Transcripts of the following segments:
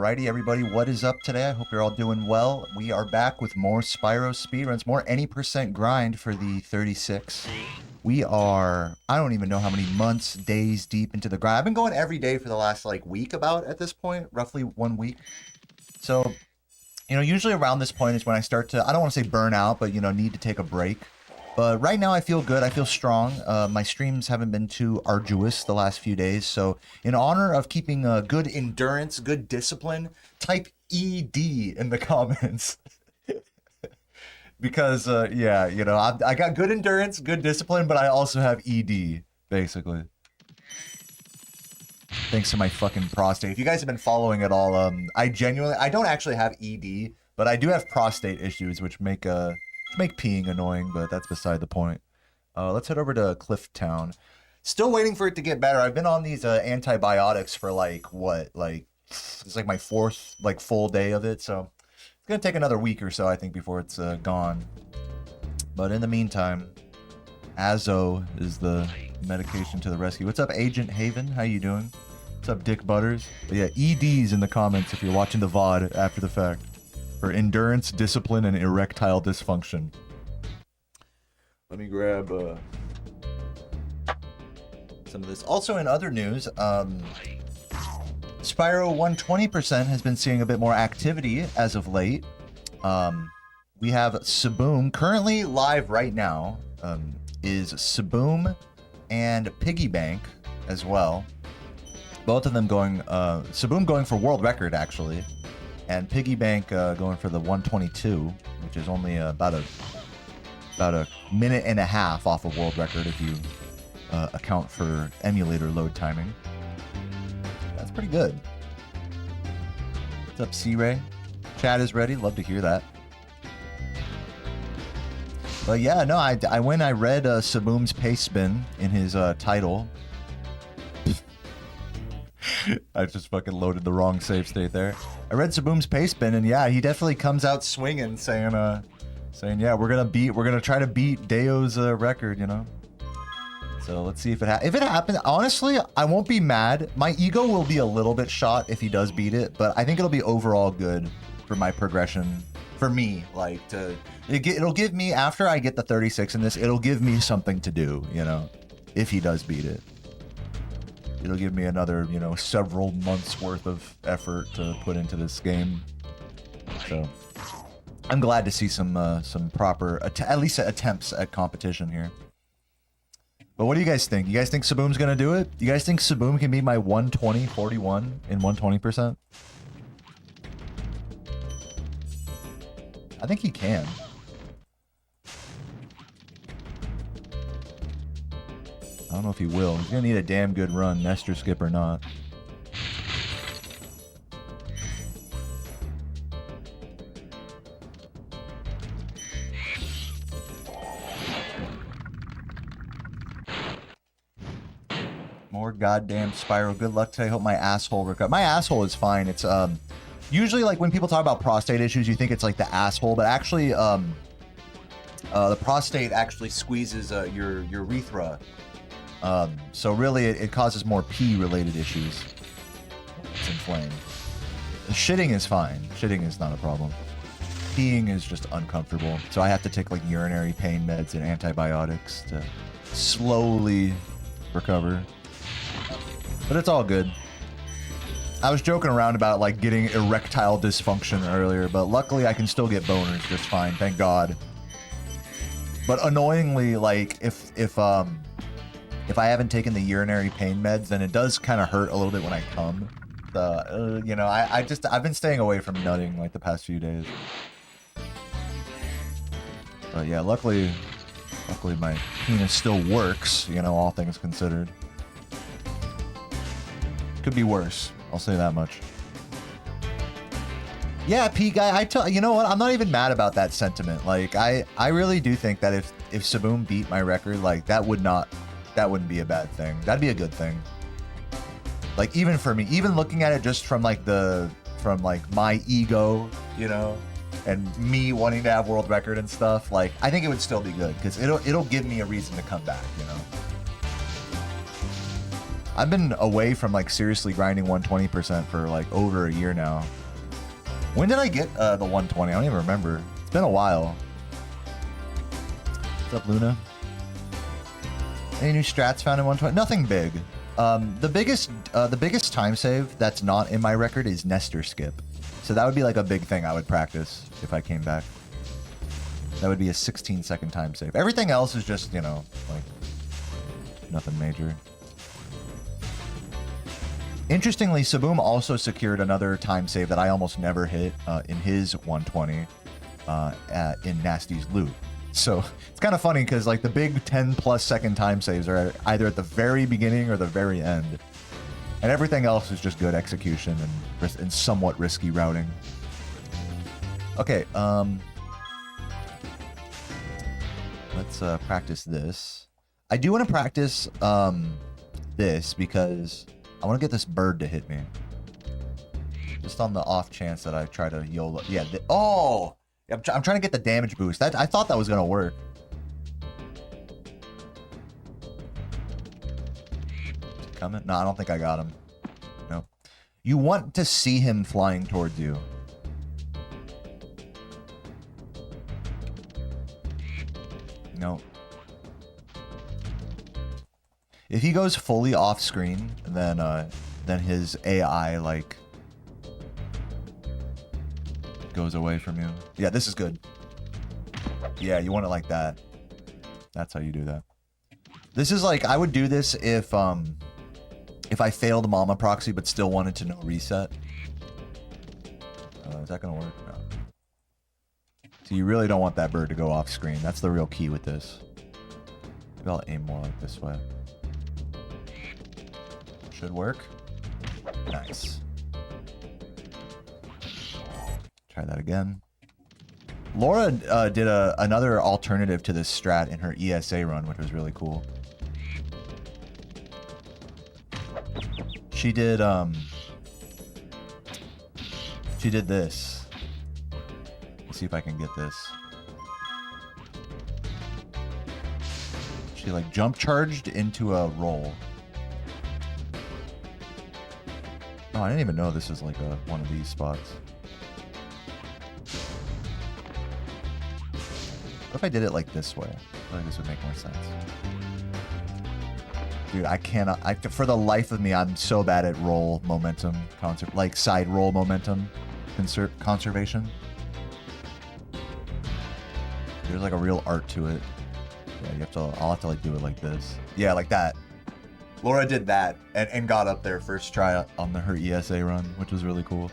Alrighty, everybody, what is up today? I hope you're all doing well. We are back with more Spyro Speedruns, more any percent grind for the 36. We are, I don't even know how many months, days deep into the grind. I've been going every day for the last, week about at this point, roughly 1 week. So, usually around this point is when I start to, I don't want to say burn out, but, need to take a break. But right now I feel good. I feel strong. My streams haven't been too arduous the last few days. So in honor of keeping good endurance, good discipline, type ED in the comments. Because, I got good endurance, good discipline, but I also have ED, basically. Thanks to my fucking prostate. If you guys have been following at all, I don't actually have ED, but I do have prostate issues, which make peeing annoying, but that's beside the point. Let's head over to Clifftown. Still waiting for it to get better. I've been on these antibiotics for it's my fourth full day of it, so it's gonna take another week or so, I think, before it's gone. But in the meantime, Azo is the medication to the rescue. What's up, Agent Haven? How you doing? What's up, Dick Butters? But yeah, EDs in the comments if you're watching the VOD after the fact. For endurance, discipline, and erectile dysfunction. Let me grab some of this. Also in other news, Spyro 120% has been seeing a bit more activity as of late. We have Saboom, currently live right now, is Saboom and Piggy Bank as well. Both of them going, Saboom going for world record actually. And Piggy Bank going for the 122, which is only about a minute and a half off of world record if you account for emulator load timing. That's pretty good. What's up, C-Ray? Chat is ready. Love to hear that. But yeah, no, I read Saboom's pace spin in his title. I just fucking loaded the wrong save state there. I read Saboom's pace spin, and yeah, he definitely comes out swinging, saying yeah, we're gonna try to beat Deo's record, So let's see if it happens. Honestly, I won't be mad. My ego will be a little bit shot if he does beat it, but I think it'll be overall good for my progression. For me, it'll give me, after I get the 36 in this, it'll give me something to do, if he does beat it. It'll give me another, several months worth of effort to put into this game. So I'm glad to see some proper, at least attempts at competition here. But what do you guys think? You guys think Saboom's gonna do it? You guys think Saboom can beat my 120-41 in 120%? I think he can. I don't know if he will. He's gonna need a damn good run, Nestor skip or not. More goddamn Spyro. Good luck today. Hope my asshole recovers. My asshole is fine. It's usually when people talk about prostate issues, you think it's the asshole, but actually the prostate actually squeezes your urethra. So really, it causes more pee-related issues. It's inflamed. Shitting is fine. Shitting is not a problem. Peeing is just uncomfortable. So I have to take urinary pain meds and antibiotics to slowly recover. But it's all good. I was joking around about getting erectile dysfunction earlier, but luckily I can still get boners just fine. Thank God. But annoyingly, if I haven't taken the urinary pain meds, then it does kind of hurt a little bit when I come. I've been staying away from nutting the past few days. But yeah, luckily my penis still works, all things considered. Could be worse, I'll say that much. Yeah, P guy, you know what? I'm not even mad about that sentiment. I really do think that if Saboom beat my record, that wouldn't be a bad thing. That'd be a good thing. Even for me, even looking at it just from my ego, and me wanting to have world record and stuff, I think it would still be good because it'll give me a reason to come back, I've been away from like seriously grinding 120% for like over a year now. When did I get the 120? I don't even remember. It's been a while. What's up, Luna? Any new strats found in 120? Nothing big. The biggest time save that's not in my record is Nestor skip. So that would be like a big thing I would practice if I came back. That would be a 16-second time save. Everything else is just, you know, like nothing major. Interestingly, Saboom also secured another time save that I almost never hit in his 120 in Nasty's loop. So it's kind of funny because like the big 10+ second time saves are either at the very beginning or the very end. And everything else is just good execution and somewhat risky routing. Okay, let's practice this. I do want to practice this because I want to get this bird to hit me. Just on the off chance that I try to YOLO. Yeah, oh! I'm trying to get the damage boost. I thought that was going to work. Is he coming? No, I don't think I got him. No. You want to see him flying towards you. No. If he goes fully off screen, then his AI like goes away from you. Yeah, this is good. Yeah, you want it like that. That's how you do that. This is like I would do this if I failed Mama Proxy but still wanted to no reset. Is that gonna work? No. So you really don't want that bird to go off screen. That's the real key with this. Maybe I'll aim more like this way. Should work. Nice. Try that again. Laura did another alternative to this strat in her ESA run, which was really cool. She did this. Let's see if I can get this. She like jump charged into a roll. Oh, I didn't even know this is like one of these spots. What if I did it like this way? I feel like this would make more sense. Dude, I cannot. For the life of me, I'm so bad at roll momentum, like side roll momentum conservation. There's like a real art to it. Yeah, you have to. I'll have to like do it like this. Yeah, like that. Laura did that and got up there first try on her ESA run, which was really cool.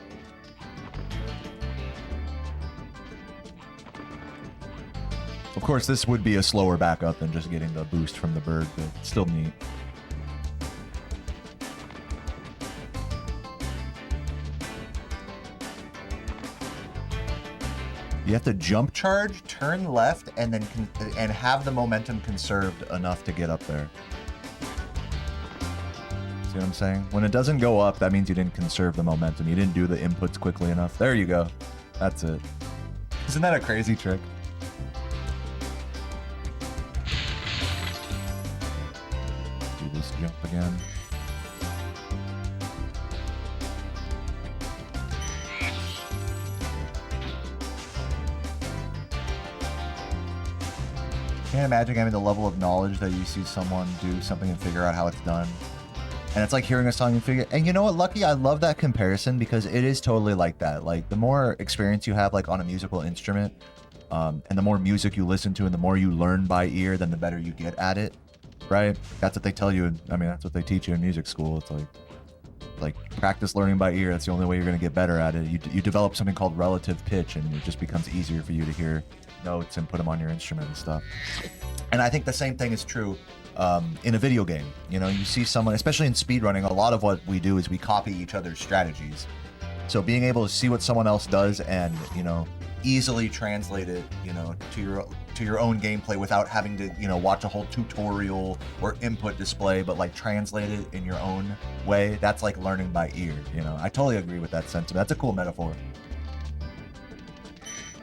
Of course, this would be a slower backup than just getting the boost from the bird, but still neat. You have to jump charge, turn left, and then have the momentum conserved enough to get up there. See what I'm saying? When it doesn't go up, that means you didn't conserve the momentum. You didn't do the inputs quickly enough. There you go. That's it. Isn't that a crazy trick? Do this jump again. Can't imagine having the level of knowledge that you see someone do something and figure out how it's done. And it's like hearing a song and figure. And you know what, Lucky? I love that comparison because it is totally like that. Like the more experience you have like on a musical instrument, and the more music you listen to and the more you learn by ear, then the better you get at it, right? That's what they tell you. I mean, that's what they teach you in music school. It's like practice learning by ear. That's the only way you're going to get better at it. You develop something called relative pitch, and it just becomes easier for you to hear notes and put them on your instrument and stuff. And I think the same thing is true in a video game. You know, you see someone, especially in speedrunning, a lot of what we do is we copy each other's strategies. So being able to see what someone else does and, you know, easily translate it, you know, to your own gameplay without having to, you know, watch a whole tutorial or input display, but like translate it in your own way. That's like learning by ear, you know. I totally agree with that sentiment. That's a cool metaphor.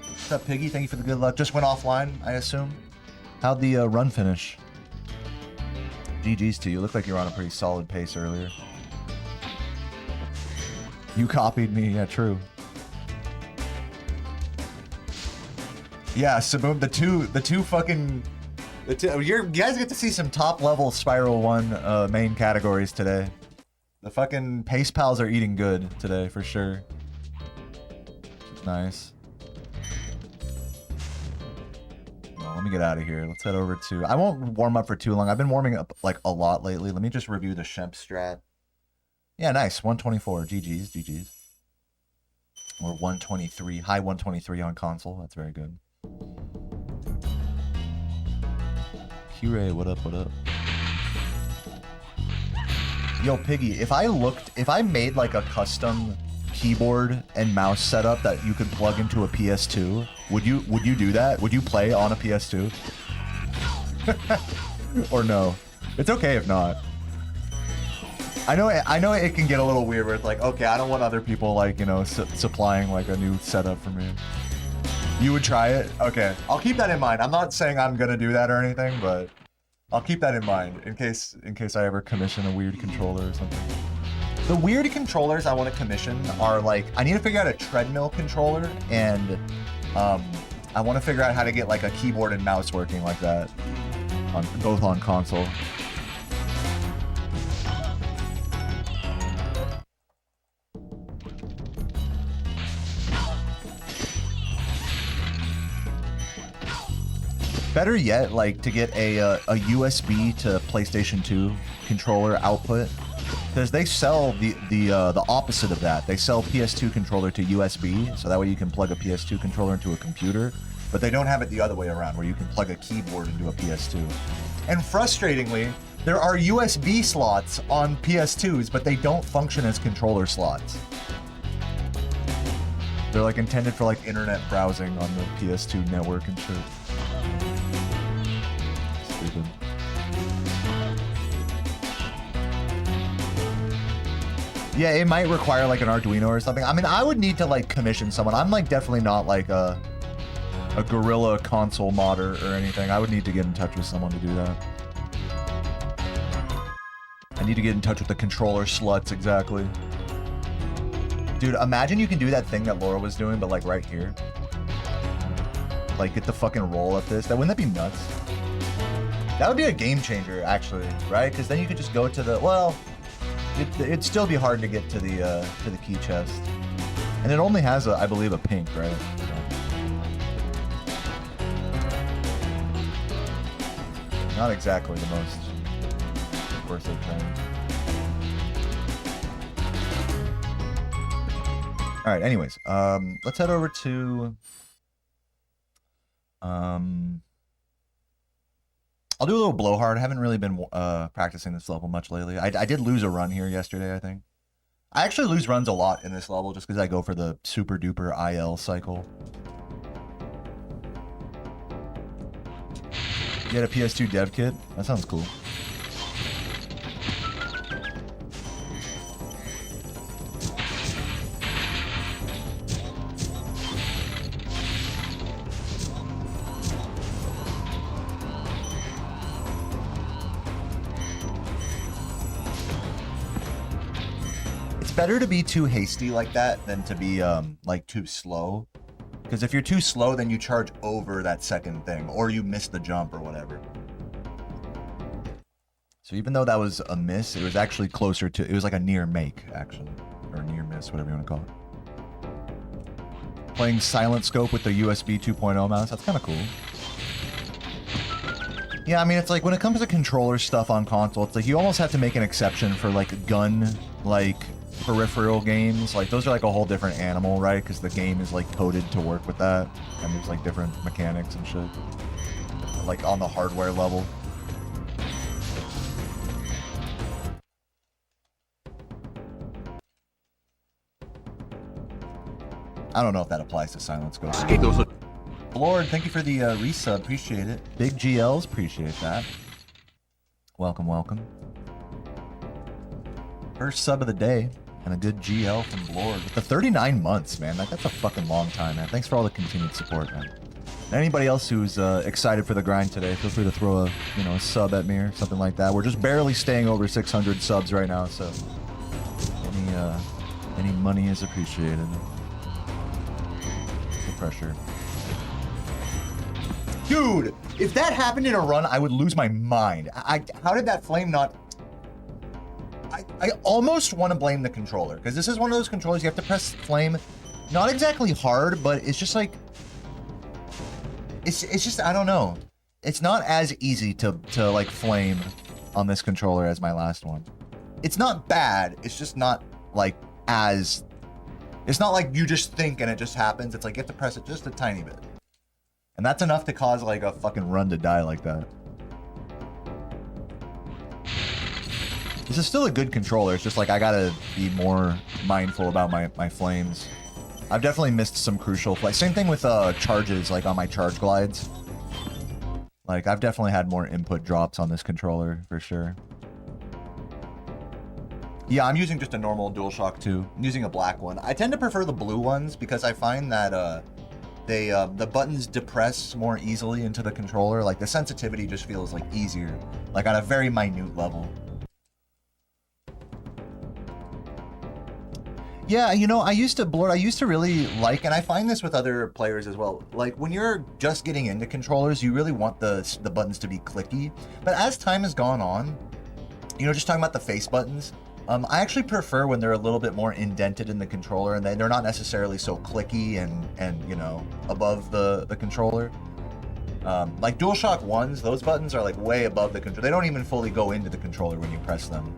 What's up, Piggy? Thank you for the good luck. Just went offline, I assume. How'd the run finish? GG's to you. Look like you were on a pretty solid pace earlier. You copied me. Yeah, true. Yeah, Saboom, you guys get to see some top level Spyro 1 main categories today. The fucking pace pals are eating good today for sure. Nice. Well, let me get out of here. Let's head over to... I won't warm up for too long. I've been warming up like a lot lately. Let me just review the Shemp strat. Yeah, nice. 124. GG's. GG's. Or 123. High 123 on console. That's very good. Q-Ray, what up, what up? Yo, Piggy, if I made like a custom keyboard and mouse setup that you could plug into a PS2, would you do that? Would you play on a PS2? Or no? It's okay if not. I know it can get a little weird where it's like, okay, I don't want other people like, you know, supplying like a new setup for me. You would try it? Okay, I'll keep that in mind. I'm not saying I'm gonna do that or anything, but I'll keep that in mind in case I ever commission a weird controller or something. The weird controllers I want to commission are like, I need to figure out a treadmill controller, and I want to figure out how to get like a keyboard and mouse working like that, both on console. Better yet, like to get a USB to PlayStation 2 controller output, because they sell the opposite of that. They sell PS2 controller to USB, so that way you can plug a PS2 controller into a computer, but they don't have it the other way around, where you can plug a keyboard into a PS2. And frustratingly, there are USB slots on PS2s, but they don't function as controller slots. They're like intended for like internet browsing on the PS2 network and shit. Stupid. Yeah, it might require like an Arduino or something. I mean, I would need to like commission someone. I'm like definitely not like a guerrilla console modder or anything. I would need to get in touch with someone to do that. I need to get in touch with the controller sluts, exactly. Dude, imagine you can do that thing that Laura was doing, but like right here. Like get the fucking roll of this. Wouldn't that be nuts? That would be a game changer, actually, right? Because then you could just go to the, well, it'd still be hard to get to the key chest. And it only has, I believe, a pink, right? Not exactly the most worth it thing. All right, anyways, let's head over to, I'll do a little blowhard. I haven't really been practicing this level much lately. I did lose a run here yesterday, I think. I actually lose runs a lot in this level just because I go for the super duper IL cycle. You had a PS2 dev kit? That sounds cool. Better to be too hasty like that than to be like too slow, because if you're too slow then you charge over that second thing or you miss the jump or whatever. So even though that was a miss, it was actually closer to, it was like a near make actually, or near miss, whatever you want to call it. Playing Silent Scope with the USB 2.0 mouse, that's kind of cool. Yeah, I mean, it's like when it comes to controller stuff on console, it's like you almost have to make an exception for like gun, like peripheral games. Like those are like a whole different animal, right? Because the game is like coded to work with that, and there's like different mechanics and shit, like on the hardware level. I don't know if that applies to Silent Scope. Lord, thank you for the resub, appreciate it. Big GLs, appreciate that. Welcome, welcome. First sub of the day, and a good GL from Lord with the 39 months, man. That's a fucking long time, man. Thanks for all the continued support, man. Anybody else who's excited for the grind today, feel free to throw a a sub at me or something like that. We're just barely staying over 600 subs right now, so any money is appreciated. No pressure. Dude, if that happened in a run, I would lose my mind. How did that flame not... I almost want to blame the controller, because this is one of those controllers you have to press flame, not exactly hard, but it's just like... It's just, I don't know. It's not as easy to like flame on this controller as my last one. It's not bad, it's just not like as... It's not like you just think and it just happens. It's like you have to press it just a tiny bit. And that's enough to cause like a fucking run to die like that. This is still a good controller. It's just like I gotta be more mindful about my flames. I've definitely missed some crucial flames. Same thing with charges, like on my charge glides. Like I've definitely had more input drops on this controller for sure. Yeah, I'm using just a normal DualShock 2. I'm using a black one. I tend to prefer the blue ones because I find that the buttons depress more easily into the controller. Like the sensitivity just feels like easier, like on a very minute level. Yeah, I used to really like, and I find this with other players as well, like when you're just getting into controllers, you really want the buttons to be clicky. But as time has gone on, just talking about the face buttons, I actually prefer when they're a little bit more indented in the controller and they're not necessarily so clicky and above the controller. Like DualShock 1s, those buttons are like way above the controller. They don't even fully go into the controller when you press them.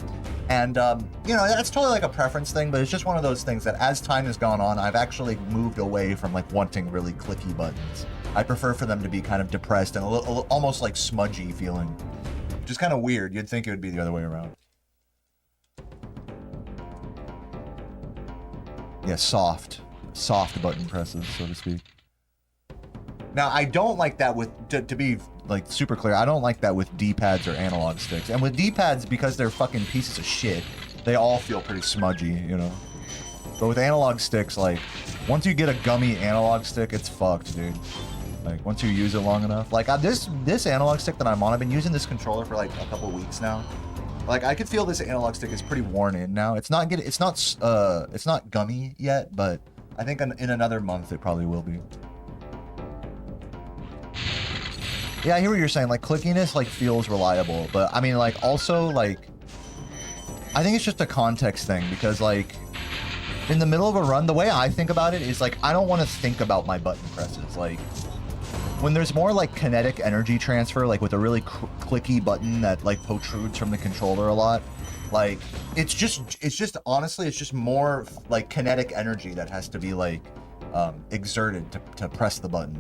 And, that's totally like a preference thing, but it's just one of those things that as time has gone on, I've actually moved away from like wanting really clicky buttons. I prefer for them to be kind of depressed and a little almost like smudgy feeling, which is kind of weird. You'd think it would be the other way around. Yeah, soft button presses, so to speak. Now, I don't like that with, to be like super clear, I don't like that with D-pads or analog sticks. And with D-pads, because they're fucking pieces of shit, they all feel pretty smudgy, But with analog sticks, like, once you get a gummy analog stick, it's fucked, dude. Like, once you use it long enough. Like, this analog stick that I'm on, I've been using this controller for like a couple weeks now. Like, I could feel this analog stick is pretty worn in now. It's not gummy yet, but I think in another month it probably will be. Yeah, I hear what you're saying. Like, clickiness, like, feels reliable. But, I mean, like, also, like... I think it's just a context thing. Because, like... In the middle of a run, the way I think about it is, like, I don't want to think about my button presses. Like... When there's more, like, kinetic energy transfer, like, with a really clicky button that, like, protrudes from the controller a lot... Like, it's just, honestly, it's just more, like, kinetic energy that has to be, like, exerted to press the button,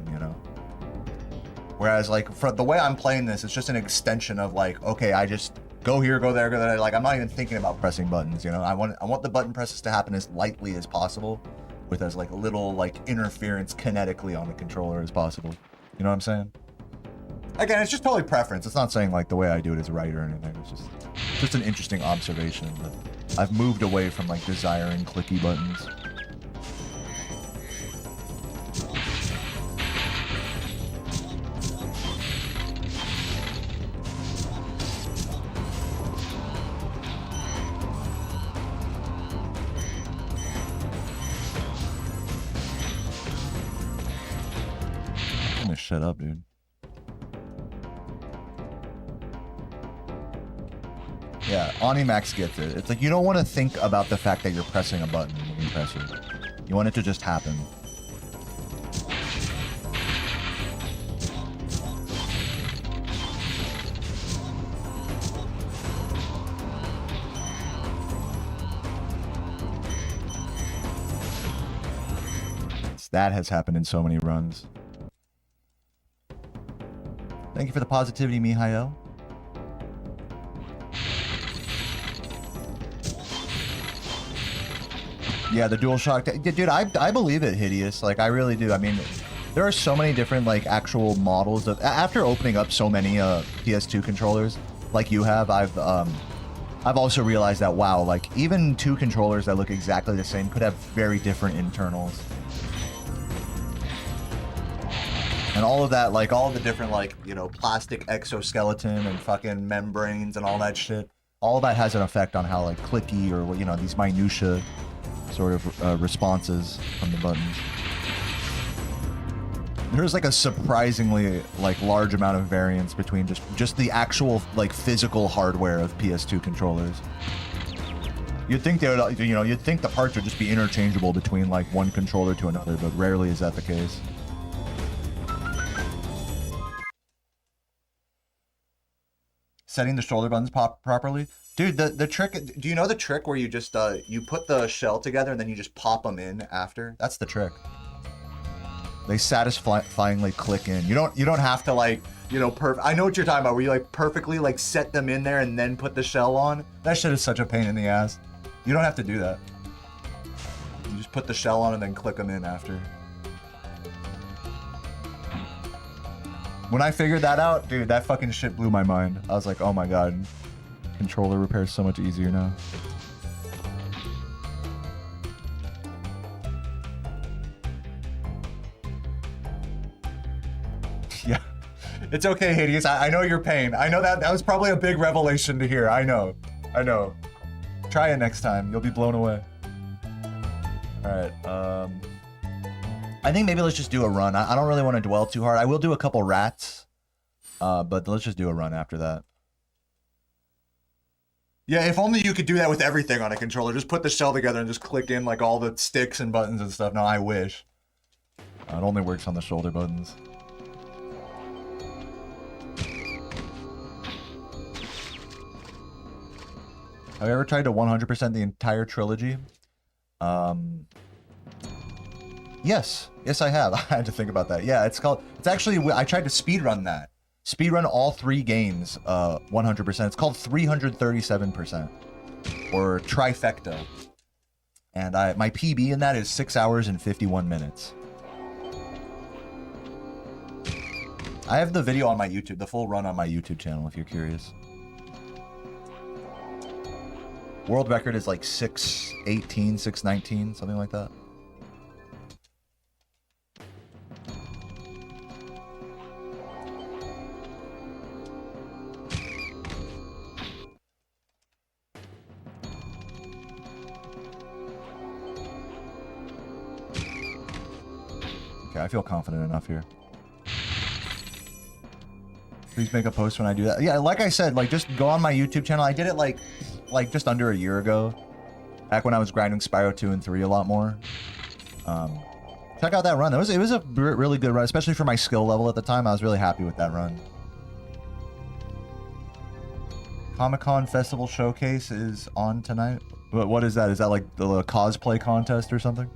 Whereas, like, for the way I'm playing this, it's just an extension of, like, okay, I just go here, go there, go there. Like, I'm not even thinking about pressing buttons, I want the button presses to happen as lightly as possible, with as, like, little, like, interference kinetically on the controller as possible. You know what I'm saying? Again, it's just totally preference. It's not saying, like, the way I do it is right or anything. It's just an interesting observation that I've moved away from, like, desiring clicky buttons. I'm gonna shut up, dude. Yeah, Onimax gets it. It's like you don't want to think about the fact that you're pressing a button when you press it. You want it to just happen. That has happened in so many runs. Thank you for the positivity, Mihail. Yeah, the DualShock. Dude, I believe it, Hideous. Like, I really do. I mean, there are so many different, like, actual models of... After opening up so many PS2 controllers, like you have, I've also realized that, wow, like, even two controllers that look exactly the same could have very different internals. And all of that, like all the different, like, you know, plastic exoskeleton and fucking membranes and all that shit, all of that has an effect on how, like, clicky or, you know, these minutia sort of responses from the buttons. There's like a surprisingly like large amount of variance between just the actual like physical hardware of PS2 controllers. You'd think they would, you know, you'd think the parts would just be interchangeable between like one controller to another, but rarely is that the case. Setting the shoulder buttons properly, dude. The trick. Do you know the trick where you just you put the shell together and then you just pop them in after? That's the trick. They satisfyingly click in. You don't have to like, you know, I know what you're talking about, where you like perfectly like set them in there and then put the shell on. That shit is such a pain in the ass. You don't have to do that. You just put the shell on and then click them in after. When I figured that out, dude, that fucking shit blew my mind. I was like, oh my god, controller repair is so much easier now. Yeah, it's okay, Hades. I know your pain. I know that was probably a big revelation to hear. I know. Try it next time. You'll be blown away. All right. I think maybe let's just do a run. I don't really want to dwell too hard. I will do a couple rats, but let's just do a run after that. Yeah, if only you could do that with everything on a controller. Just put the shell together and just click in like all the sticks and buttons and stuff. No, I wish. It only works on the shoulder buttons. Have you ever tried to 100% the entire trilogy? Yes, I have. I had to think about that. Yeah, it's actually, I tried to speedrun that. Speedrun all 3 games 100%. It's called 337%, or trifecta. And my PB in that is 6 hours and 51 minutes. I have the video on my YouTube, the full run on my YouTube channel if you're curious. World record is like 6:18, 6:19, something like that. Okay, I feel confident enough here. Please make a post when I do that. Yeah, like I said, like just go on my YouTube channel. I did it like just under a year ago, back when I was grinding Spyro 2 and 3 a lot more. Check out that run. It was a really good run, especially for my skill level at the time. I was really happy with that run. Comic-Con Festival Showcase is on tonight. What is that? Is that like the cosplay contest or something?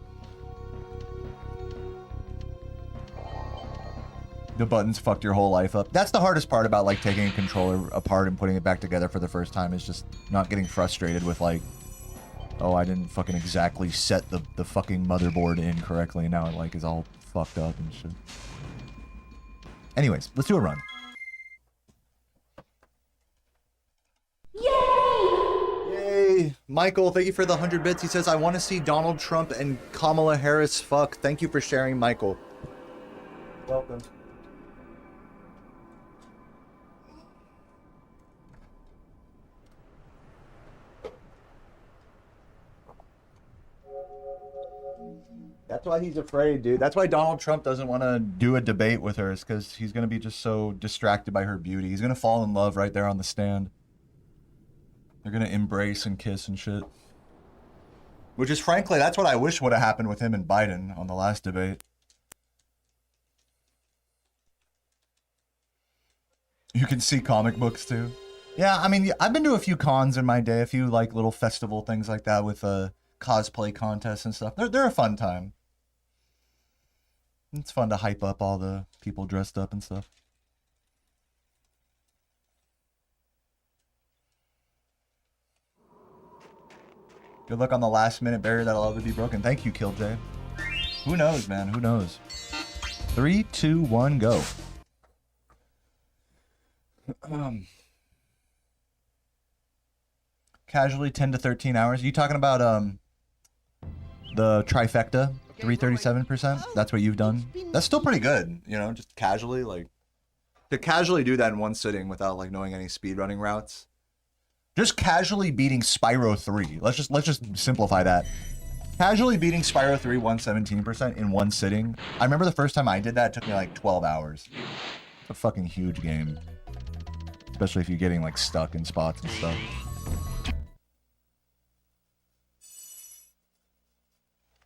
The buttons fucked your whole life up. That's the hardest part about like taking a controller apart and putting it back together for the first time, is just not getting frustrated with like, oh, I didn't fucking exactly set the fucking motherboard in correctly, and now it like is all fucked up and shit. Anyways, let's do a run. Yay! Michael, thank you for the 100 bits. He says, I want to see Donald Trump and Kamala Harris fuck. Thank you for sharing, Michael. Welcome. That's why he's afraid, dude. That's why Donald Trump doesn't want to do a debate with her, is because he's going to be just so distracted by her beauty. He's going to fall in love right there on the stand. They're going to embrace and kiss and shit. Which is, frankly, that's what I wish would have happened with him and Biden on the last debate. You can see comic books, too. Yeah, I mean, I've been to a few cons in my day, a few, like, little festival things like that with cosplay contests and stuff. They're a fun time. It's fun to hype up all the people dressed up and stuff. Good luck on the last minute barrier that'll ever be broken. Thank you, Killjay. Who knows, man? Who knows? 3, 2, 1, go. Casually 10 to 13 hours. Are you talking about the trifecta? 337%. That's what you've done. That's still pretty good, you know, just casually, like, to casually do that in one sitting without like knowing any speedrunning routes. Just casually beating Spyro 3. Let's just simplify that. Casually beating Spyro 3 117% in one sitting. I remember the first time I did that, it took me like 12 hours. It's a fucking huge game. Especially if you're getting like stuck in spots and stuff.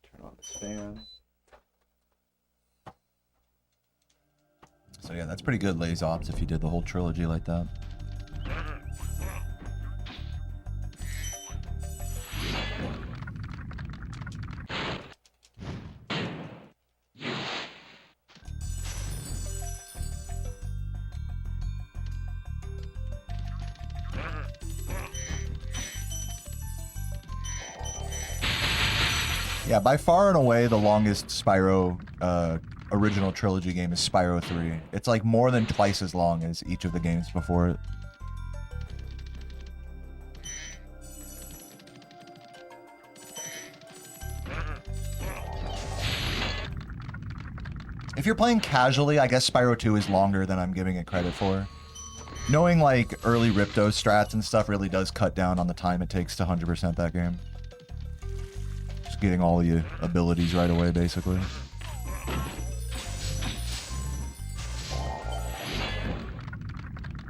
Turn on this fan. So yeah, that's pretty good, Lays Ops, if you did the whole trilogy like that. Yeah, by far and away, the longest Spyro original trilogy game is Spyro 3. It's like more than twice as long as each of the games before it. If you're playing casually, I guess Spyro 2 is longer than I'm giving it credit for. Knowing like early Ripto strats and stuff really does cut down on the time it takes to 100% that game. Just getting all your abilities right away, basically.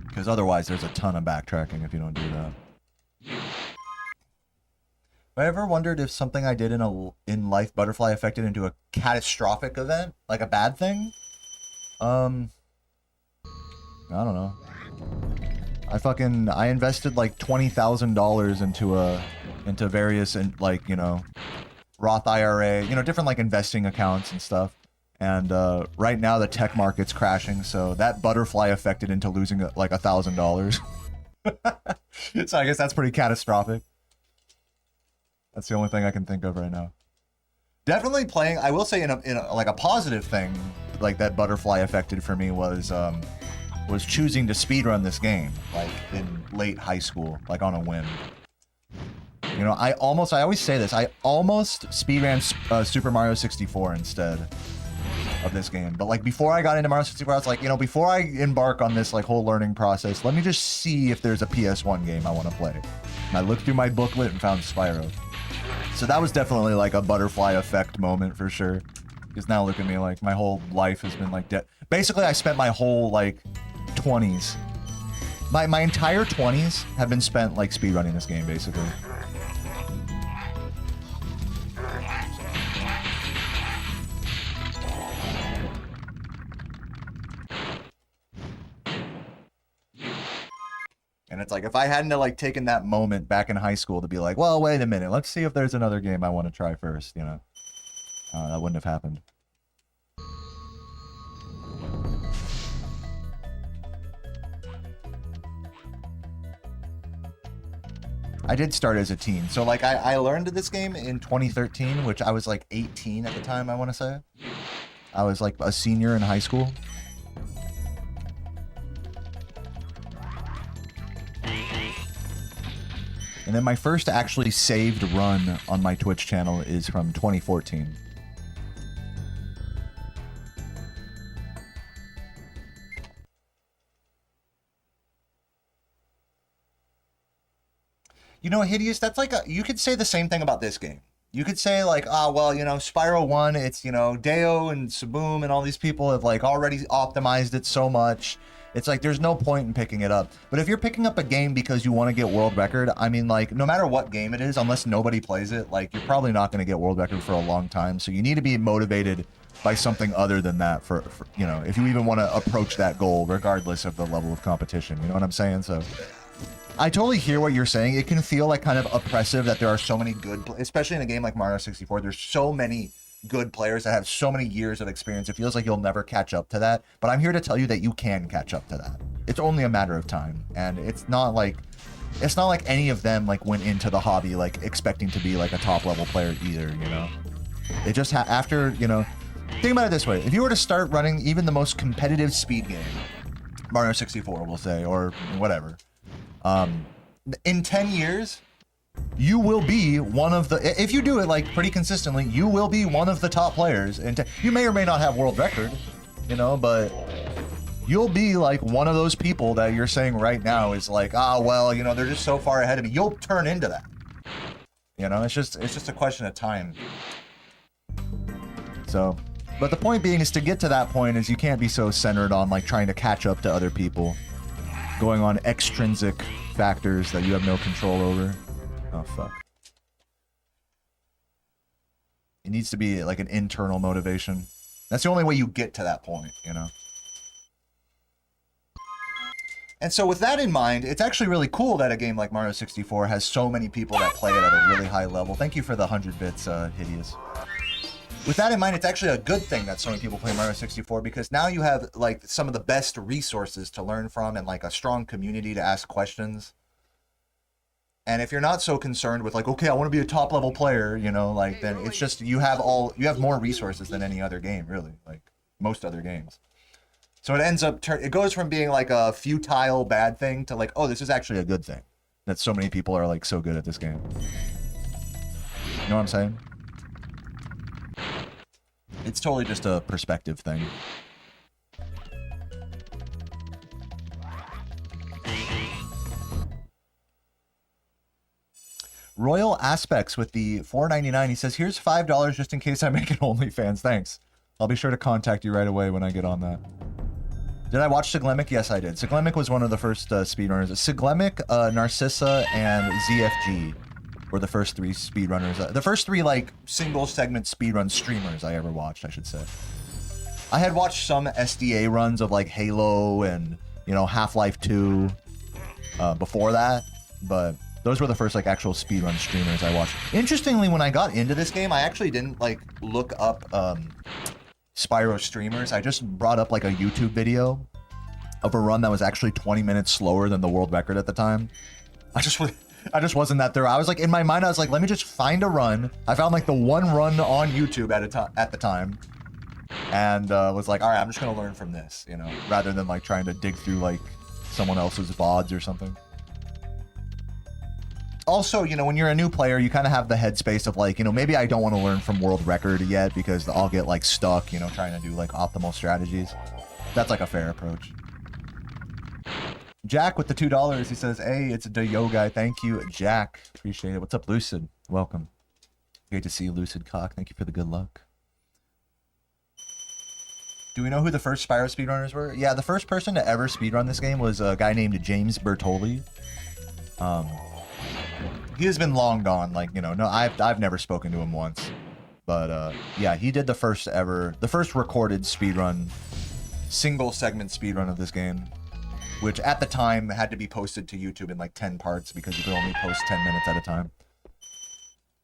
Because otherwise there's a ton of backtracking if you don't do that. Have I ever wondered if something I did in life butterfly affected into a catastrophic event? Like a bad thing? I don't know. I invested like $20,000 into various like, you know, Roth IRA, you know, different like investing accounts and stuff. And right now the tech market's crashing, so that butterfly affected into losing like $1,000. So I guess that's pretty catastrophic. That's the only thing I can think of right now. Definitely playing. I will say in a like a positive thing, like that butterfly affected for me was choosing to speedrun this game like in late high school, like on a whim. You know, I always say this. I almost speedran Super Mario 64 instead of this game. But like before I got into Mario 64, I was like, you know, before I embark on this like whole learning process, let me just see if there's a PS1 game I want to play. And I looked through my booklet and found Spyro. So that was definitely like a butterfly effect moment for sure. Because now look at me, like my whole life has been like dead. Basically, I spent my whole like 20s. My entire 20s have been spent like speedrunning this game, basically. And it's like, if I hadn't like taken that moment back in high school to be like, well, wait a minute, let's see if there's another game I want to try first, you know, that wouldn't have happened. I did start as a teen. So like I learned this game in 2013, which I was like 18 at the time, I want to say. I was like a senior in high school. And then my first actually saved run on my Twitch channel is from 2014. You know, Hideous, that's like you could say the same thing about this game. You could say like, well, you know, Spyro 1, it's, you know, Deo and Saboom and all these people have like already optimized it so much. It's like, there's no point in picking it up. But if you're picking up a game because you want to get world record, I mean, like, no matter what game it is, unless nobody plays it, like, you're probably not going to get world record for a long time. So you need to be motivated by something other than that for you know, if you even want to approach that goal, regardless of the level of competition. You know what I'm saying? So I totally hear what you're saying. It can feel like kind of oppressive that there are so many good, especially in a game like Mario 64, there's so many good players that have so many years of experience. It feels like you'll never catch up to that, but I'm here to tell you that you can catch up to that. It's only a matter of time, and it's not like any of them like went into the hobby like expecting to be like a top level player either, you know. They just after, you know, think about it this way. If you were to start running even the most competitive speed game, Mario 64 we'll say, or whatever, in 10 years you will be one of the, if you do it like pretty consistently, you will be one of the top players. And you may or may not have world record, you know, but you'll be like one of those people that you're saying right now is like, ah, well, you know, they're just so far ahead of me. You'll turn into that. You know, it's just a question of time. So, but the point being is to get to that point is you can't be so centered on like trying to catch up to other people, going on extrinsic factors that you have no control over. Oh, fuck. It needs to be like an internal motivation. That's the only way you get to that point, you know? And so with that in mind, it's actually really cool that a game like Mario 64 has so many people that play it at a really high level. Thank you for the 100 bits, Hideous. With that in mind, it's actually a good thing that so many people play Mario 64 because now you have like some of the best resources to learn from and like a strong community to ask questions. And if you're not so concerned with like, okay, I want to be a top level player, you know, like then it's just you have more resources than any other game, really, like most other games. So it ends up it goes from being like a futile bad thing to like, oh, this is actually a good thing that so many people are like so good at this game. You know what I'm saying? It's totally just a perspective thing. Royal Aspects with the $4.99. He says, here's $5 just in case I make an OnlyFans. Thanks. I'll be sure to contact you right away when I get on that. Did I watch Siglemic? Yes, I did. Siglemic was one of the first speedrunners. Siglemic, Narcissa, and ZFG were the first three speedrunners. The first three, like, single-segment speedrun streamers I ever watched, I should say. I had watched some SDA runs of, like, Halo and, you know, Half-Life 2 before that, but those were the first, like, actual speedrun streamers I watched. Interestingly, when I got into this game, I actually didn't, like, look up Spyro streamers. I just brought up, like, a YouTube video of a run that was actually 20 minutes slower than the world record at the time. I just wasn't that thorough. I was like, in my mind, I was like, let me just find a run. I found like the one run on YouTube at the time, and was like, all right, I'm just gonna learn from this, you know, rather than like trying to dig through like someone else's VODs or something. Also, you know, when you're a new player, you kind of have the headspace of like, you know, maybe I don't want to learn from world record yet because I'll get like stuck, you know, trying to do like optimal strategies. That's like a fair approach. Jack with the $2, he says, hey, it's a yo guy. Thank you, Jack. Appreciate it. What's up, Lucid? Welcome. Great to see you, Lucid Cock. Thank you for the good luck. Do we know who the first Spyro speedrunners were? Yeah, the first person to ever speedrun this game was a guy named James Bertoli. He has been long gone. Like, you know, no, I've never spoken to him once. But, yeah, he did the first recorded speedrun, single segment speedrun of this game, which at the time had to be posted to YouTube in like 10 parts because you could only post 10 minutes at a time.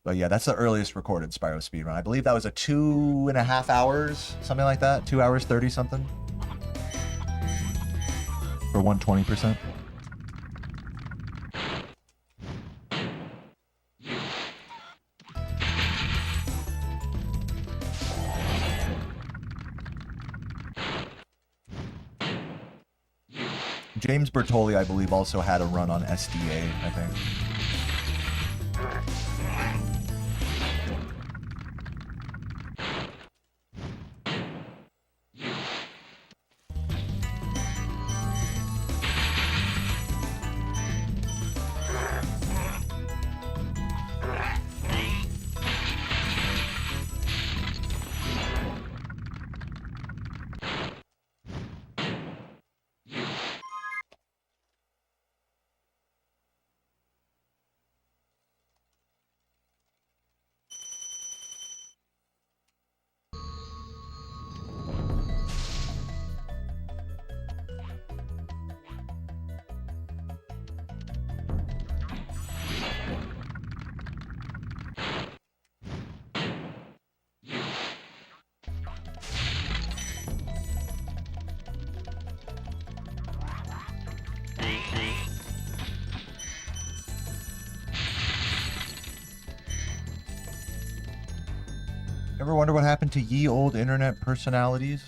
But yeah, that's the earliest recorded Spyro speedrun. I believe that was a 2.5 hours, something like that. 2 hours 30 something. For 120%. James Bertoli, I believe, also had a run on SDA, I think. Ever wonder what happened to ye old internet personalities?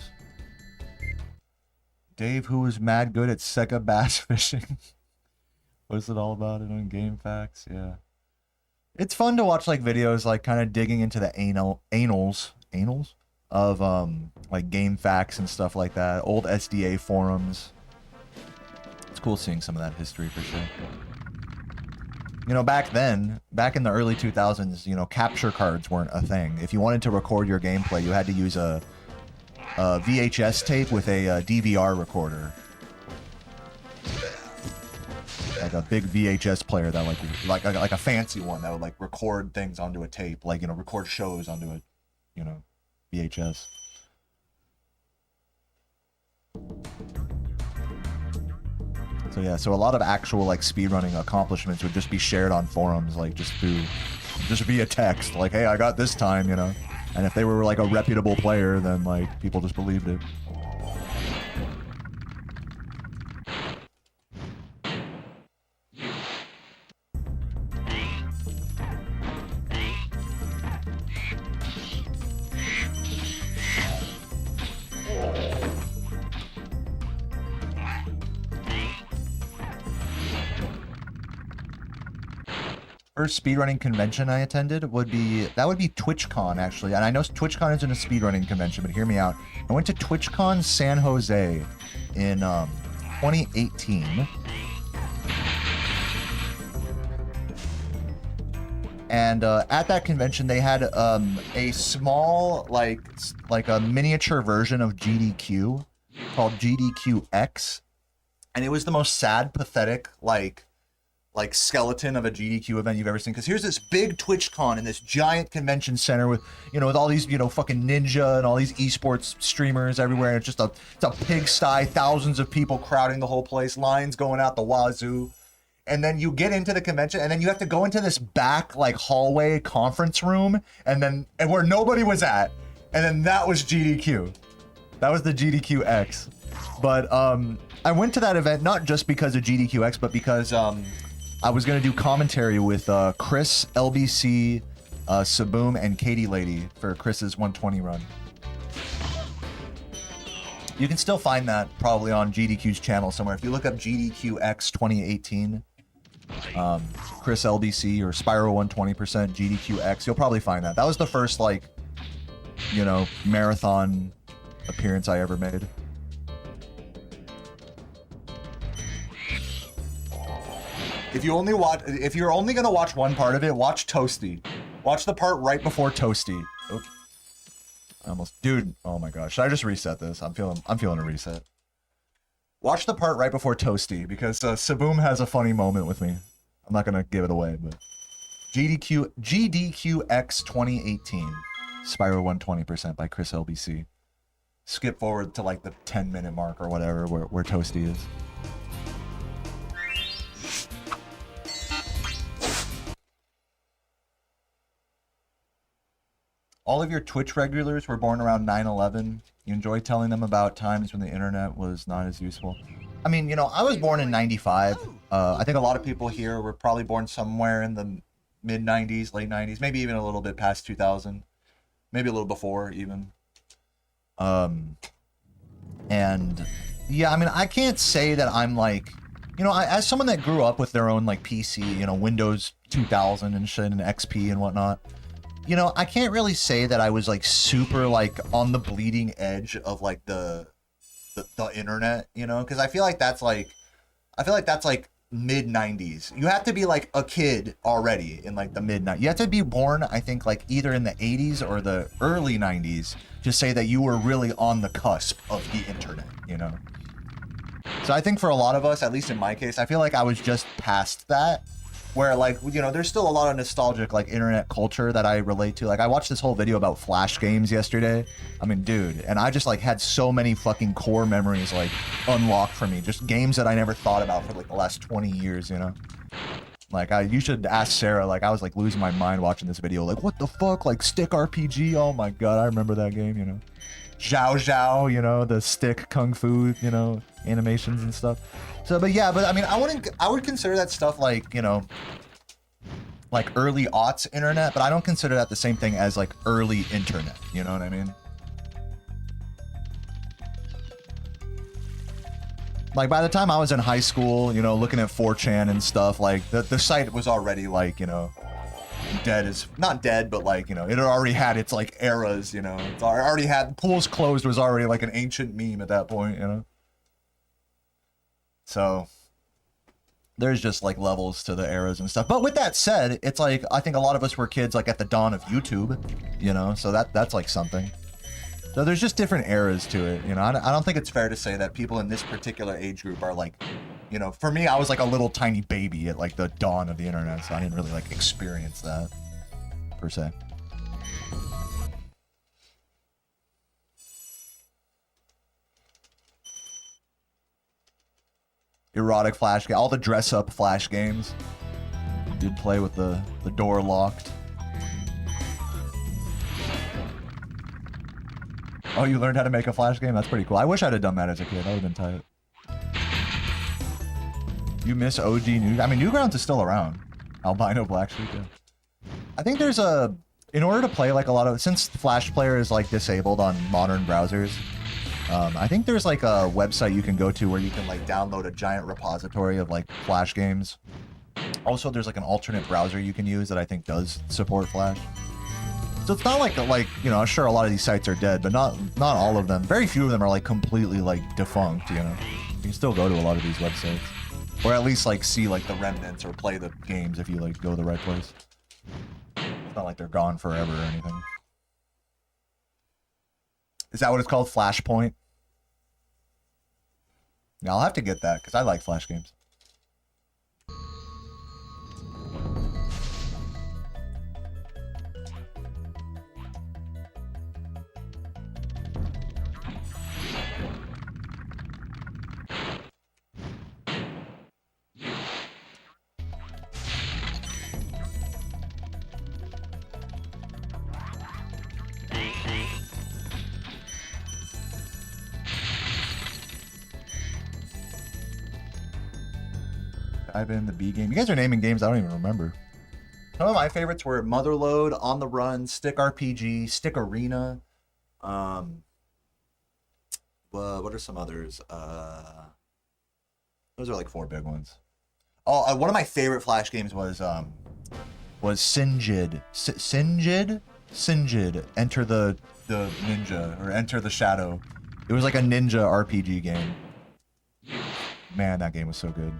Dave, who was mad good at Sega bass fishing. What is it all about? It on Game Facts? Yeah. It's fun to watch like videos like kind of digging into the anals of like game facts and stuff like that. Old SDA forums. It's cool seeing some of that history for sure. You know, back then, back in the early 2000s, you know, capture cards weren't a thing. If you wanted to record your gameplay, you had to use a VHS tape with a DVR recorder. Like a big VHS player that like a fancy one that would like record things onto a tape, like, you know, record shows onto a, you know, VHS. So yeah, so a lot of actual like speedrunning accomplishments would just be shared on forums, like just via text, like, hey, I got this time, you know. And if they were like a reputable player, then like people just believed it. First speedrunning convention I attended would be TwitchCon, actually. And I know TwitchCon isn't a speedrunning convention, but hear me out. I went to TwitchCon San Jose in 2018. And at that convention, they had a small, like a miniature version of GDQ called GDQX. And it was the most sad, pathetic, like skeleton of a GDQ event you've ever seen. Because here's this big TwitchCon in this giant convention center with, you know, with all these, you know, fucking Ninja and all these esports streamers everywhere. And it's just it's a pigsty, thousands of people crowding the whole place, lines going out the wazoo. And then you get into the convention and then you have to go into this back like hallway conference room and where nobody was at. And then that was GDQ. That was the GDQX. But I went to that event not just because of GDQX, but because I was going to do commentary with Chris, LBC, Saboom, and Katie Lady for Chris's 120 run. You can still find that probably on GDQ's channel somewhere. If you look up GDQX 2018, Chris LBC or Spyro 120% GDQX, you'll probably find that. That was the first, like, you know, marathon appearance I ever made. If you're only gonna watch one part of it, watch Toasty. Watch the part right before Toasty. Oops. Dude, oh my gosh. Should I just reset this? I'm feeling a reset. Watch the part right before Toasty, because Saboom has a funny moment with me. I'm not gonna give it away, but GDQX 2018, Spyro 120% by Chris LBC. Skip forward to like the 10-minute mark or whatever where Toasty is. All of your Twitch regulars were born around 9/11. You enjoy telling them about times when the internet was not as useful. I mean, you know, I was born in 95. I think a lot of people here were probably born somewhere in the mid-90s, late 90s, maybe even a little bit past 2000. Maybe a little before even. And yeah, I mean, I can't say that I'm like, you know, as someone that grew up with their own like PC, you know, Windows 2000 and shit and XP and whatnot, you know, I can't really say that I was like super like on the bleeding edge of like the internet, you know, because I feel like that's like mid 90s. You have to be like a kid already in like the mid 90s. You have to be born, I think, like either in the 80s or the early 90s to say that you were really on the cusp of the internet, you know. So I think for a lot of us, at least in my case, I feel like I was just past that. Where, like, you know, there's still a lot of nostalgic, like, internet culture that I relate to. Like, I watched this whole video about Flash games yesterday. I mean, dude, and I just, like, had so many fucking core memories, like, unlocked for me. Just games that I never thought about for, like, the last 20 years, you know? Like, you should ask Sarah. Like, I was, like, losing my mind watching this video. Like, what the fuck? Like, stick RPG? Oh, my God, I remember that game, you know? Zhao Zhao, you know, the stick kung fu, you know, animations and stuff. So, but yeah, but I mean, I would consider that stuff like, you know, like early aughts internet, but I don't consider that the same thing as like early internet, you know what I mean? Like by the time I was in high school, you know, looking at 4chan and stuff, like the site was already like, you know, dead as, not dead, but like, you know, it had already had its like eras, you know. It's already had, pools closed was already like an ancient meme at that point, you know. So there's just like levels to the eras and stuff. But with that said, it's like, I think a lot of us were kids like at the dawn of YouTube, you know, so that's like something. So there's just different eras to it, you know. I don't think it's fair to say that people in this particular age group are like, you know, for me, I was like a little tiny baby at like the dawn of the internet, so I didn't really like experience that per se. Erotic flash game, all the dress up flash games. Did play with the door locked. Oh, you learned how to make a flash game? That's pretty cool. I wish I'd have done that as a kid. That would have been tight. You miss OG New... I mean, Newgrounds is still around. Albino Black Sheep, yeah. I think there's a... In order to play like a lot of... Since Flash Player is like disabled on modern browsers, I think there's like a website you can go to where you can like download a giant repository of like Flash games. Also, there's like an alternate browser you can use that I think does support Flash. So it's not like, you know, sure, a lot of these sites are dead, but not all of them. Very few of them are like completely like defunct, you know. You can still go to a lot of these websites. Or at least like see like the remnants or play the games if you like go the right place. It's not like they're gone forever or anything. Is that what it's called? Flashpoint? Yeah, I'll have to get that because I like Flash games. Dive in the B game. You guys are naming games I don't even remember. Some of my favorites were Motherload, On the Run, Stick RPG, Stick Arena. What are some others? Those are like 4 big ones. Oh, one of my favorite Flash games was Sinjid. Sinjid. Enter the Ninja or Enter the Shadow. It was like a ninja RPG game. Man, that game was so good.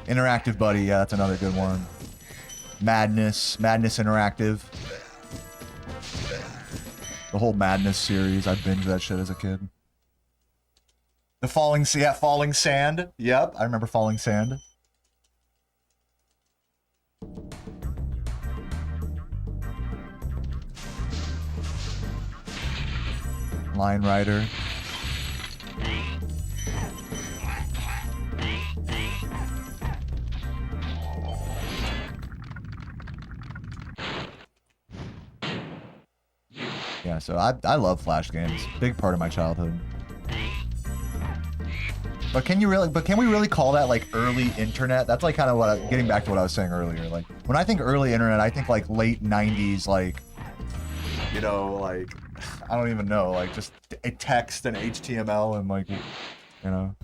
Interactive Buddy, yeah, that's another good one. Madness Interactive. The whole Madness series, I binged that shit as a kid. The Falling Sand. Yep, I remember Falling Sand. Line Rider. Yeah, so I love Flash games. Big part of my childhood. But can we really call that like early internet? That's like kind of getting back to what I was saying earlier. Like when I think early internet, I think like late 90s, like, you know, like, I don't even know, like just a text and HTML and like, you know.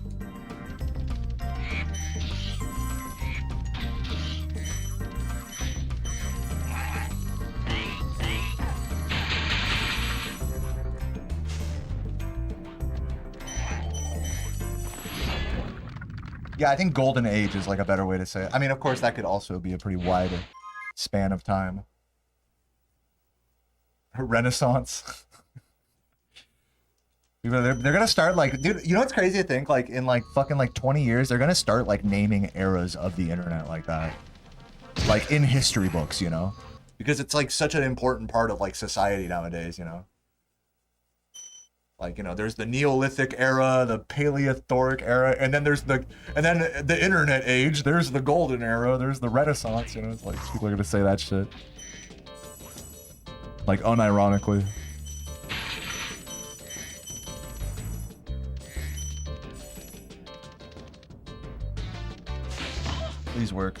Yeah, I think golden age is like a better way to say it. I mean, of course, that could also be a pretty wide span of time. Renaissance. They're gonna start like, dude, you know what's crazy to think? Like in like fucking like 20 years, they're gonna start like naming eras of the internet like that. Like in history books, you know? Because it's like such an important part of like society nowadays, you know? Like, you know, there's the Neolithic era, the Paleothoric era, and then there's the internet age, there's the golden era, there's the Renaissance, you know, it's like people are gonna say that shit. Like unironically. Please work.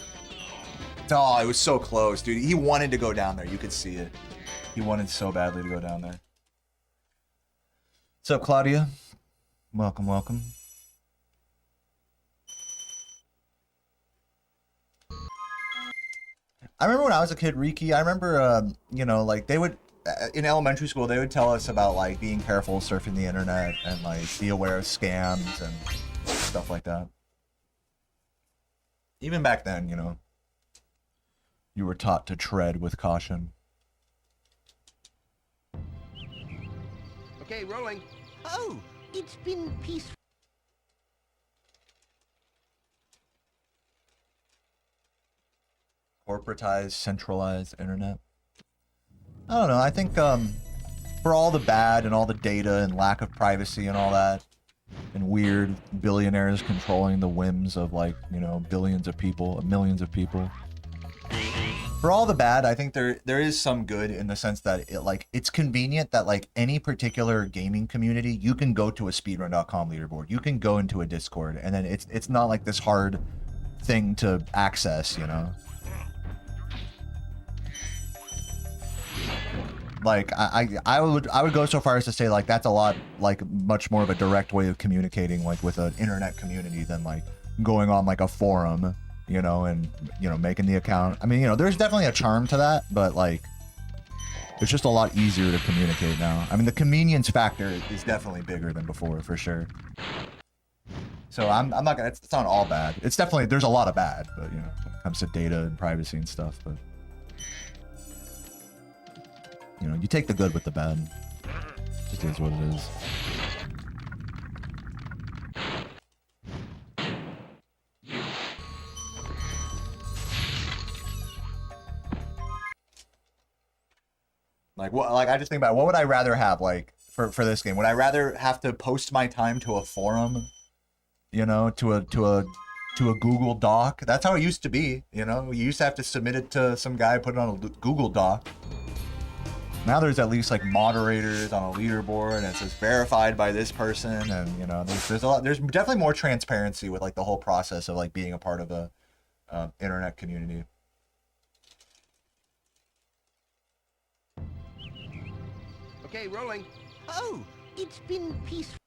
Oh, it was so close, dude. He wanted to go down there, you could see it. He wanted so badly to go down there. What's up, Claudia? Welcome, welcome. I remember when I was a kid, Riki, I remember, you know, like they would, in elementary school, they would tell us about like being careful surfing the internet and like be aware of scams and stuff like that. Even back then, you know, you were taught to tread with caution. Okay, rolling. Oh, it's been peaceful. Corporatized, centralized internet. I don't know. I think for all the bad and all the data and lack of privacy and all that, and weird billionaires controlling the whims of like, you know, billions of people, millions of people. For all the bad, I think there is some good in the sense that it's convenient that like any particular gaming community, you can go to a speedrun.com leaderboard, you can go into a Discord, and then it's not like this hard thing to access, you know. Like I would go so far as to say like that's a lot like much more of a direct way of communicating like with an internet community than like going on like a forum, you know, and you know making the account. I mean, you know, there's definitely a charm to that, but like it's just a lot easier to communicate now. I mean, the convenience factor is definitely bigger than before for sure. So I'm not gonna. It's not all bad. It's definitely there's a lot of bad, but you know, when it comes to data and privacy and stuff, but. You know, you take the good with the bad. It just is what it is. Like what? Like I just think about what would I rather have like for this game? Would I rather have to post my time to a forum? You know, to a Google Doc. That's how it used to be. You know, you used to have to submit it to some guy, put it on a Google Doc. Now there's at least like moderators on a leaderboard, and it says verified by this person, and you know there's a lot. There's definitely more transparency with like the whole process of like being a part of a internet community. Okay, rolling. Oh, it's been peaceful.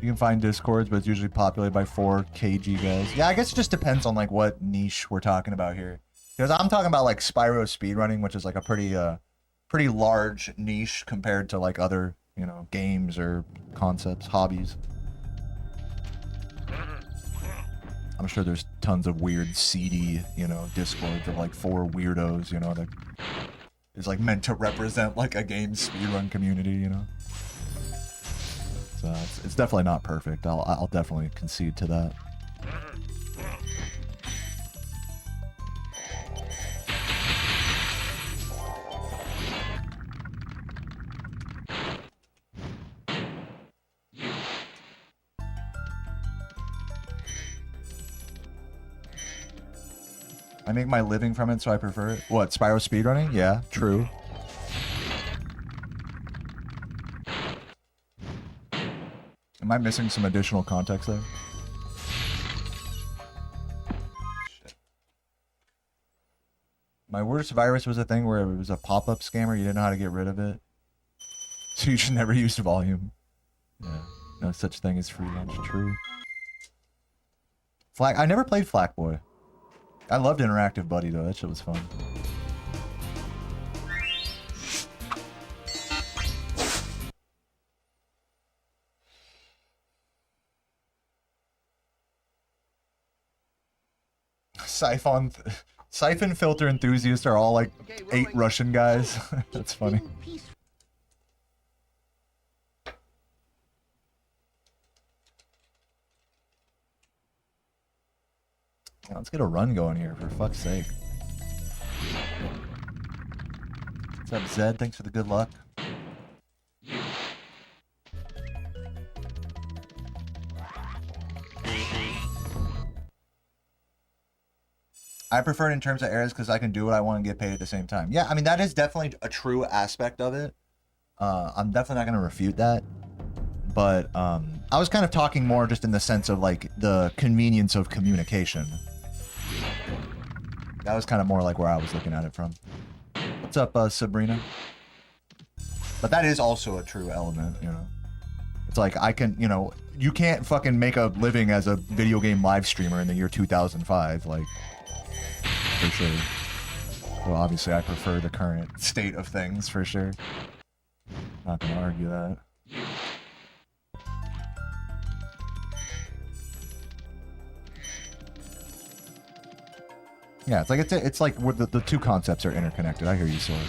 You can find Discords, but it's usually populated by 4 KG guys. Yeah, I guess it just depends on like what niche we're talking about here. Because I'm talking about like Spyro Speedrunning, which is like a pretty large niche compared to like other, you know, games or concepts, hobbies. I'm sure there's tons of weird, seedy, you know, Discords of like 4 weirdos, you know, that is like meant to represent like a game speedrun community, you know. So it's definitely not perfect. I'll definitely concede to that. I make my living from it, so I prefer it. What, Spyro speedrunning? Yeah, true. Am I missing some additional context there? Shit. My worst virus was a thing where it was a pop-up scammer. You didn't know how to get rid of it. So you just never used volume. Yeah. No such thing as free lunch. True. Flak. I never played Flakboy. I loved Interactive Buddy though. That shit was fun. Siphon filter enthusiasts are all like 8 Russian guys. That's funny. Yeah, let's get a run going here, for fuck's sake. What's up, Zed? Thanks for the good luck. I prefer it in terms of eras because I can do what I want and get paid at the same time. Yeah, I mean, that is definitely a true aspect of it. I'm definitely not going to refute that. But I was kind of talking more just in the sense of like the convenience of communication. That was kind of more like where I was looking at it from. What's up, Sabrina? But that is also a true element, you know. It's like I can, you know, you can't fucking make a living as a video game live streamer in the year 2005, like, for sure. Well, obviously I prefer the current state of things, for sure. Not gonna argue that. Yeah, it's like the two concepts are interconnected. I hear you, Sword.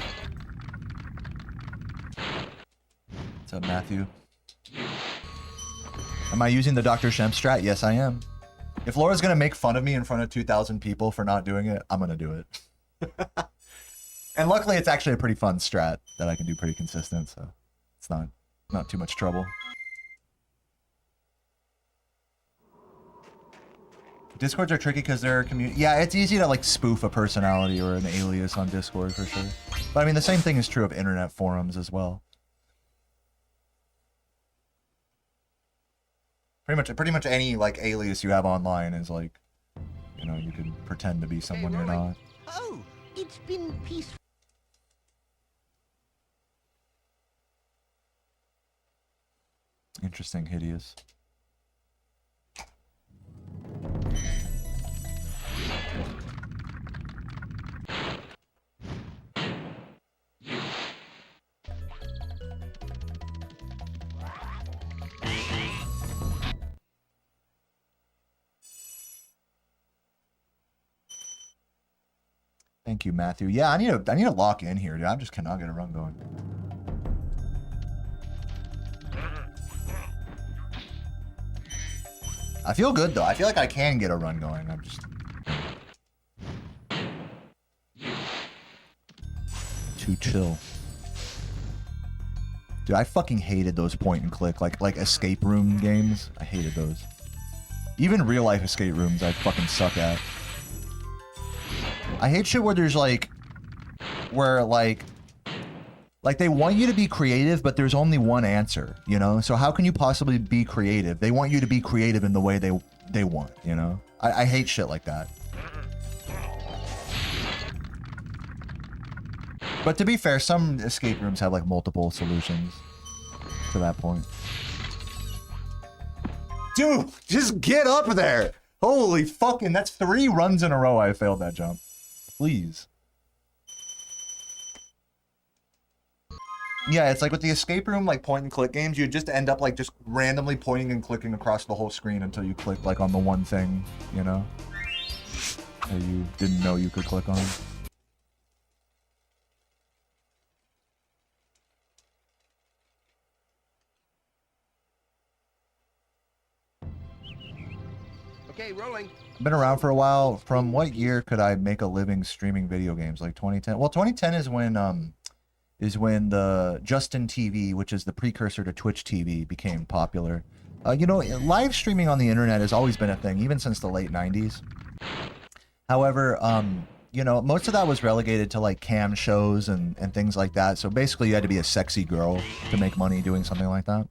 What's up, Matthew? Am I using the Dr. Shemp strat? Yes, I am. If Laura's gonna make fun of me in front of 2,000 people for not doing it, I'm gonna do it. And luckily, it's actually a pretty fun strat that I can do pretty consistent, so it's not too much trouble. Discords are tricky because they're community. Yeah, it's easy to like spoof a personality or an alias on Discord for sure. But I mean, the same thing is true of internet forums as well. Pretty much any like alias you have online is like, you know, you can pretend to be someone you're not. Oh, it's been peaceful. Interesting, Hideous. Thank you, Matthew. Yeah, I need to lock in here, dude. I just cannot get a run going. I feel good though. I feel like I can get a run going. I'm just too chill. Dude, I fucking hated those point and click like escape room games. I hated those. Even real life escape rooms I fucking suck at. I hate shit where there's like they want you to be creative, but there's only one answer, you know? So how can you possibly be creative? They want you to be creative in the way they want, you know? I hate shit like that. But to be fair, some escape rooms have like multiple solutions to that point. Dude, just get up there! Holy fucking, that's 3 runs in a row I failed that jump. Please. Yeah, it's like with the escape room, like point and click games, you just end up like just randomly pointing and clicking across the whole screen until you click like on the one thing, you know, that you didn't know you could click on. Okay, rolling. I've been around for a while. From what year could I make a living streaming video games? Like 2010? Well, 2010 is when the Justin TV, which is the precursor to Twitch TV, became popular. You know, live streaming on the internet has always been a thing, even since the late 90s. However, you know, most of that was relegated to like cam shows and things like that. So basically you had to be a sexy girl to make money doing something like that.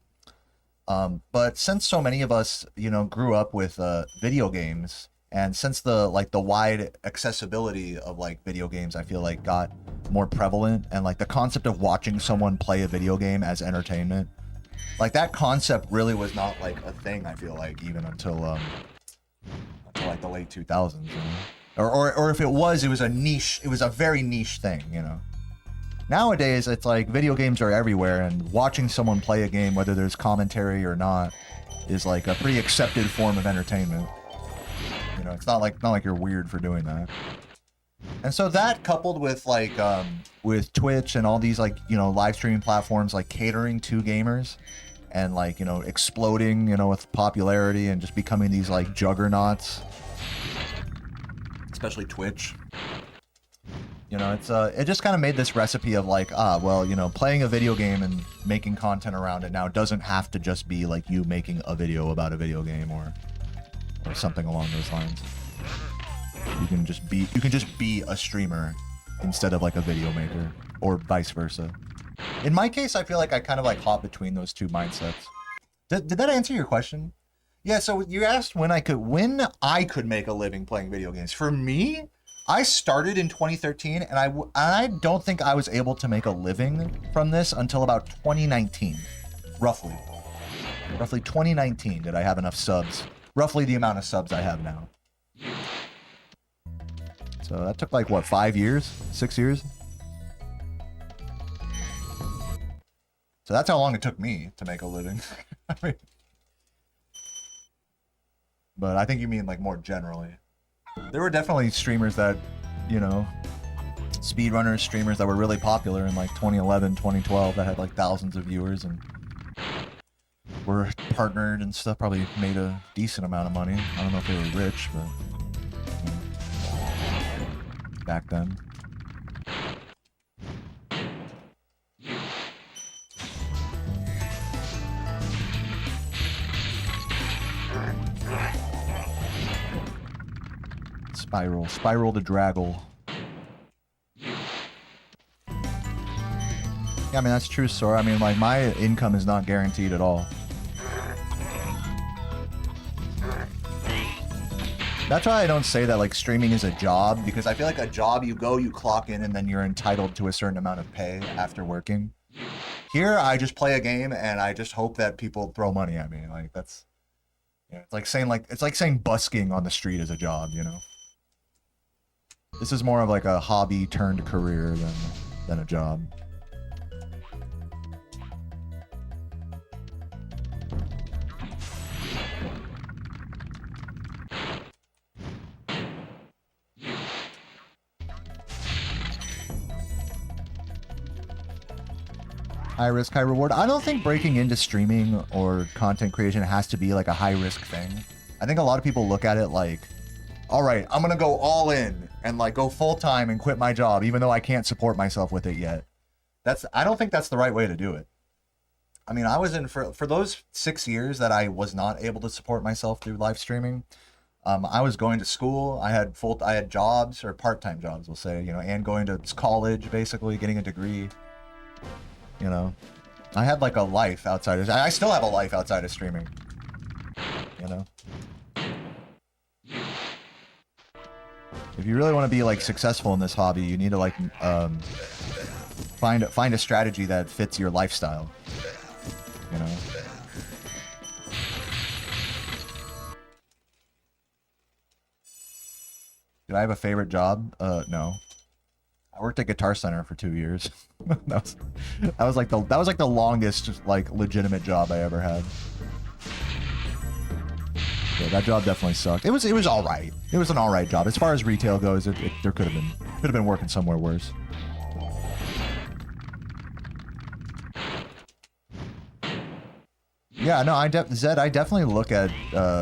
But since so many of us, you know, grew up with video games, and since the wide accessibility of like video games, I feel like got more prevalent, and like the concept of watching someone play a video game as entertainment, like that concept really was not like a thing, I feel like, even until like the late 2000s, you know? Or if it was a niche, it was a very niche thing, you know. Nowadays, it's like video games are everywhere, and watching someone play a game, whether there's commentary or not, is like a pretty accepted form of entertainment. You know, it's not like you're weird for doing that. And so that, coupled with like with Twitch and all these like, you know, live streaming platforms like catering to gamers, and like, you know, exploding, you know, with popularity and just becoming these like juggernauts, especially Twitch. You know, it's it just kind of made this recipe of like, well, you know, playing a video game and making content around it now doesn't have to just be like you making a video about a video game or something along those lines. You can just be a streamer instead of like a video maker, or vice versa. In my case, I feel like I kind of like hop between those two mindsets. Did that answer your question? Yeah, so you asked when I could make a living playing video games. For me, I started in 2013, and I don't think I was able to make a living from this until about 2019, roughly. Roughly 2019 did I have enough subs. Roughly the amount of subs I have now. So that took like, what, 5 years? 6 years? So that's how long it took me to make a living. I mean, but I think you mean like more generally. There were definitely streamers that, you know, speedrunners, streamers that were really popular in like 2011, 2012 that had like thousands of viewers and were partnered and stuff, probably made a decent amount of money. I don't know if they were rich, but you know, back then. Spyro the Draggle. Yeah, I mean, that's true, Sora. I mean, like, my income is not guaranteed at all. That's why I don't say that, like, streaming is a job, because I feel like a job, you go, you clock in, and then you're entitled to a certain amount of pay after working. Here, I just play a game, and I just hope that people throw money at me. Like, that's... Yeah, it's like saying busking on the street is a job, you know? This is more of like a hobby turned career than a job. High risk, high reward. I don't think breaking into streaming or content creation has to be like a high risk thing. I think a lot of people look at it like, all right, I'm gonna go all in and like go full time and quit my job, even though I can't support myself with it yet. I don't think that's the right way to do it. I mean, I was in for those 6 years that I was not able to support myself through live streaming. I was going to school. I had jobs, or part-time jobs, we'll say, you know, and going to college, basically getting a degree. You know, I had like a life outside of, I still have a life outside of streaming, you know. If you really want to be like successful in this hobby, you need to like find a strategy that fits your lifestyle, you know. Did I have a favorite job? No. I worked at Guitar Center for 2 years. that was like the longest like legitimate job I ever had. Yeah, that job definitely sucked. It was all right. It was an all right job as far as retail goes. There could have been working somewhere worse. Yeah, no, Zed, I definitely look at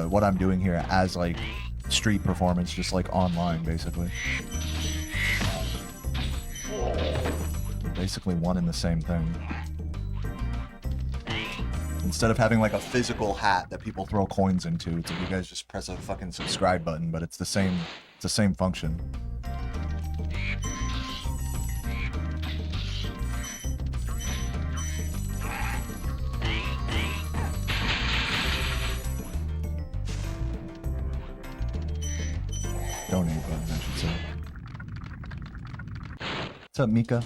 what I'm doing here as like street performance, just like online, basically. Basically one and the same thing. Instead of having like a physical hat that people throw coins into, it's like you guys just press a fucking subscribe button, but it's the same function. Donate button, I should say. What's up, Mika?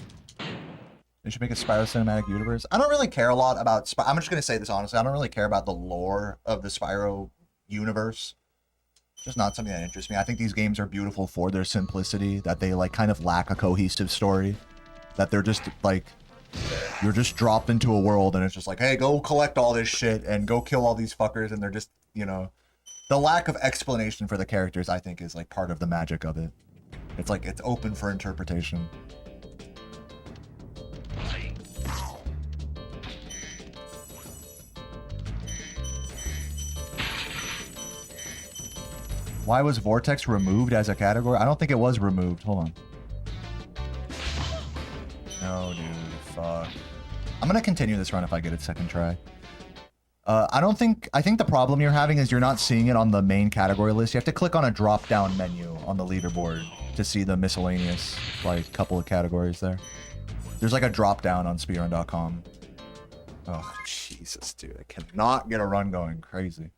They should make a Spyro cinematic universe. I don't really care a lot about I'm just gonna say this honestly. I don't really care about the lore of the Spyro universe. It's just not something that interests me. I think these games are beautiful for their simplicity, that they like kind of lack a cohesive story. That they're just like, you're just dropped into a world and it's just like, hey, go collect all this shit and go kill all these fuckers, and they're just, you know, the lack of explanation for the characters, I think, is like part of the magic of it. It's like it's open for interpretation. Why was Vortex removed as a category? I don't think it was removed. Hold on. No, dude. Fuck. I'm gonna continue this run if I get it second try. I think the problem you're having is you're not seeing it on the main category list. You have to click on a drop-down menu on the leaderboard to see the miscellaneous, like, couple of categories there. There's like a drop-down on speedrun.com. Oh, Jesus, dude. I cannot get a run going. Crazy.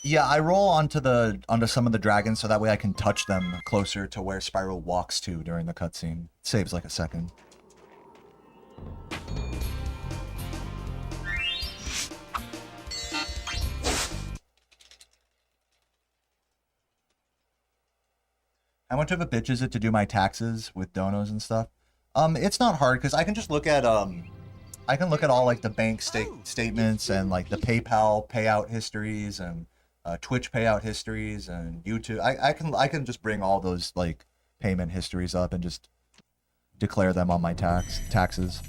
Yeah, I roll onto some of the dragons so that way I can touch them closer to where Spyro walks to during the cutscene. Saves like a second. How much of a bitch is it to do my taxes with donos and stuff? It's not hard because I can just look at I can look at all like the bank statements and like the PayPal payout histories and Twitch payout histories and YouTube. I can just bring all those like payment histories up and just declare them on my taxes.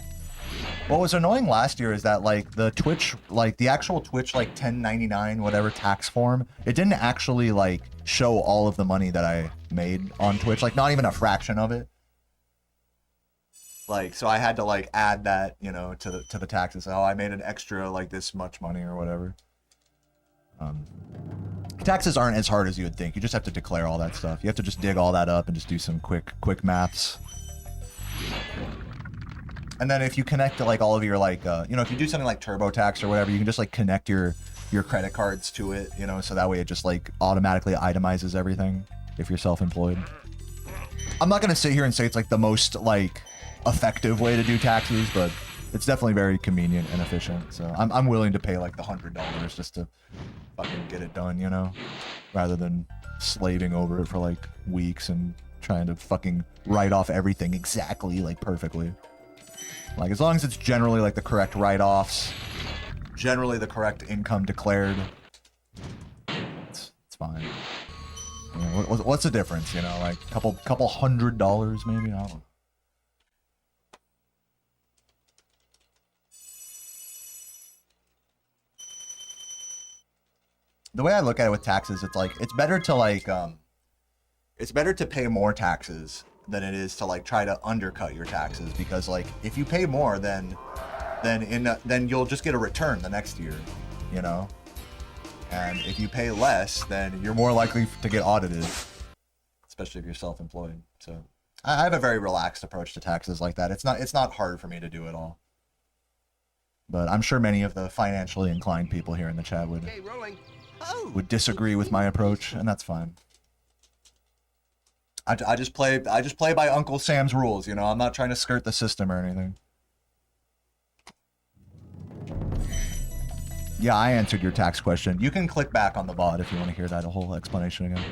What was annoying last year is that like the Twitch, like the actual Twitch like 1099 whatever tax form, it didn't actually like show all of the money that I made on Twitch, like not even a fraction of it. Like, so I had to like add that, you know, to the taxes. Oh, I made an extra like this much money or whatever. Taxes aren't as hard as you would think. You just have to declare all that stuff. You have to just dig all that up and just do some quick maths. And then if you connect to like all of your like, you know, if you do something like TurboTax or whatever, you can just like connect your credit cards to it, you know, so that way it just like automatically itemizes everything if you're self-employed. I'm not gonna sit here and say it's like the most like effective way to do taxes, but it's definitely very convenient and efficient. So I'm willing to pay like the $100 just to fucking get it done, you know, rather than slaving over it for like weeks and trying to fucking write off everything exactly like perfectly. Like as long as it's generally like the correct write-offs, generally the correct income declared, it's fine. You know, what's the difference? You know, like couple $100 maybe. I don't know. The way I look at it with taxes, it's like it's better to like it's better to pay more taxes than it is to like try to undercut your taxes, because like if you pay more then you'll just get a return the next year, you know, and if you pay less then you're more likely to get audited, especially if you're self-employed. So I have a very relaxed approach to taxes like that. It's not hard for me to do it all, but I'm sure many of the financially inclined people here in the chat would disagree with my approach, and that's fine. I just play by Uncle Sam's rules, you know. I'm not trying to skirt the system or anything. Yeah, I answered your tax question. You can click back on the VOD if you want to hear that whole explanation again.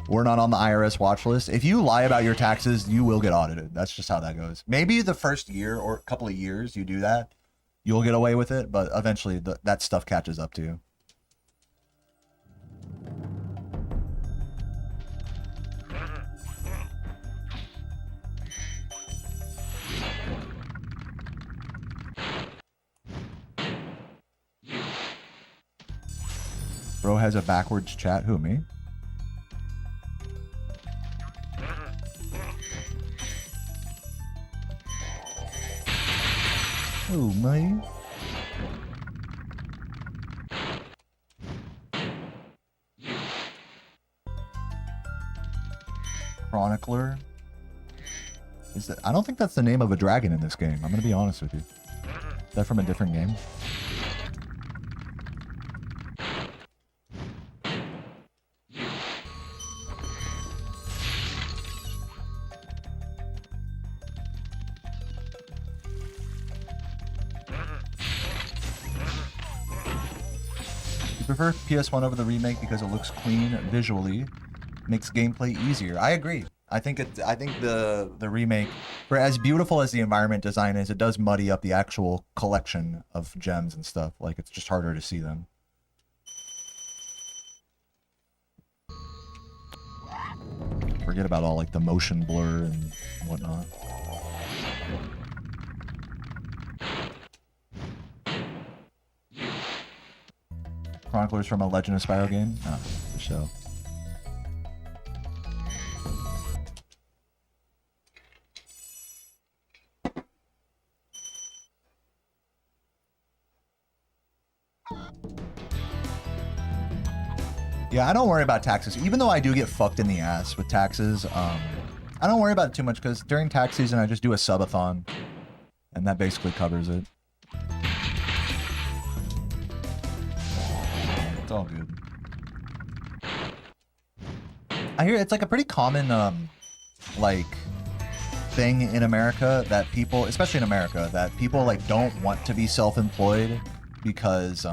We're not on the IRS watch list. If you lie about your taxes, you will get audited. That's just how that goes. Maybe the first year or a couple of years you do that, you'll get away with it, but eventually that stuff catches up to you. Bro has a backwards chat. Who, me? Oh, me? Chronicler? Is that? I don't think that's the name of a dragon in this game. I'm gonna be honest with you. Is that from a different game? Prefer PS1 over the remake because it looks clean visually, makes gameplay easier. I agree. I think the remake, for as beautiful as the environment design is, it does muddy up the actual collection of gems and stuff. Like, it's just harder to see them. Forget about all like the motion blur and whatnot. Chroniclers from a Legend of Spyro game? Oh, the show. Yeah, I don't worry about taxes. Even though I do get fucked in the ass with taxes, I don't worry about it too much because during tax season I just do a subathon, and that basically covers it. all good. I hear it's like a pretty common like thing in America that people, especially in America, that people like don't want to be self-employed because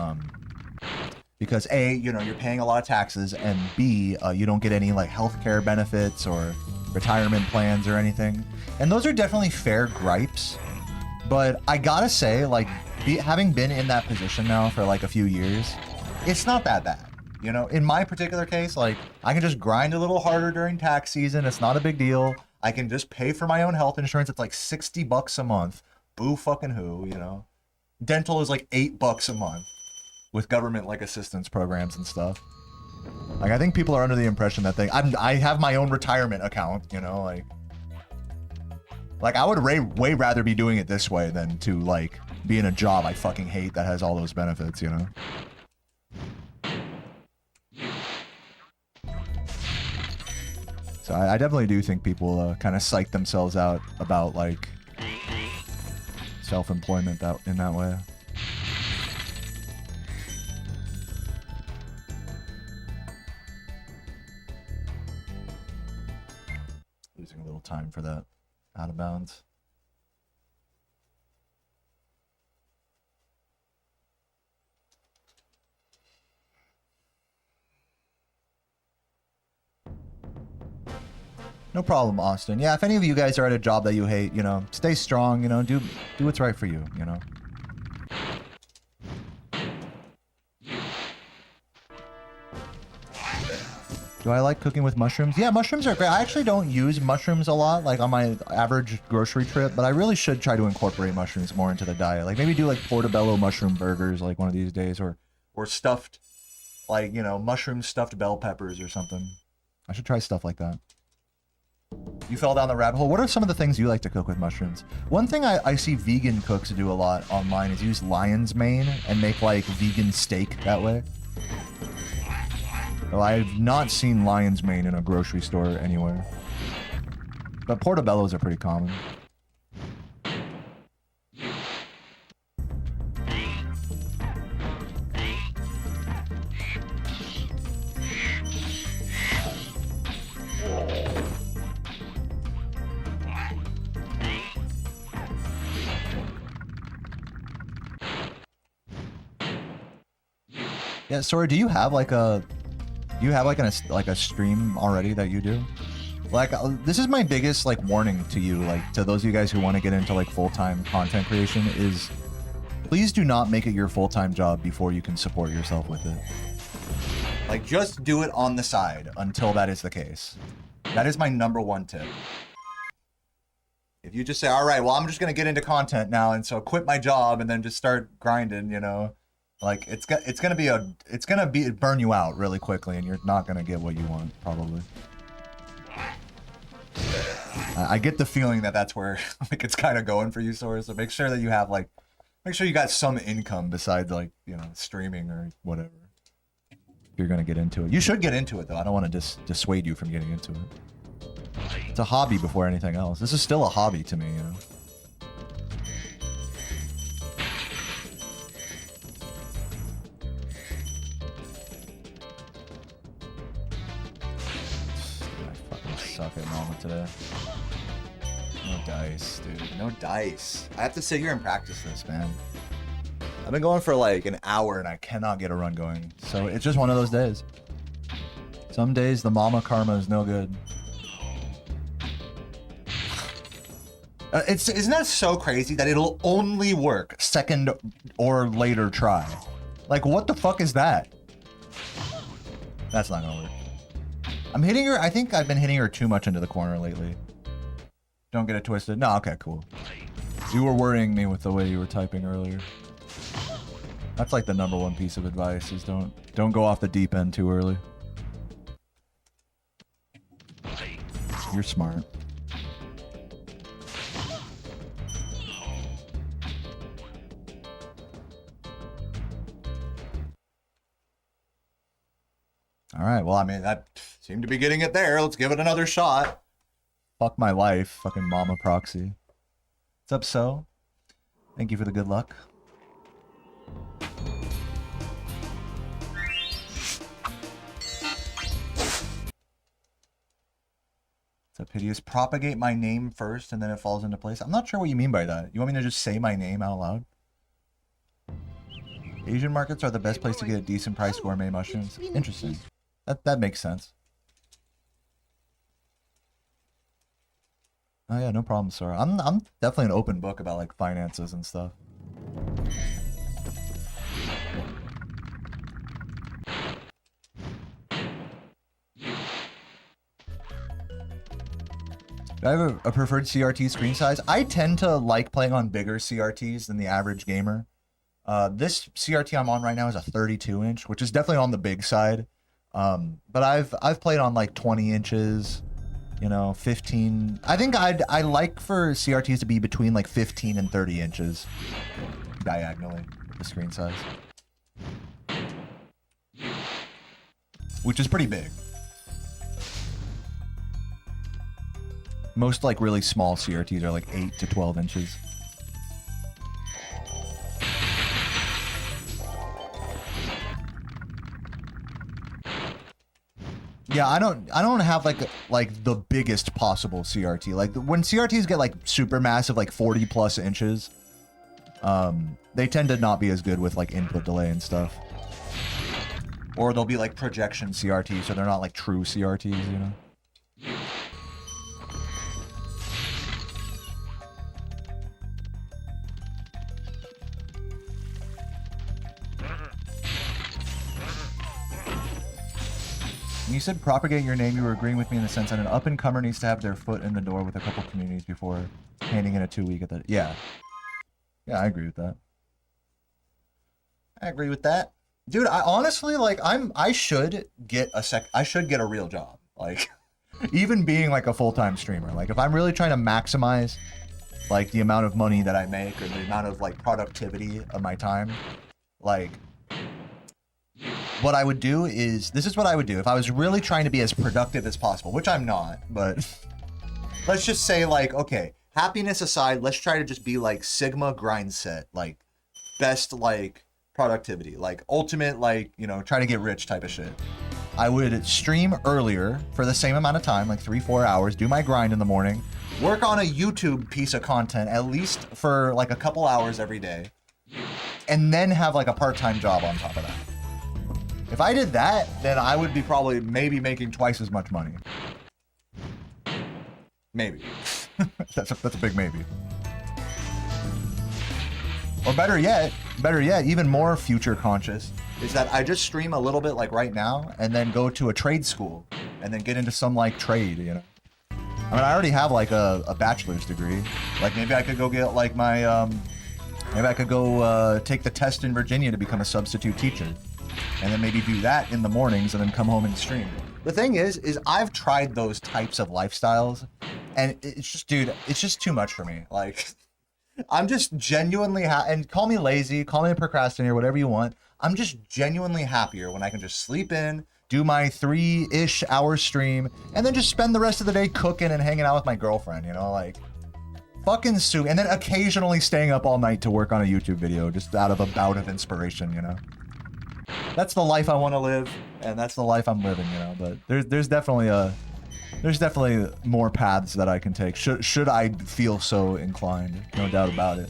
A, you know, you're paying a lot of taxes, and B, you don't get any like healthcare benefits or retirement plans or anything. And those are definitely fair gripes. But I gotta say, like, having been in that position now for like a few years, it's not that bad. You know, in my particular case, like, I can just grind a little harder during tax season. It's not a big deal. I can just pay for my own health insurance. It's like $60 a month. Boo fucking who, you know? Dental is like $8 a month with government like assistance programs and stuff. Like, I think people are under the impression that I have my own retirement account, you know, like I would way rather be doing it this way than to like be in a job I fucking hate that has all those benefits, you know? So I definitely do think people kind of psych themselves out about like self-employment in that way. Losing a little time for that out of bounds. No problem, Austin. Yeah, if any of you guys are at a job that you hate, you know, stay strong, you know, do what's right for you, you know. Do I like cooking with mushrooms? Yeah, mushrooms are great. I actually don't use mushrooms a lot, like on my average grocery trip, but I really should try to incorporate mushrooms more into the diet. Like maybe do like portobello mushroom burgers like one of these days, or stuffed, like, you know, mushroom stuffed bell peppers or something. I should try stuff like that. You fell down the rabbit hole. What are some of the things you like to cook with mushrooms? One thing I see vegan cooks do a lot online is use lion's mane and make like vegan steak that way. Well, I've not seen lion's mane in a grocery store anywhere. But portobellos are pretty common. Yeah, sorry, do you have like a stream already that you do? Like, this is my biggest like warning to you, like to those of you guys who want to get into like full-time content creation, is please do not make it your full-time job before you can support yourself with it. Like, just do it on the side until that is the case. That is my #1 tip. If you just say, all right, well, I'm just gonna get into content now, and so quit my job and then just start grinding, you know, like it's gonna burn you out really quickly, and you're not gonna get what you want probably. I get the feeling that that's where like it's kind of going for you, Source. So make sure that you have like, make sure you got some income besides like, you know, streaming or whatever. If you're gonna get into it, you should get into it though. I don't want to dissuade you from getting into it. It's a hobby before anything else. This is still a hobby to me, you know. Suck at Mama today. No dice, dude. No dice. I have to sit here and practice this, man. I've been going for like an hour and I cannot get a run going. So it's just one of those days. Some days the mama karma is no good. Isn't that so crazy that it'll only work second or later try? Like, what the fuck is that? That's not gonna work. I'm hitting her. I think I've been hitting her too much into the corner lately. Don't get it twisted. No, okay, cool. You were worrying me with the way you were typing earlier. That's like the #1 piece of advice is don't go off the deep end too early. You're smart. All right, well, I mean, that seemed to be getting it there. Let's give it another shot. Fuck my life, fucking mama proxy. What's up, So? Thank you for the good luck. The piteous. Propagate my name first and then it falls into place. I'm not sure what you mean by that. You want me to just say my name out loud? Asian markets are the best place to get a decent price gourmet mushrooms. Interesting. That makes sense. Oh yeah, no problem, sir. I'm definitely an open book about like finances and stuff. Do I have a preferred CRT screen size? I tend to like playing on bigger CRTs than the average gamer. This CRT I'm on right now is a 32 inch, which is definitely on the big side. But I've played on like 20 inches, you know, 15. I think I like for CRTs to be between like 15 and 30 inches diagonally, the screen size, which is pretty big. Most like really small CRTs are like 8 to 12 inches. Yeah, I don't have like the biggest possible CRT. Like when CRTs get like super massive, like 40 plus inches, they tend to not be as good with like input delay and stuff. Or they'll be like projection CRTs, so they're not like true CRTs, you know. You said propagate your name. You were agreeing with me in the sense that an up-and-comer needs to have their foot in the door with a couple communities before handing in a 2-week at the... Yeah. Yeah, I agree with that. I agree with that. Dude, I honestly, like, I should get a real job. Like, even being, like, a full-time streamer. Like, if I'm really trying to maximize, like, the amount of money that I make or the amount of, like, productivity of my time, like... What I would do is, this is what I would do if I was really trying to be as productive as possible, which I'm not, but let's just say like, okay, happiness aside, let's try to just be like Sigma grind set, like best like productivity, like ultimate, like, you know, try to get rich type of shit. I would stream earlier for the same amount of time, like 3-4 hours, do my grind in the morning, work on a YouTube piece of content, at least for like a couple hours every day, and then have like a part-time job on top of that. If I did that, then I would be probably maybe making twice as much money. Maybe. that's a big maybe. Or better yet, even more future conscious, is that I just stream a little bit like right now and then go to a trade school and then get into some like trade, you know. I mean, I already have like a bachelor's degree. Like maybe I could go get like my, maybe I could go take the test in Virginia to become a substitute teacher. And then maybe do that in the mornings and then come home and stream. The thing is I've tried those types of lifestyles and it's just, dude, it's just too much for me. Like, I'm just genuinely and call me lazy, call me a procrastinator, whatever you want. I'm just genuinely happier when I can just sleep in, do my 3-ish hour stream, and then just spend the rest of the day cooking and hanging out with my girlfriend, you know, like fucking soup. And then occasionally staying up all night to work on a YouTube video just out of a bout of inspiration, you know. That's the life I want to live, and that's the life I'm living, you know. But there's definitely more paths that I can take. Should I feel so inclined? No doubt about it.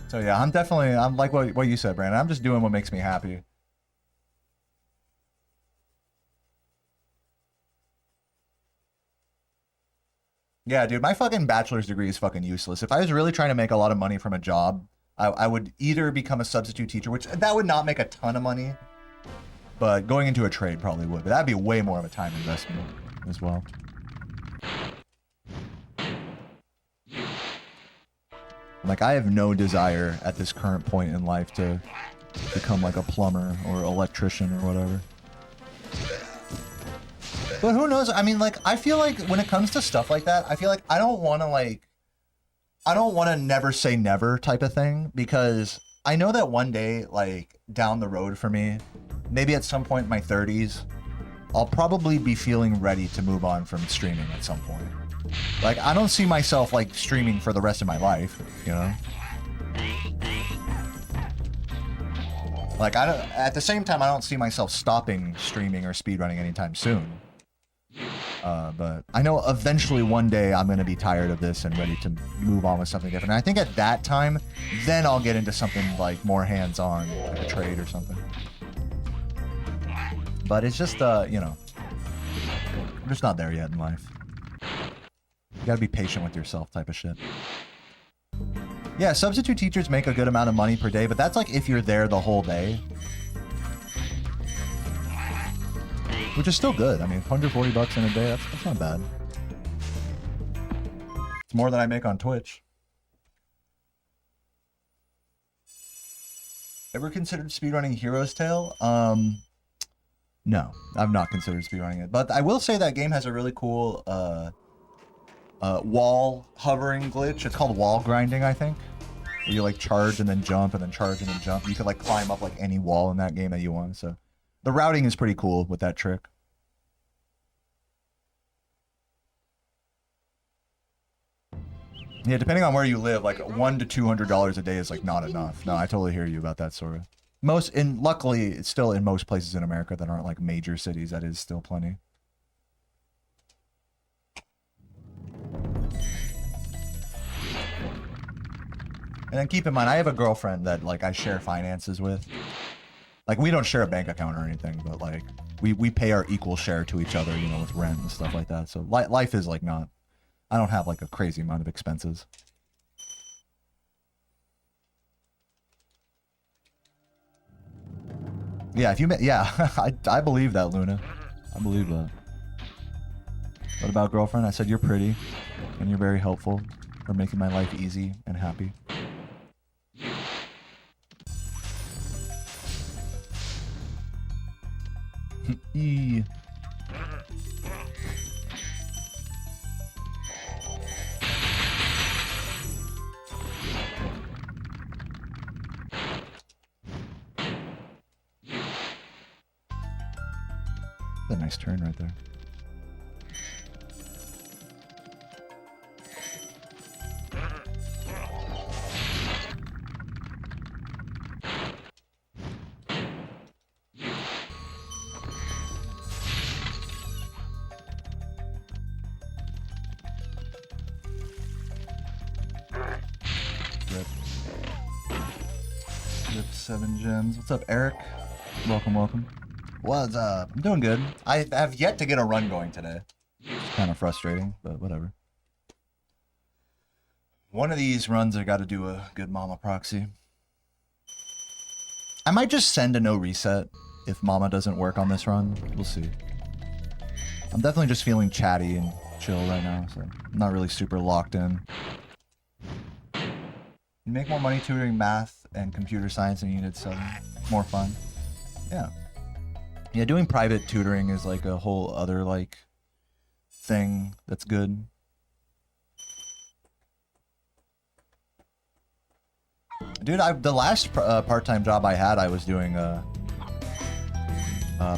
So yeah, I'm like what you said, Brandon. I'm just doing what makes me happy. Yeah, dude, my fucking bachelor's degree is fucking useless. If I was really trying to make a lot of money from a job, I would either become a substitute teacher, which that would not make a ton of money, but going into a trade probably would. But that'd be way more of a time investment as well. Like, I have no desire at this current point in life to become like a plumber or electrician or whatever. But who knows? I mean, like, I feel like when it comes to stuff like that, I feel like I don't want to never say never type of thing, because I know that one day, like, down the road for me, maybe at some point in my 30s, I'll probably be feeling ready to move on from streaming at some point. Like, I don't see myself, like, streaming for the rest of my life, you know? Like, I don't, at the same time, I don't see myself stopping streaming or speedrunning anytime soon. But I know eventually one day I'm going to be tired of this and ready to move on with something different. And I think at that time, then I'll get into something like more hands-on, like a trade or something. But it's just, you know, I'm just not there yet in life. You gotta be patient with yourself type of shit. Yeah, substitute teachers make a good amount of money per day, but that's like if you're there the whole day. Which is still good. I mean, 140 bucks in a day, that's not bad. It's more than I make on Twitch. Ever considered speedrunning Hero's Tale? No, I've not considered speedrunning it. But I will say that game has a really cool wall hovering glitch. It's called wall grinding, I think. Where you like charge and then jump and then charge and then jump. You can like climb up like any wall in that game that you want. So the routing is pretty cool with that trick. Yeah, depending on where you live, like $100 to $200 a day is like not enough. No, I totally hear you about that, Sora. Luckily, it's still in most places in America that aren't like major cities, that is still plenty. And then keep in mind, I have a girlfriend that like I share finances with. Like we don't share a bank account or anything, but like we pay our equal share to each other, you know, with rent and stuff like that. So life is like not, I don't have like a crazy amount of expenses. Yeah, if you met, yeah, I believe that, Luna. I believe that. What about girlfriend? I said you're pretty and you're very helpful for making my life easy and happy. E. A nice turn right there. Rip 7 gems. What's up, Eric? Welcome, welcome. What's up? I'm doing good. I have yet to get a run going today. It's kind of frustrating, but whatever. One of these runs I got to do a good mama proxy. I might just send a no reset if mama doesn't work on this run. We'll see. I'm definitely just feeling chatty and chill right now, so I'm not really super locked in. You make more money tutoring math and computer science in Unit 7. More fun. Yeah. Yeah, doing private tutoring is like a whole other like thing that's good. Dude, the last part-time job I had, I was doing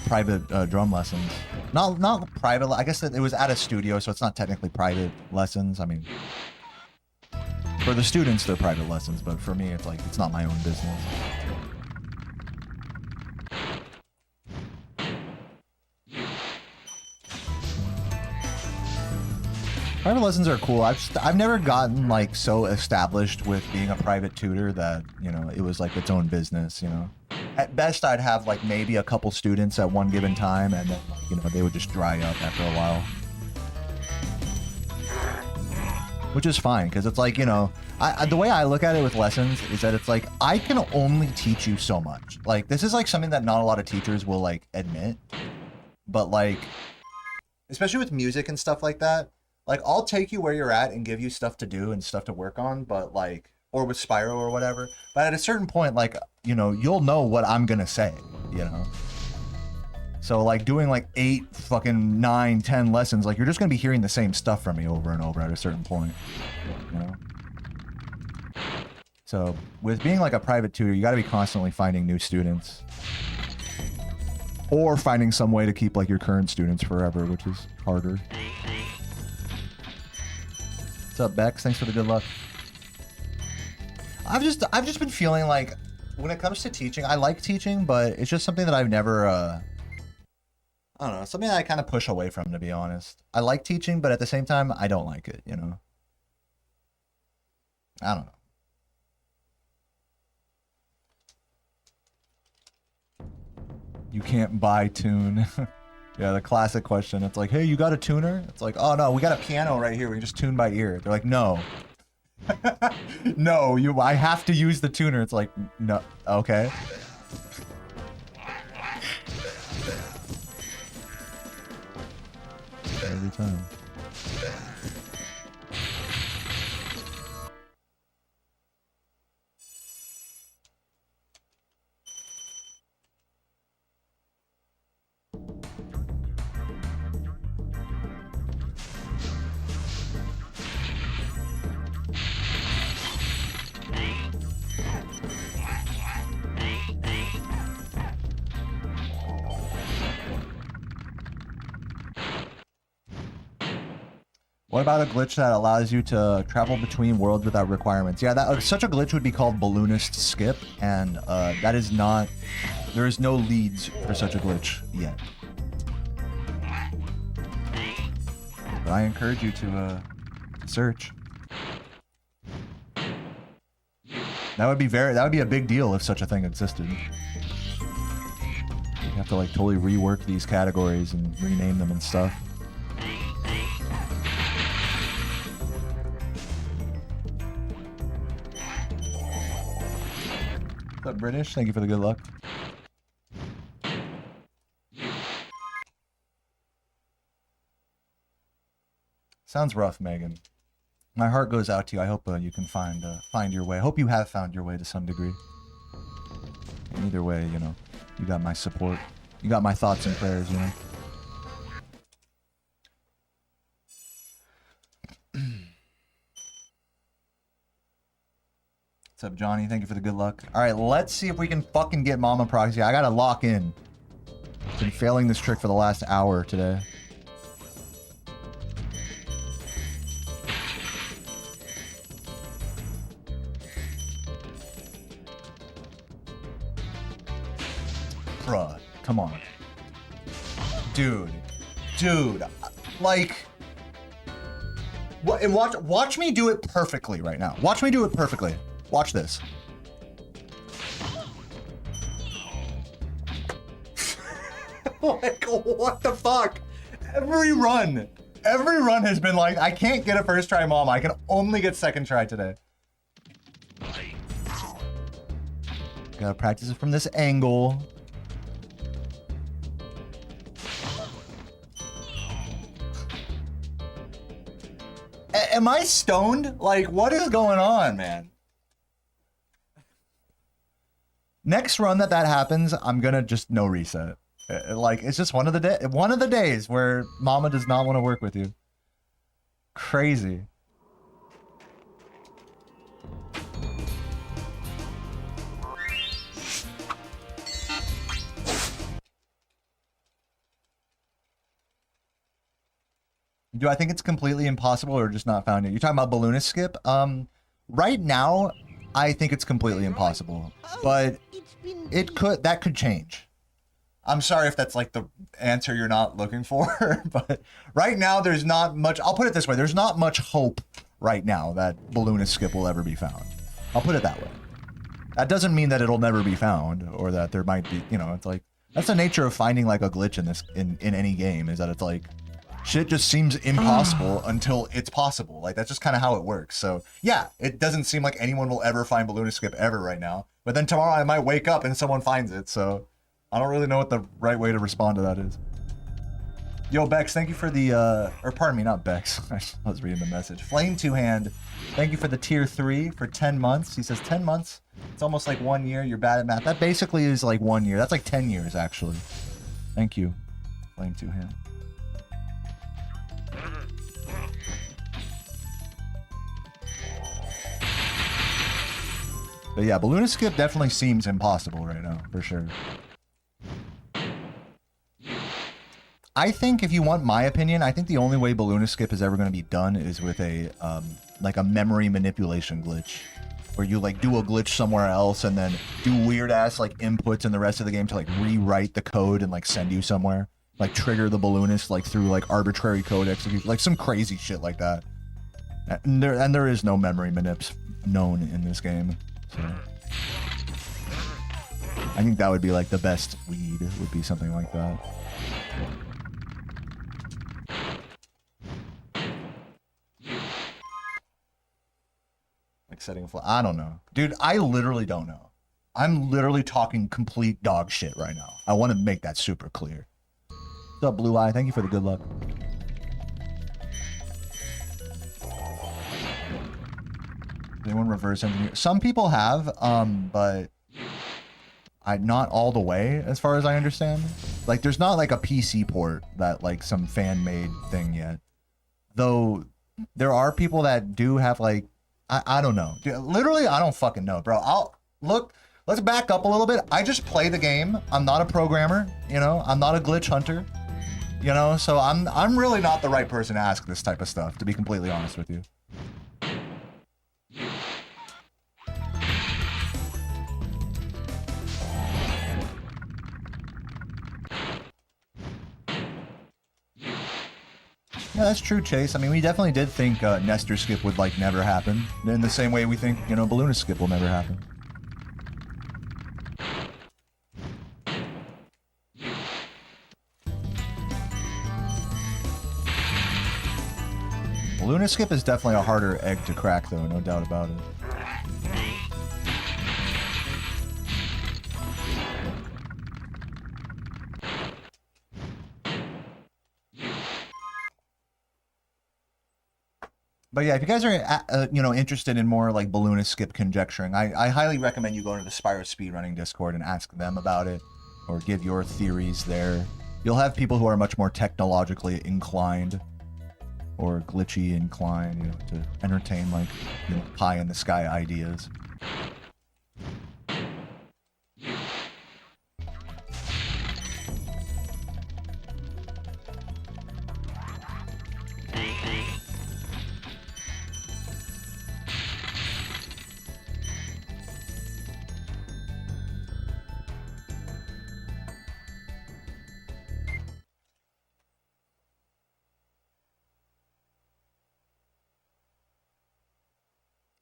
private drum lessons. Not private. I guess it was at a studio, so it's not technically private lessons. I mean, for the students, they're private lessons, but for me, it's like it's not my own business. Private lessons are cool. I've never gotten like so established with being a private tutor that, you know, it was like its own business, you know. At best, I'd have like maybe a couple students at one given time, and then, like, you know, they would just dry up after a while. Which is fine, because it's like, you know, the way I look at it with lessons is that it's like, I can only teach you so much. Like, this is like something that not a lot of teachers will like admit. But like, especially with music and stuff like that, like, I'll take you where you're at and give you stuff to do and stuff to work on, but like, or with Spyro or whatever. But at a certain point, like, you know, you'll know what I'm gonna say, you know? So like doing like 8 fucking 9, 10 lessons, like you're just gonna be hearing the same stuff from me over and over at a certain point, you know? So with being like a private tutor, you gotta be constantly finding new students. Or finding some way to keep like your current students forever, which is harder. What's up, Bex? Thanks for the good luck. I've just been feeling like when it comes to teaching, I like teaching, but it's just something that I've never, I don't know, something that I kind of push away from, to be honest. I like teaching, but at the same time, I don't like it, you know? I don't know. You can't buy tune. Yeah, the classic question. It's like, hey, you got a tuner? It's like, oh no, we got a piano right here. We can just tune by ear. They're like, no. No, I have to use the tuner. It's like, no, okay. Every time. What about a glitch that allows you to travel between worlds without requirements? Yeah, that such a glitch would be called balloonist skip, and that is not. There is no leads for such a glitch yet. But I encourage you to search. That would be a big deal if such a thing existed. You have to like totally rework these categories and rename them and stuff. What's up, British? Thank you for the good luck. Sounds rough, Megan. My heart goes out to you. I hope you can find your way. I hope you have found your way to some degree. And either way, you know, you got my support. You got my thoughts and prayers, you know. What's up, Johnny? Thank you for the good luck. All right, let's see if we can fucking get Mama Proxy. I gotta lock in. Been failing this trick for the last hour today. Bruh, come on. Dude, like... What? And watch me do it perfectly right now. Watch me do it perfectly. Watch this. Like, what the fuck? Every run has been like, I can't get a first try Mama. I can only get second try today. Gotta practice it from this angle. Am I stoned? Like, what is going on, man? Next run that happens, I'm gonna just no reset. Like, it's just one of the days where Mama does not want to work with you. Crazy. Do I think it's completely impossible or just not found it? You're talking about balloonist skip? Right now, I think it's completely impossible, but that could change. I'm sorry if that's like the answer you're not looking for, but right now there's not much. I'll put it this way. There's not much hope right now that balloonist skip will ever be found. I'll put it that way. That doesn't mean that it'll never be found or that there might be, you know, it's like, that's the nature of finding like a glitch in any game, is that it's like, shit just seems impossible until it's possible. Like, that's just kind of how it works. So, yeah, it doesn't seem like anyone will ever find balloonist skip ever right now. But then tomorrow I might wake up and someone finds it. So, I don't really know what the right way to respond to that is. Yo, Bex, thank you for the, or pardon me, not Bex. I was reading the message. Flame Two Hand, thank you for the tier 3 for 10 months. He says 10 months. It's almost like 1 year. You're bad at math. That basically is like 1 year. That's like 10 years, actually. Thank you, Flame Two Hand. But yeah, balloonist skip definitely seems impossible right now, for sure. I think, if you want my opinion, I think the only way balloonist skip is ever going to be done is with a like a memory manipulation glitch. where you like do a glitch somewhere else and then do weird ass like inputs in the rest of the game to like rewrite the code and like send you somewhere, like trigger the balloonist like through like arbitrary code execution, like some crazy shit like that. And there is no memory manips known in this game, so I think that would be like the best weed, would be something like that. Like setting a flag. I don't know. Dude, I literally don't know. I'm literally talking complete dog shit right now. I want to make that super clear. What's up, Blue Eye? Thank you for the good luck. Anyone reverse engineer? Some people have, but not all the way, as far as I understand. Like, there's not like a PC port that like some fan-made thing yet. Though there are people that do have like, I don't know. Literally, I don't fucking know, bro. Let's back up a little bit. I just play the game. I'm not a programmer, you know. I'm not a glitch hunter, you know. So I'm really not the right person to ask this type of stuff, to be completely honest with you. Yeah, that's true, Chase. I mean, we definitely did think Nestor skip would like never happen. In the same way we think, you know, balloonist skip will never happen. Balloonist skip is definitely a harder egg to crack, though, no doubt about it. But yeah, if you guys are, you know, interested in more like balloonist skip conjecturing, I highly recommend you go to the Spyro Speedrunning Discord and ask them about it, or give your theories there. You'll have people who are much more technologically inclined, or glitchy inclined, you know, to entertain like, you know, pie in the sky ideas.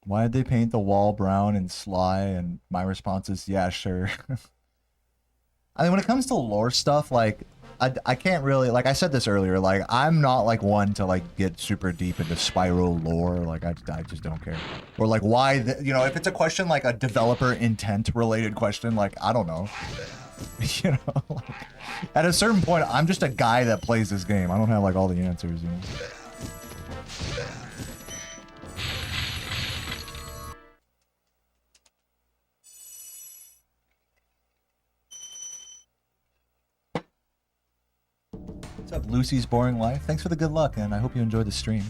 Why did they paint the wall brown and sly? And my response is, yeah, sure. I mean, when it comes to lore stuff, like, I can't really, like I said this earlier, like, I'm not like one to like get super deep into Spyro lore. Like, I just don't care. Or like, why, you know, if it's a question like a developer intent related question, like, I don't know. You know, like, at a certain point, I'm just a guy that plays this game. I don't have like all the answers, you know. What's up, Lucy's Boring Life? Thanks for the good luck, and I hope you enjoyed the stream.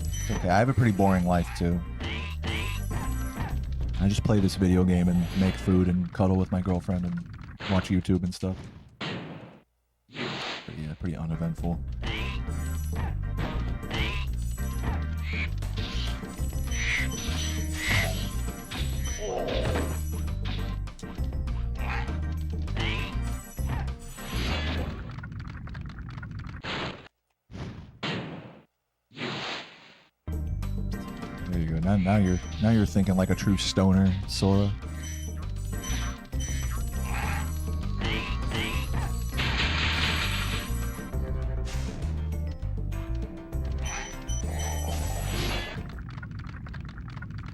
It's okay, I have a pretty boring life, too. I just play this video game and make food and cuddle with my girlfriend and watch YouTube and stuff. But yeah, pretty uneventful. There you go. Now you're thinking like a true stoner, Sora.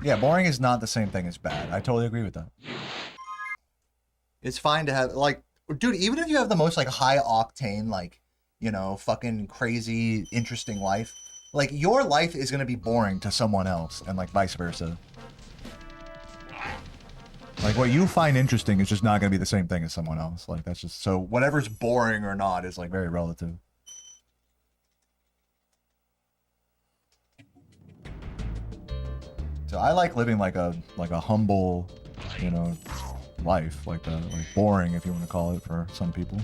Yeah, boring is not the same thing as bad. I totally agree with that. It's fine to have, like, dude, even if you have the most, like, high octane, like, you know, fucking crazy, interesting life, like, your life is gonna be boring to someone else, and, like, vice versa. Like, what you find interesting is just not gonna be the same thing as someone else. Like, that's just, so whatever's boring or not is, like, very relative. So I like living like a humble, you know, life, like boring, if you want to call it, for some people.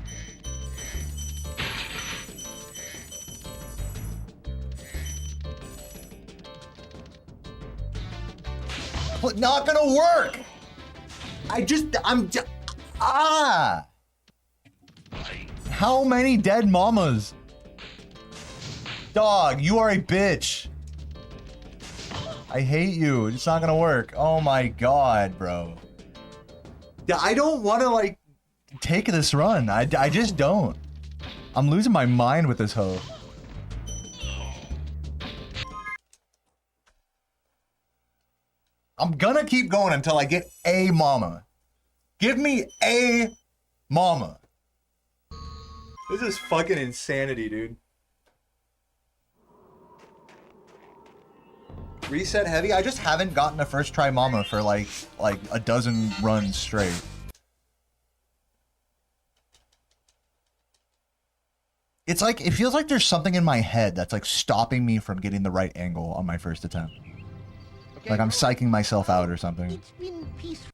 Not gonna work. How many dead mamas? Dog, you are a bitch. I hate you. It's not gonna work. Oh my god, bro. Yeah, I don't want to, like, take this run. I just don't. I'm losing my mind with this hoe. I'm gonna keep going until I get a mama. Give me a mama. This is fucking insanity, dude. Reset heavy? I just haven't gotten a first try mama for like a dozen runs straight. It's like, it feels like there's something in my head that's like stopping me from getting the right angle on my first attempt. Okay, Like I'm psyching myself out or something. It's been peaceful.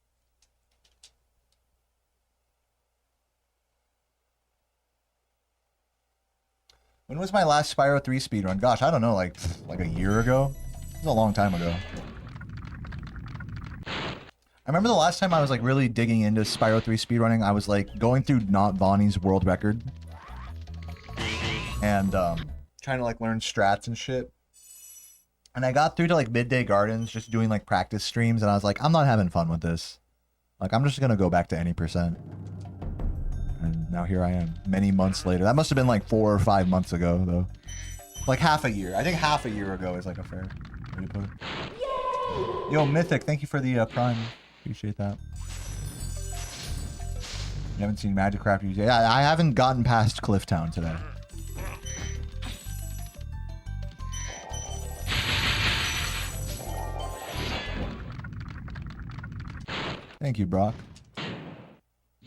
When was my last Spyro 3 speedrun? Gosh, I don't know, like a year ago? It was a long time ago. I remember the last time I was like really digging into Spyro 3 speedrunning, I was like going through Not Bonnie's world record. And trying to like learn strats and shit. And I got through to like Midday Gardens just doing like practice streams and I was like, I'm not having fun with this. Like I'm just gonna go back to any %. And now here I am, many months later. That must have been like 4 or 5 months ago though. Like half a year. I think half a year ago is like a fair way to put it. Yo, Mythic, thank you for the Prime. Appreciate that. You haven't seen Magic Craft yet? Yeah, I haven't gotten past Clifftown today. Thank you, Brock.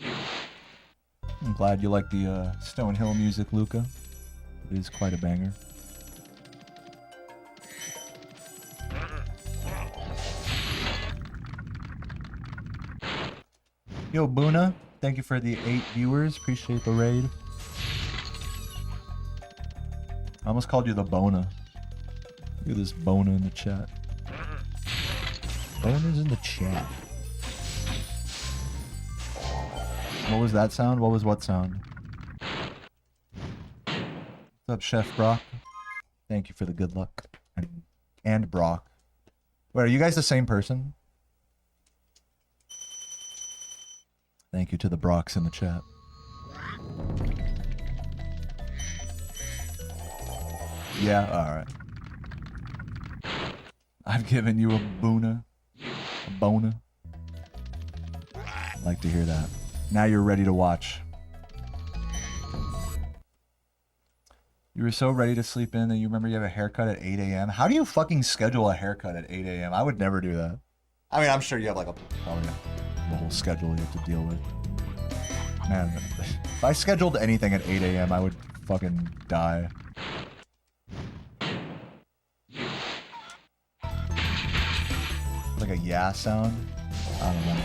I'm glad you like the Stonehill music, Luca. It is quite a banger. Yo, Boona, thank you for the 8 viewers. Appreciate the raid. I almost called you the Bona. Look at this Bona in the chat. Bona's in the chat. What was that sound? What was what sound? What's up, Chef Brock? Thank you for the good luck. And Brock. Wait, are you guys the same person? Thank you to the Brocks in the chat. Yeah, alright. I've given you a boona. A bona. I'd like to hear that. Now you're ready to watch. You were so ready to sleep in that you remember you have a haircut at 8 a.m. How do you fucking schedule a haircut at 8 a.m.? I would never do that. I mean, I'm sure you have like probably a whole schedule you have to deal with. Man, if I scheduled anything at 8 a.m., I would fucking die. Like a yeah sound? I don't know.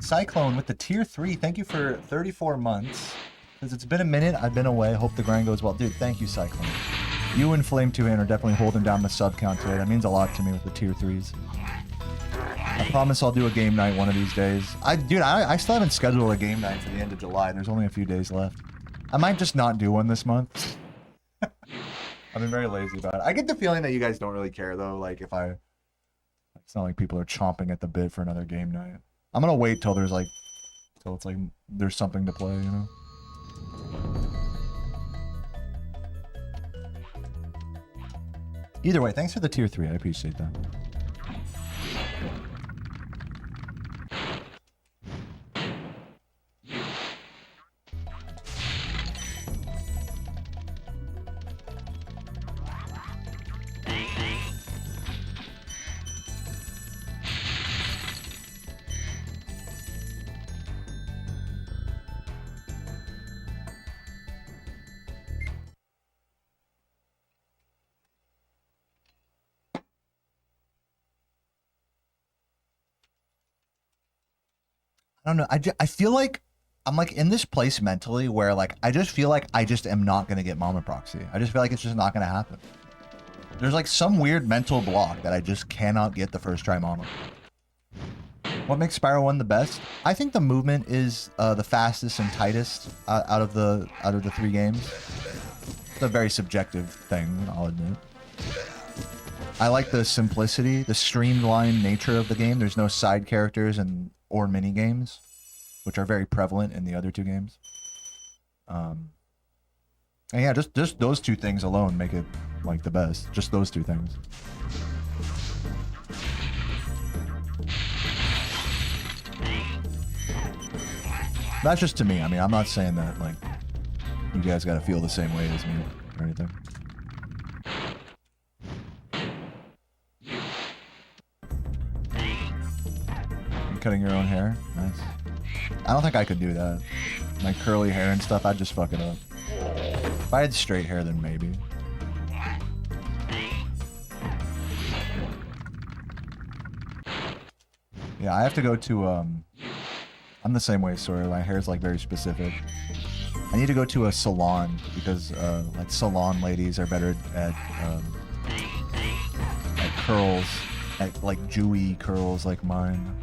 Cyclone with the tier 3. Thank you for 34 months. Because it's been a minute. I've been away. Hope the grind goes well. Dude, thank you, Cyclone. You and Flame 2 Hand are definitely holding down the sub count today. That means a lot to me with the tier 3s. I promise I'll do a game night one of these days. Dude, I still haven't scheduled a game night for the end of July. There's only a few days left. I might just not do one this month. I've been very lazy about it. I get the feeling that you guys don't really care, though. Like, if I... It's not like people are chomping at the bit for another game night. I'm gonna wait till there's like... Till it's like, there's something to play, you know? Either way, thanks for the tier 3. I appreciate that. I don't know. I feel like I'm like in this place mentally where like I just feel like I just am not gonna get Mama Proxy. I just feel like it's just not gonna happen. There's like some weird mental block that I just cannot get the first try Mama. What makes Spyro 1 the best? I think the movement is the fastest and tightest out of the 3 games. It's a very subjective thing, I'll admit. I like the simplicity, the streamlined nature of the game. There's no side characters or mini games, which are very prevalent in the other 2 games. And yeah, just those 2 things alone make it like the best. Just those 2 things. That's just to me. I mean, I'm not saying that like you guys gotta feel the same way as me or anything. You're cutting your own hair? Nice. I don't think I could do that. My curly hair and stuff, I'd just fuck it up. If I had straight hair, then maybe. Yeah, I have to go to, I'm the same way, sort of. My hair's like very specific. I need to go to a salon because, like, salon ladies are better at curls, at like Jewy curls like mine.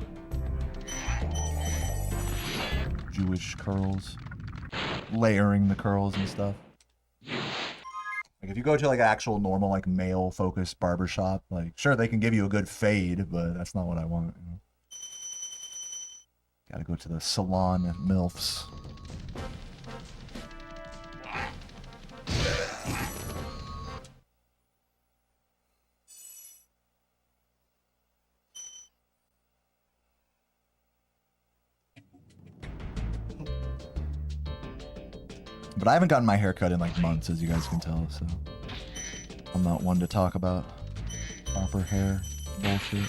Jewish curls. Layering the curls and stuff. Like if you go to like an actual normal like male focused barbershop, like sure they can give you a good fade, but that's not what I want. You know? Gotta go to the salon MILFs. But I haven't gotten my hair cut in like months, as you guys can tell, so I'm not one to talk about proper hair bullshit.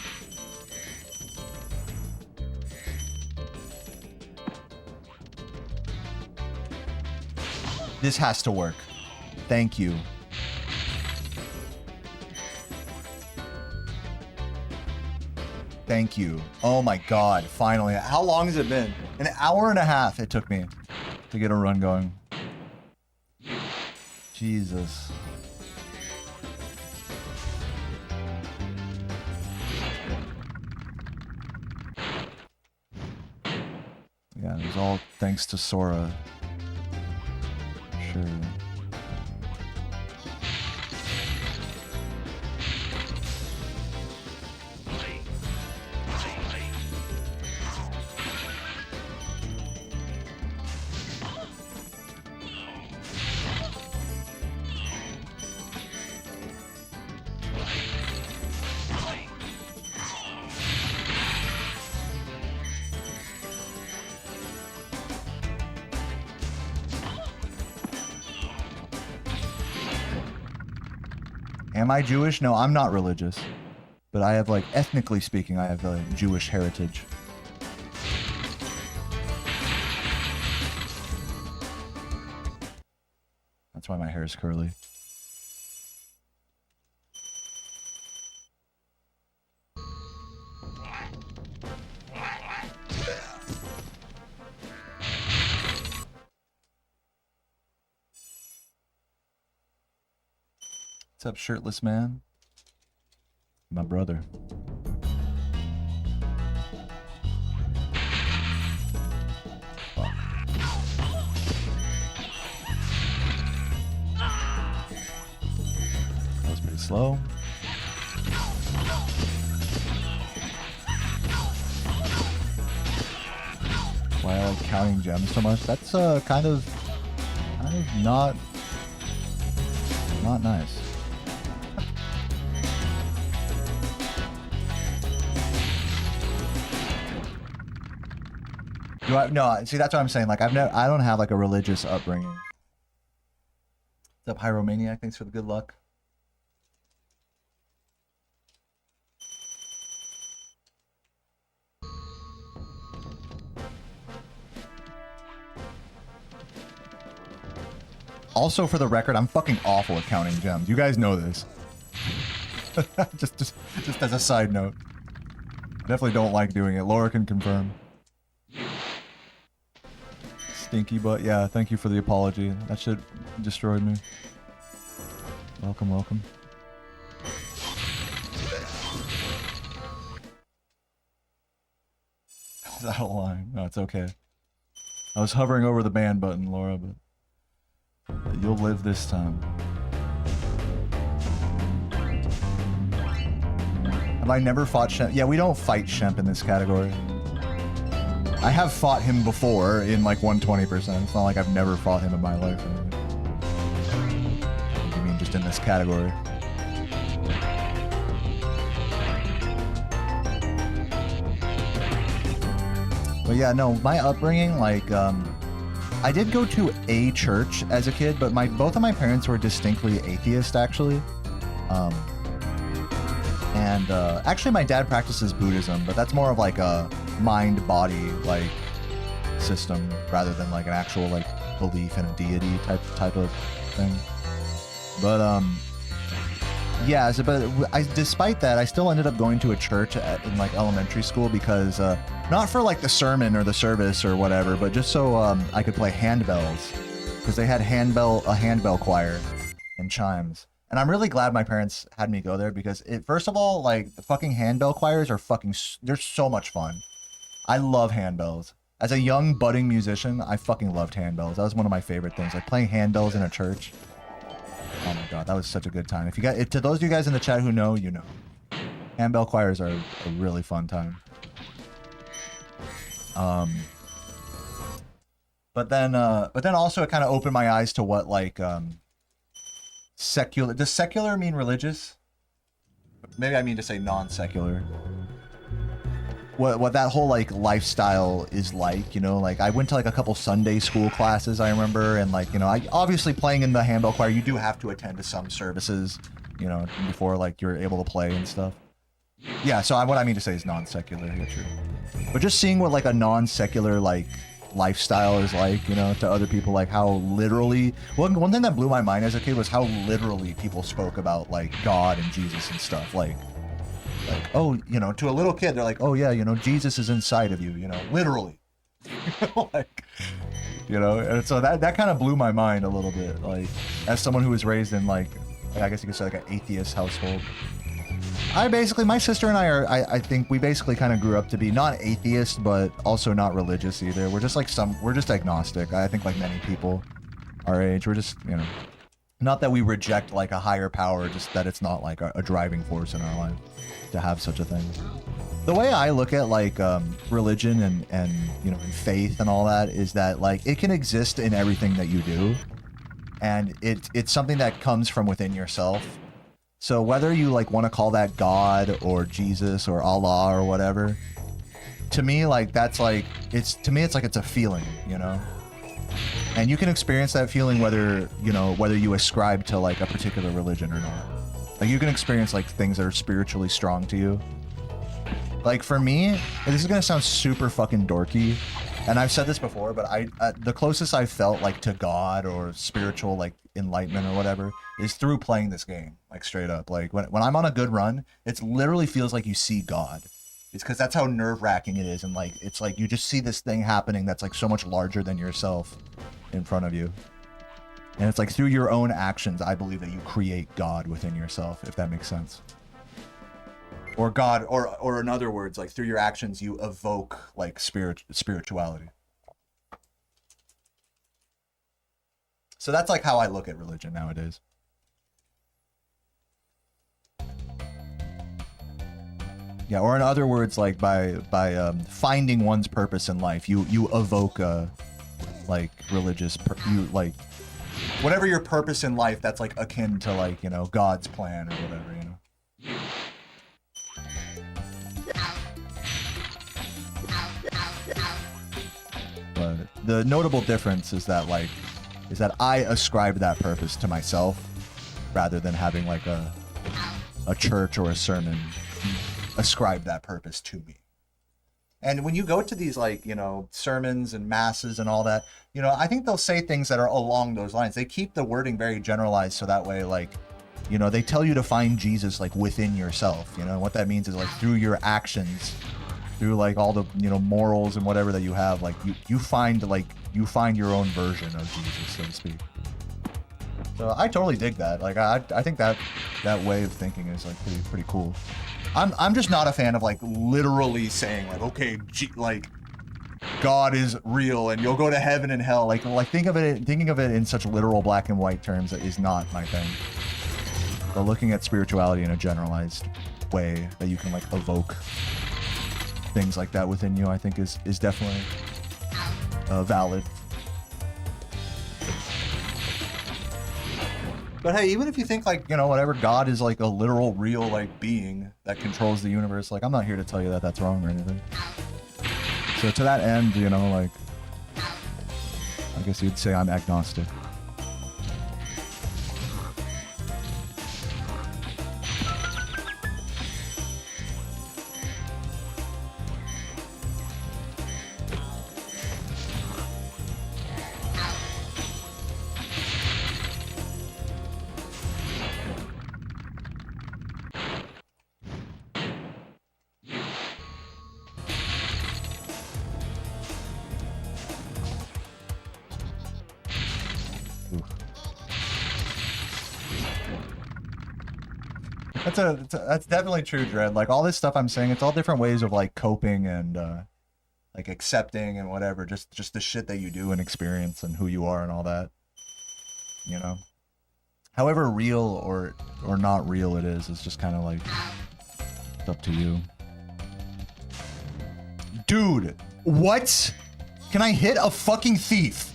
This has to work. Thank you. Thank you. Oh my god, finally. How long has it been? An hour and a half it took me to get a run going. Jesus. Yeah, it was all thanks to Sora. Sure. Am I Jewish? No, I'm not religious. But I have, like, ethnically speaking, I have, like, Jewish heritage. That's why my hair is curly. What's up, shirtless man? My brother. Fuck. That was pretty slow. Why I like counting gems so much? That's kind of not nice. No, see, that's what I'm saying. Like, I don't have like a religious upbringing. What's up, Hyromaniac? Thanks for the good luck. Also, for the record, I'm fucking awful at counting gems. You guys know this. just as a side note. I definitely don't like doing it. Laura can confirm. Stinky butt. Yeah, thank you for the apology. That shit destroyed me. Welcome, welcome. Is that a line? No, it's okay. I was hovering over the ban button, Laura, but you'll live this time. Have I never fought Shemp? Yeah, we don't fight Shemp in this category. I have fought him before in like 120%. It's not like I've never fought him in my life. I mean, just in this category. But yeah, no, my upbringing, like, I did go to a church as a kid, but both of my parents were distinctly atheist, actually. Actually, my dad practices Buddhism, but that's more of like a mind-body like system rather than like an actual like belief in a deity type of thing. But yeah, so, but despite that, I still ended up going to a church in like elementary school because not for like the sermon or the service or whatever, but just so I could play handbells, because they had a handbell choir and chimes. And I'm really glad my parents had me go there because first of all, like the fucking handbell choirs are they're so much fun. I love handbells. As a young budding musician, I fucking loved handbells. That was one of my favorite things, like playing handbells in a church. Oh my god, that was such a good time. If you got to those of you guys in the chat who know, you know. Handbell choirs are a really fun time. But then also it kind of opened my eyes to what like secular. Does secular mean religious? Maybe I mean to say non-secular. What that whole like lifestyle is like, you know, like I went to like a couple Sunday school classes, I remember, and like, you know, I obviously playing in the handbell choir, you do have to attend to some services, you know, before like you're able to play and stuff. Yeah, so what I mean to say is non-secular, yeah, true. But just seeing what like a non-secular like lifestyle is like, you know, to other people, like how literally one thing that blew my mind as a kid was how literally people spoke about like God and Jesus and stuff, like oh, you know, to a little kid they're like, oh yeah, you know, Jesus is inside of you, you know, literally. Like, you know, and so that kind of blew my mind a little bit, like as someone who was raised in like I guess you could say like an atheist household. My sister and I think we basically kind of grew up to be not atheist, but also not religious either. We're just like we're just agnostic. I think like many people our age, we're just, you know, not that we reject like a higher power, just that it's not like a driving force in our life to have such a thing. The way I look at like religion and you know, and faith and all that is that like it can exist in everything that you do, and it's something that comes from within yourself. So whether you like want to call that God or Jesus or Allah or whatever, to me like that's like it's like it's a feeling, you know, and you can experience that feeling whether you ascribe to like a particular religion or not. Like you can experience like things that are spiritually strong to you. Like for me, this is gonna sound super fucking dorky, and I've said this before, but the closest I've felt like to God or spiritual like enlightenment or whatever is through playing this game, like straight up. Like when I'm on a good run, it literally feels like you see God. It's because that's how nerve-wracking it is, and like it's like you just see this thing happening that's like so much larger than yourself in front of you. And it's like through your own actions, I believe that you create God within yourself, if that makes sense. Or God, or in other words, like through your actions, you evoke like spirituality. So that's like how I look at religion nowadays. Yeah, or in other words, like by finding one's purpose in life, you evoke a like religious, you like whatever your purpose in life, that's like akin to like, you know, God's plan or whatever, you know. But the notable difference is that I ascribe that purpose to myself rather than having like a church or a sermon ascribe that purpose to me. And when you go to these like, you know, sermons and masses and all that, you know, I think they'll say things that are along those lines. They keep the wording very generalized, so that way, like, you know, they tell you to find Jesus like within yourself. You know, what that means is like through your actions, through like all the, you know, morals and whatever that you have, like you find your own version of Jesus, so to speak. So I totally dig that. Like I think that way of thinking is like pretty cool. I'm just not a fan of like literally saying like, okay, like God is real and you'll go to heaven and hell. Like thinking of it in such literal black and white terms is not my thing. But looking at spirituality in a generalized way that you can like evoke things like that within you, I think is definitely valid. But hey, even if you think like, you know, whatever, God is like a literal, real like being that controls the universe, like I'm not here to tell you that that's wrong or anything. So to that end, you know, like, I guess you'd say I'm agnostic. That's definitely true, Dread. Like all this stuff I'm saying, it's all different ways of like coping and like accepting and whatever, just the shit that you do and experience and who you are and all that. You know, however real or not real it is just kind of like it's up to you. Dude, what? Can I hit a fucking thief?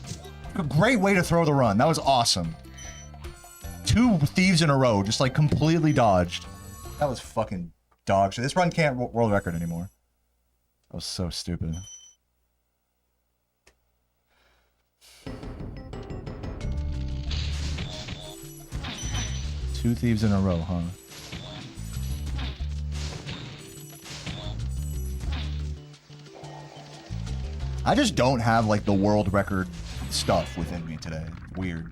A great way to throw the run. That was awesome. 2 thieves in a row, just like completely dodged. That was fucking dog shit. This run can't world record anymore. That was so stupid. Two thieves in a row, huh? I just don't have like the world record stuff within me today. Weird.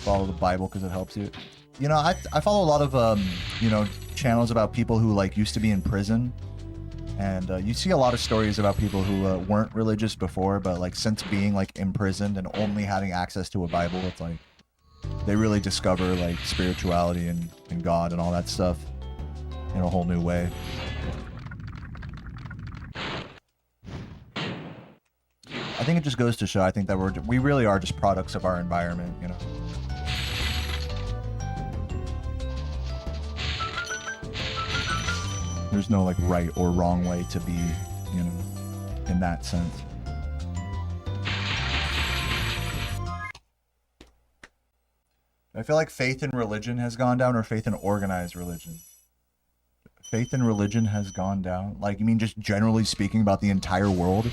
Follow the Bible because it helps you. You know, I follow a lot of you know, channels about people who like used to be in prison, and you see a lot of stories about people who weren't religious before, but like since being like imprisoned and only having access to a Bible, it's like they really discover like spirituality and God and all that stuff in a whole new way. I think it just goes to show, I think that we really are just products of our environment, you know. There's no like right or wrong way to be, you know, in that sense. I feel like faith in religion has gone down, or faith in organized religion. Faith in religion has gone down. Like, you mean just generally speaking about the entire world?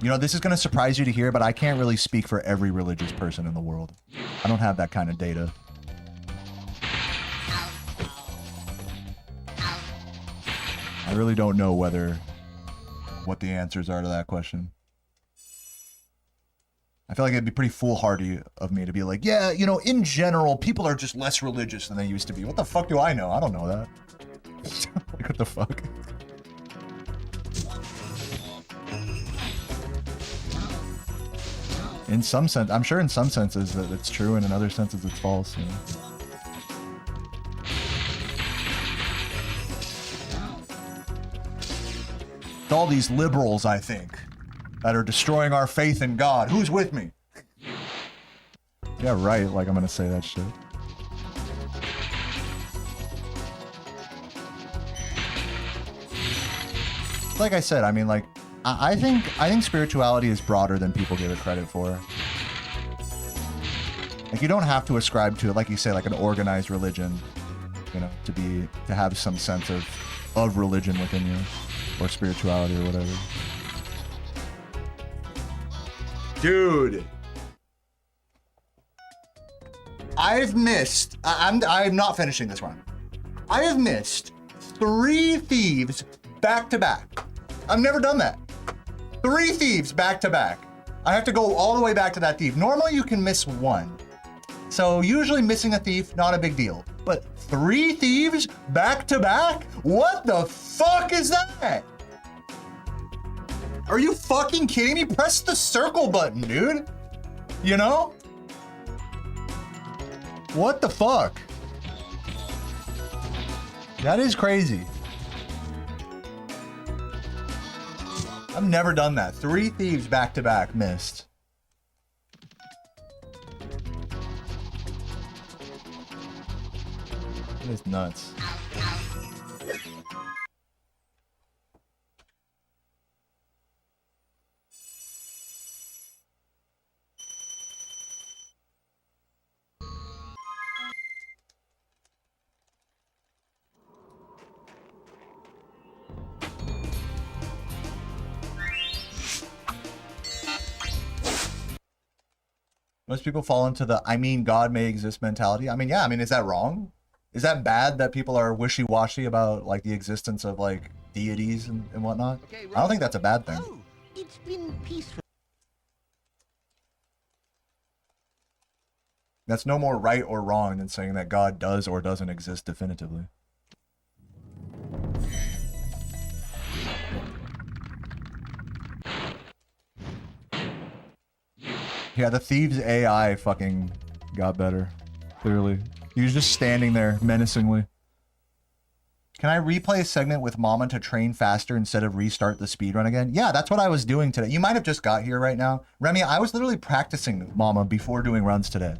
You know, this is going to surprise you to hear, but I can't really speak for every religious person in the world. I don't have that kind of data. I really don't know what the answers are to that question. I feel like it'd be pretty foolhardy of me to be like, yeah, you know, in general, people are just less religious than they used to be. What the fuck do I know? I don't know that. Like, what the fuck? In some sense, I'm sure in some senses that it's true, and in other senses it's false. You know? It's all these liberals, I think, that are destroying our faith in God. Who's with me? Yeah, right. Like, I'm gonna say that shit. Like I said, I mean, like, I think spirituality is broader than people give it credit for. Like, you don't have to ascribe to it, like you say, like an organized religion, you know, to have some sense of religion within you, or spirituality, or whatever. Dude, I'm not finishing this one. I have missed 3 thieves back to back. I've never done that. 3 thieves back to back. I have to go all the way back to that thief. Normally you can miss one. So usually missing a thief, not a big deal. But 3 thieves back to back? What the fuck is that? Are you fucking kidding me? Press the circle button, dude. You know? What the fuck? That is crazy. I've never done that. 3 thieves back to back missed. It is nuts. Most people fall into the, I mean, God may exist mentality. I mean, yeah, I mean, is that wrong? Is that bad that people are wishy-washy about, like, the existence of, like, deities and whatnot? Okay, I don't think that's a bad thing. Oh, it's been peaceful. That's no more right or wrong than saying that God does or doesn't exist definitively. Yeah, the thieves AI fucking got better. Clearly. He was just standing there menacingly. Can I replay a segment with Mama to train faster instead of restart the speedrun again? Yeah, that's what I was doing today. You might have just got here right now. Remy, I was literally practicing Mama before doing runs today.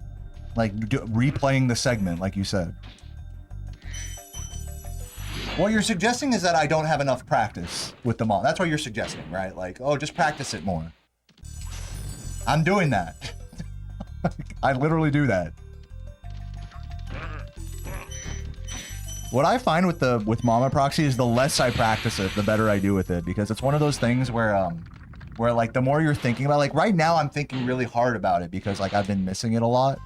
Like, replaying the segment, like you said. What you're suggesting is that I don't have enough practice with the Mama. That's what you're suggesting, right? Like, oh, just practice it more. I'm doing that. I literally do that. What I find with Mama Proxy is the less I practice it, the better I do with it, because it's one of those things where like the more you're thinking about, like right now I'm thinking really hard about it because like I've been missing it a lot.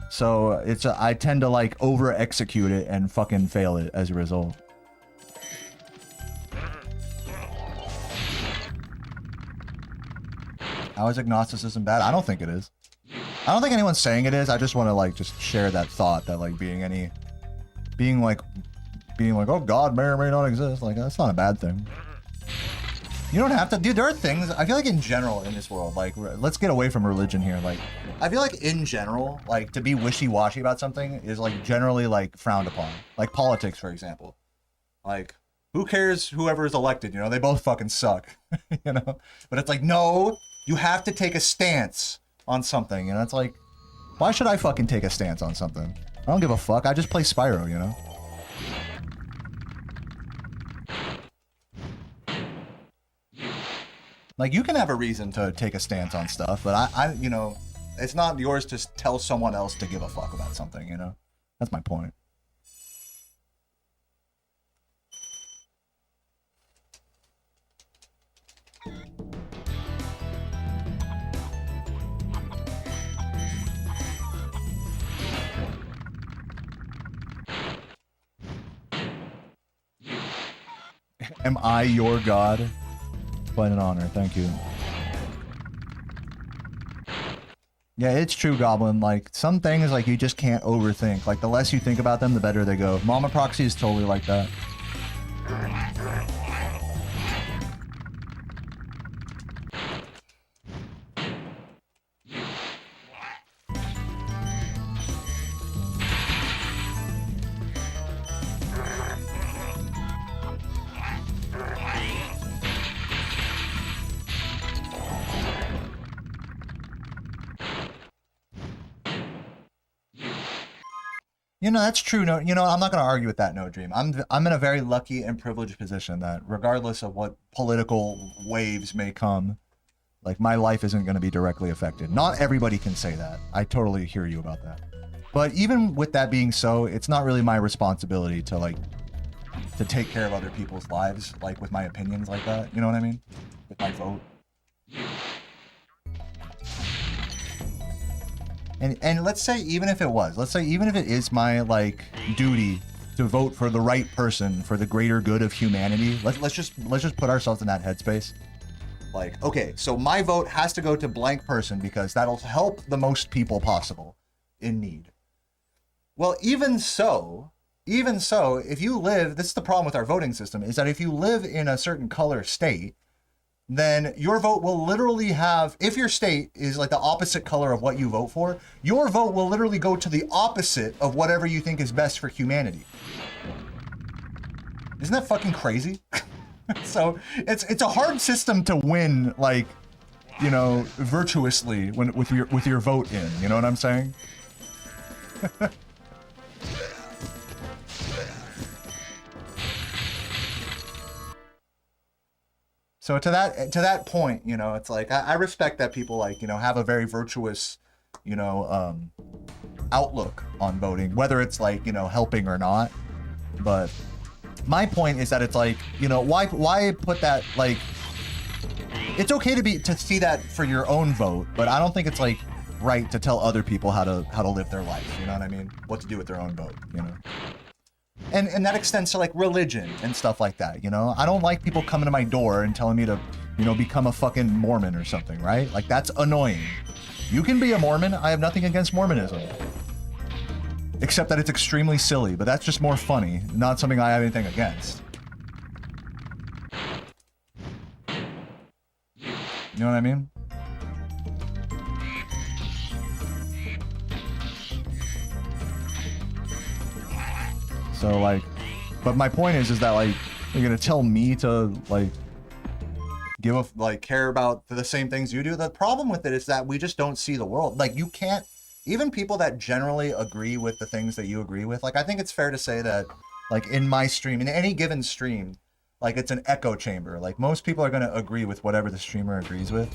So I tend to like over execute it and fucking fail it as a result. How is agnosticism bad? I don't think it is. I don't think anyone's saying it is. I just want to like just share that thought that like being like, oh, God may or may not exist. Like, that's not a bad thing. You don't have to, dude, there are things, I feel like in general in this world, like, let's get away from religion here. Like, I feel like in general, like, to be wishy-washy about something is, like, generally, like, frowned upon. Like, politics, for example. Like, who cares whoever is elected, you know? They both fucking suck, you know? But it's like, no, you have to take a stance on something, you know? It's like, why should I fucking take a stance on something? I don't give a fuck. I just play Spyro, you know? Like, you can have a reason to take a stance on stuff, but I you know, it's not yours to tell someone else to give a fuck about something, you know? That's my point. Am I your god? Quite an honor, thank you. Yeah, it's true, Goblin. Like, some things, like, you just can't overthink. Like, the less you think about them, the better they go. Mama Proxy is totally like that. You know, that's true. No, you know, I'm not going to argue with that, No Dream. I'm in a very lucky and privileged position that regardless of what political waves may come, like, my life isn't going to be directly affected. Not everybody can say that. I totally hear you about that. But even with that being so, it's not really my responsibility to, like, to take care of other people's lives, like, with my opinions like that. You know what I mean? With my vote. And let's say even if it was, let's say even if it is my like duty to vote for the right person for the greater good of humanity, let's just put ourselves in that headspace. Like, okay, so my vote has to go to blank person because that'll help the most people possible in need. Well, even so, if you live, this is the problem with our voting system, is that if you live in a certain color state, then your vote will literally have, if your state is like the opposite color of what you vote for, your vote will literally go to the opposite of whatever you think is best for humanity. Isn't that fucking crazy? So it's a hard system to win, like, you know, virtuously with your vote in. You know what I'm saying? So to that point, you know, it's like I respect that people, like, you know, have a very virtuous, you know, outlook on voting, whether it's like, you know, helping or not. But my point is that it's like, you know, why put that, like, it's okay to see that for your own vote, but I don't think it's like right to tell other people how to live their life. You know what I mean? What to do with their own vote, you know? And that extends to like religion and stuff like that, you know? I don't like people coming to my door and telling me to, you know, become a fucking Mormon or something, right? Like, that's annoying. You can be a Mormon. I have nothing against Mormonism. Except that it's extremely silly, but that's just more funny, not something I have anything against. You know what I mean? So, like, but my point is that, like, you're gonna tell me to, like, care about the same things you do? The problem with it is that we just don't see the world. Like, you can't, even people that generally agree with the things that you agree with, like, I think it's fair to say that, like, in my stream, in any given stream, like, it's an echo chamber. Like, most people are gonna agree with whatever the streamer agrees with.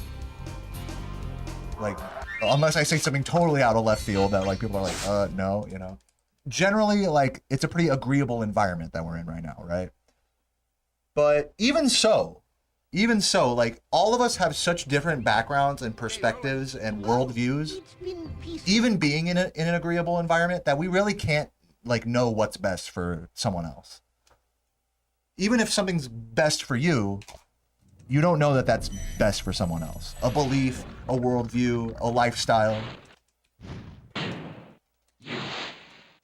Like, unless I say something totally out of left field that, like, people are like, no, you know. Generally, like, it's a pretty agreeable environment that we're in right now, right? But even so, like, all of us have such different backgrounds and perspectives and worldviews, even being in an agreeable environment, that we really can't, like, know what's best for someone else. Even if something's best for you, you don't know that that's best for someone else. A belief, a worldview, a lifestyle.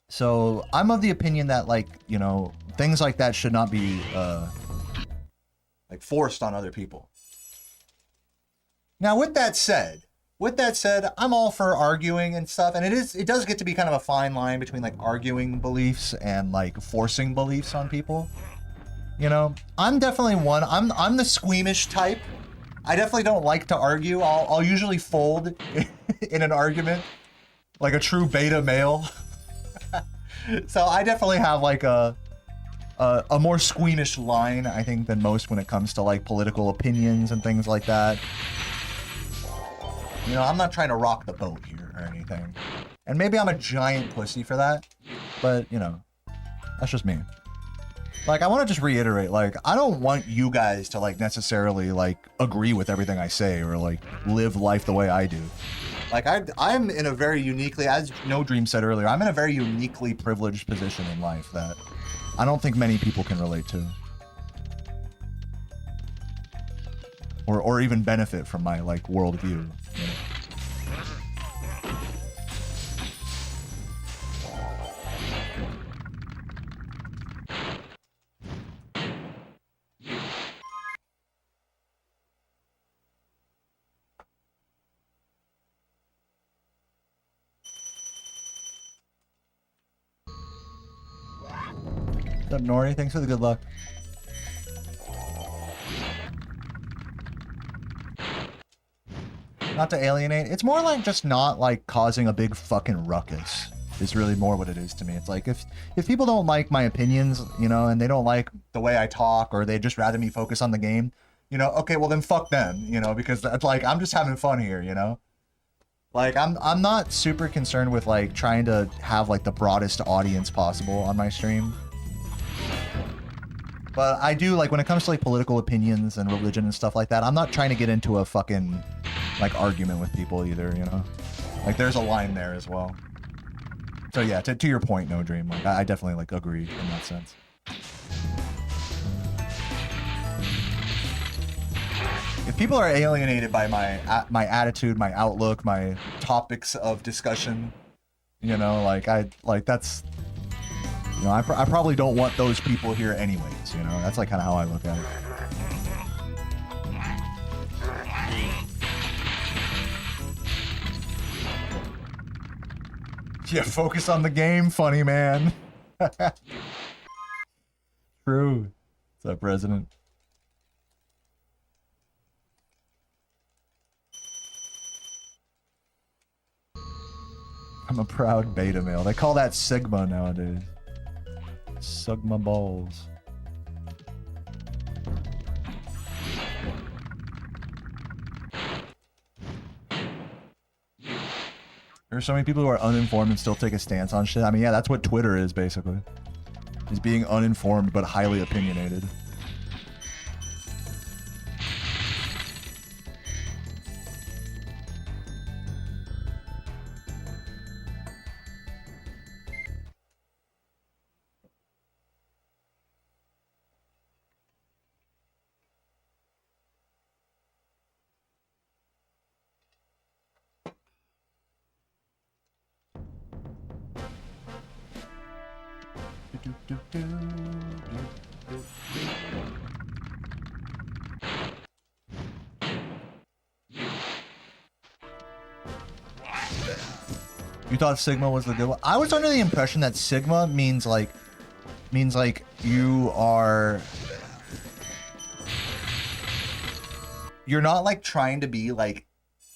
So I'm of the opinion that, like, you know, things like that should not be like forced on other people. Now, with that said, I'm all for arguing and stuff, and it does get to be kind of a fine line between, like, arguing beliefs and, like, forcing beliefs on people. You know, I'm definitely one. I'm the squeamish type. I definitely don't like to argue. I'll usually fold in an argument, like a true beta male. So I definitely have, like, a more squeamish line, I think, than most when it comes to, like, political opinions and things like that. You know, I'm not trying to rock the boat here or anything. And maybe I'm a giant pussy for that, but, you know, that's just me. Like, I want to just reiterate, like, I don't want you guys to, like, necessarily, like, agree with everything I say or, like, live life the way I do. Like, I'm in a very uniquely, as No Dream said earlier, I'm in a very uniquely privileged position in life that I don't think many people can relate to. Or even benefit from my, like, worldview. You know? What's up, Nori? Thanks for the good luck. Not to alienate. It's more like just not, like, causing a big fucking ruckus. Is really more what it is to me. It's like, if people don't like my opinions, you know, and they don't like the way I talk, or they just rather me focus on the game, you know, okay, well then fuck them, you know, because that's, like, I'm just having fun here, you know? Like, I'm not super concerned with, like, trying to have, like, the broadest audience possible on my stream. But I do, like, when it comes to, like, political opinions and religion and stuff like that, I'm not trying to get into a fucking, like, argument with people either, you know? Like, there's a line there as well. So yeah, to your point, No Dream, like, I definitely, like, agree in that sense. If people are alienated by my attitude, my outlook, my topics of discussion, you know, that's, you know, I probably don't want those people here anyways, you know. That's like kind of how I look at it. Yeah, focus on the game, funny man. True. What's up, President? I'm a proud beta male. They call that Sigma nowadays. Sigma balls. There's so many people who are uninformed and still take a stance on shit. I mean, yeah, that's what Twitter is, basically. Is being uninformed but highly opinionated. You thought Sigma was the good one? I was under the impression that Sigma means like you're not like trying to be like,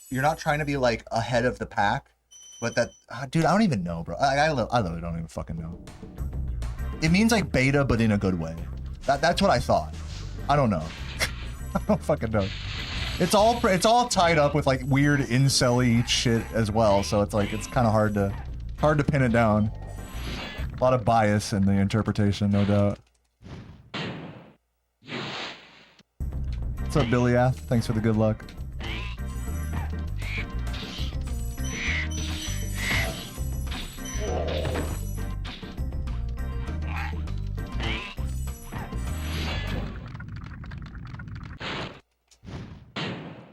you're not trying to be like ahead of the pack, but that, dude, I don't even know, bro. I literally don't even fucking know. It means like beta, but in a good way. That's what I thought. I don't know. I don't fucking know. It's all tied up with like weird incel-y shit as well, so it's like it's kind of hard to pin it down. A lot of bias in the interpretation, no doubt. What's up, Billy Ath? Thanks for the good luck.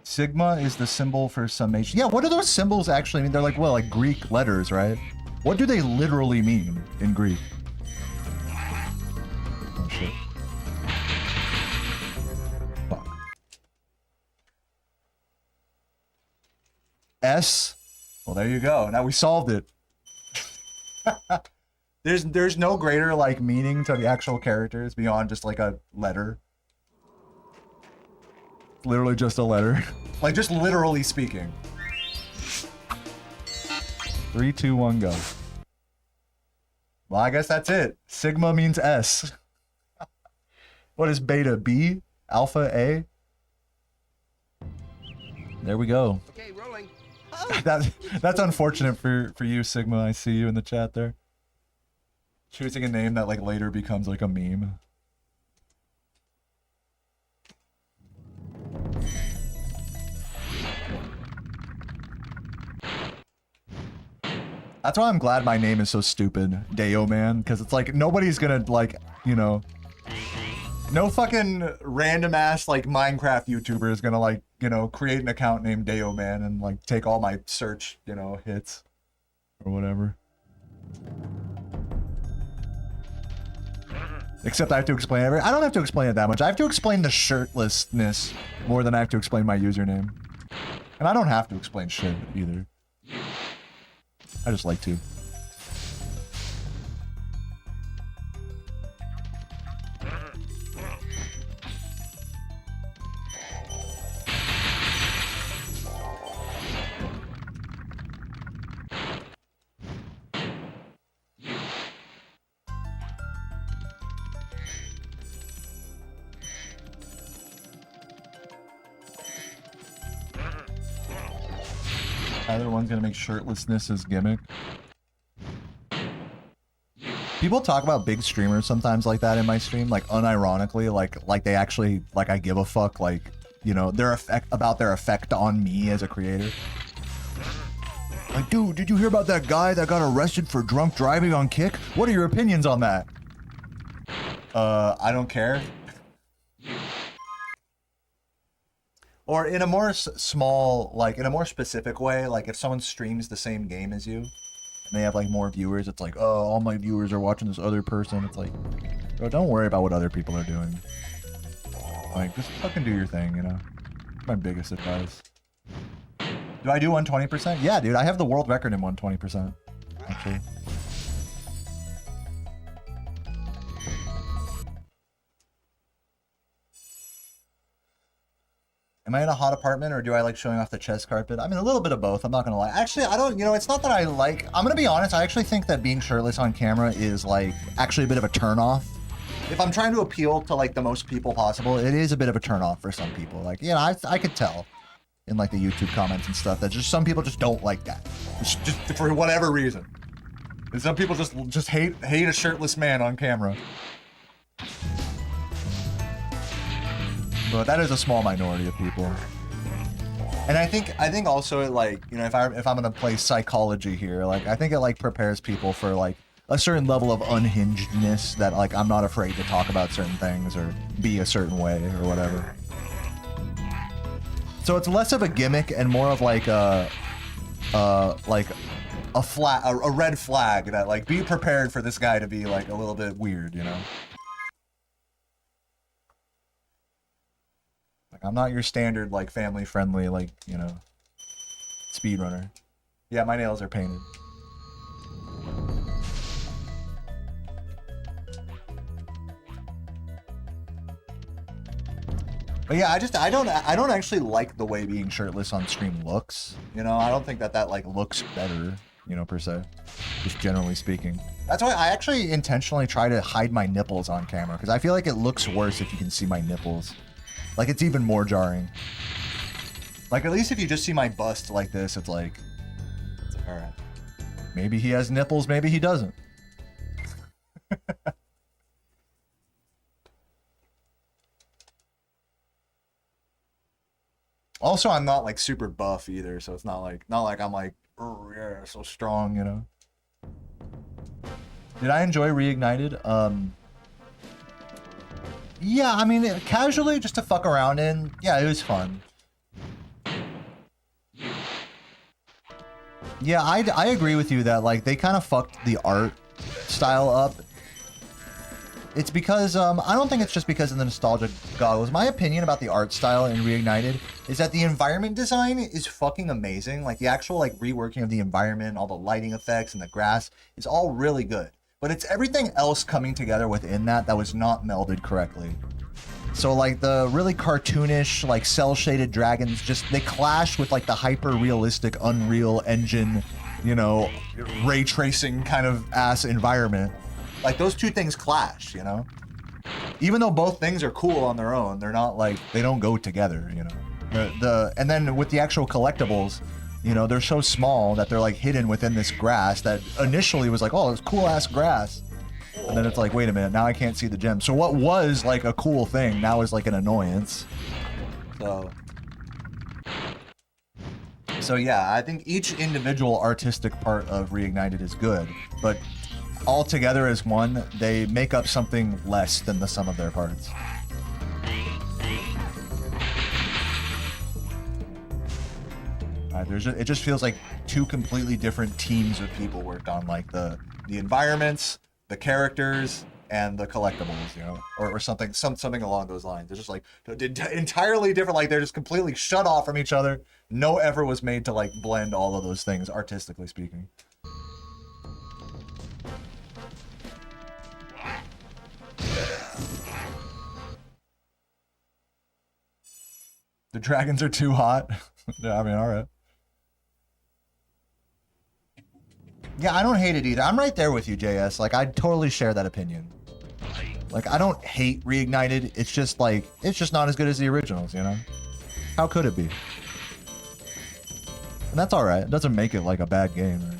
Sigma is the symbol for summation. Yeah, what do those symbols actually mean? They're like, well, like Greek letters, right? What do they literally mean in Greek? Oh, shit. Fuck. S? Well, there you go. Now we solved it. There's no greater, like, meaning to the actual characters beyond just, like, a letter. Literally just a letter. Like, just literally speaking. 3, 2, 1, go. Well, I guess that's it. Sigma means S. What is beta? B? Alpha? A? There we go. Okay, rolling. That's unfortunate for you, Sigma. I see you in the chat there. Choosing a name that, like, later becomes, like, a meme. That's why I'm glad my name is so stupid, Deo Man, because it's like nobody's gonna like, you know, no fucking random ass like Minecraft YouTuber is gonna like, you know, create an account named Deo Man and like take all my search, you know, hits or whatever. Except I have to explain I don't have to explain it that much. I have to explain the shirtlessness more than I have to explain my username. And I don't have to explain shit either. I just like to. Either one's gonna make shirtlessness his gimmick. People talk about big streamers sometimes like that in my stream, like unironically, like they actually, like I give a fuck, like, you know, their effect on me as a creator. Like, dude, did you hear about that guy that got arrested for drunk driving on Kick? What are your opinions on that? I don't care. Or in a more small, like in a more specific way, like if someone streams the same game as you and they have like more viewers, it's like, oh, all my viewers are watching this other person. It's like, bro, don't worry about what other people are doing. Like, just fucking do your thing, you know? My biggest advice. Do I do 120%? Yeah, dude, I have the world record in 120%, actually. Am I in a hot apartment or do I like showing off the chess carpet? I mean, a little bit of both. I'm not gonna lie. Actually, I don't, you know, it's not that I like, I'm gonna be honest. I actually think that being shirtless on camera is like actually a bit of a turnoff. If I'm trying to appeal to like the most people possible, it is a bit of a turnoff for some people. Like, yeah, I could tell in like the YouTube comments and stuff that just some people just don't like that. Just for whatever reason. And some people just hate a shirtless man on camera. But that is a small minority of people. And I think also like, you know, if I'm gonna play psychology here, like I think it like prepares people for like a certain level of unhingedness that like I'm not afraid to talk about certain things or be a certain way or whatever. So it's less of a gimmick and more of like a red flag that like be prepared for this guy to be like a little bit weird, you know. Like I'm not your standard like family friendly like, you know, speedrunner. Yeah, my nails are painted. But yeah, I don't actually like the way being shirtless on stream looks. You know, I don't think that like looks better, you know, per se. Just generally speaking. That's why I actually intentionally try to hide my nipples on camera because I feel like it looks worse if you can see my nipples. Like it's even more jarring. Like at least if you just see my bust like this, it's like all right. Maybe he has nipples, maybe he doesn't. Also, I'm not like super buff either, so it's not like I'm like, oh yeah, so strong, you know. Did I enjoy Reignited? Yeah, I mean, casually, just to fuck around in, yeah, it was fun. Yeah, I agree with you that like they kind of fucked the art style up. It's because, I don't think it's just because of the nostalgic goggles. My opinion about the art style in Reignited is that the environment design is fucking amazing. Like, the actual, like, reworking of the environment, all the lighting effects and the grass is all really good. But it's everything else coming together within that was not melded correctly. So, like, the really cartoonish, like, cel-shaded dragons they clash with, like, the hyper-realistic Unreal Engine, you know, ray tracing kind of ass environment. Like, those two things clash, you know? Even though both things are cool on their own, they're not, like, they don't go together, you know? And then with the actual collectibles, you know, they're so small that they're, like, hidden within this grass that initially was like, oh, it's cool-ass grass. And then it's like, wait a minute, now I can't see the gem. So what was, like, a cool thing now is, like, an annoyance. So yeah, I think each individual artistic part of Reignited is good, but all together as one, they make up something less than the sum of their parts. It just feels like two completely different teams of people worked on like the environments, the characters, and the collectibles, you know, or something along those lines. It's just like entirely different. Like they're just completely shut off from each other. No effort was made to like blend all of those things, artistically speaking. The dragons are too hot. Yeah, I mean, all right. Yeah, I don't hate it either. I'm right there with you, JS. Like, I totally share that opinion. Like, I don't hate Reignited. It's just like, it's just not as good as the originals, you know? How could it be? And that's all right. It doesn't make it like a bad game. Right?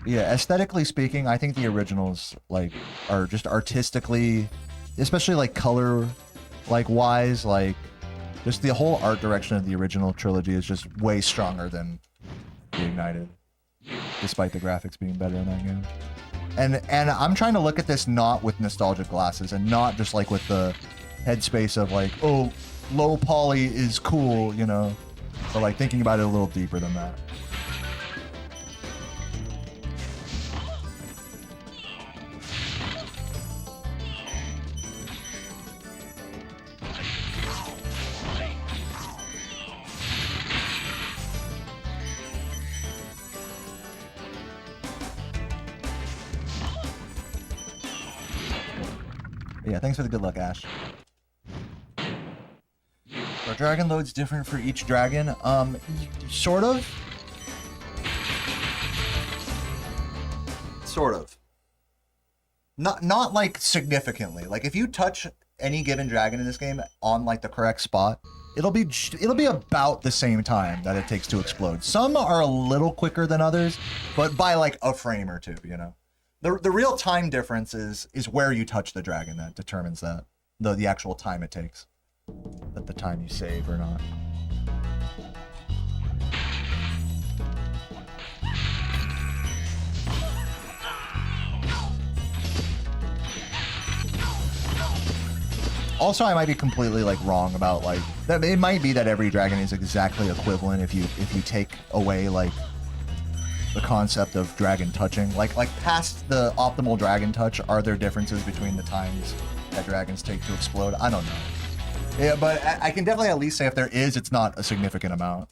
Yeah, aesthetically speaking, I think the originals like are just artistically, especially like color, like wise, like Just the whole art direction of the original trilogy is just way stronger than Reignited, despite the graphics being better in that game. And I'm trying to look at this not with nostalgic glasses and not just like with the headspace of like, oh, low poly is cool, you know, but like thinking about it a little deeper than that. Yeah, thanks for the good luck, Ash. Are dragon loads different for each dragon? Sort of. Sort of. Not like significantly. Like if you touch any given dragon in this game on like the correct spot, it'll be about the same time that it takes to explode. Some are a little quicker than others, but by like a frame or two, you know. The real time difference is where you touch the dragon that determines that. The actual time it takes. At the time you save or not. Also, I might be completely like wrong about like that. It might be that every dragon is exactly equivalent if you take away like the concept of dragon touching. Like past the optimal dragon touch, are there differences between the times that dragons take to explode? I don't know. Yeah, but I can definitely at least say if there is, it's not a significant amount.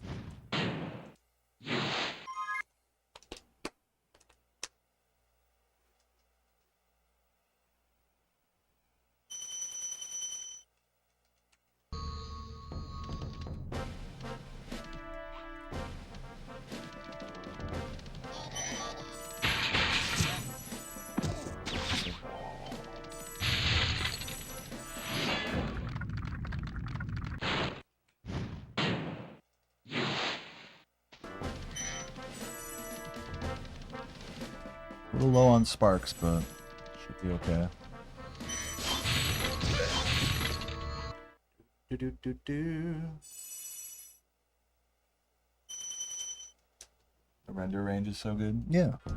A little low on sparks, but should be okay. The render range is so good. Yeah. I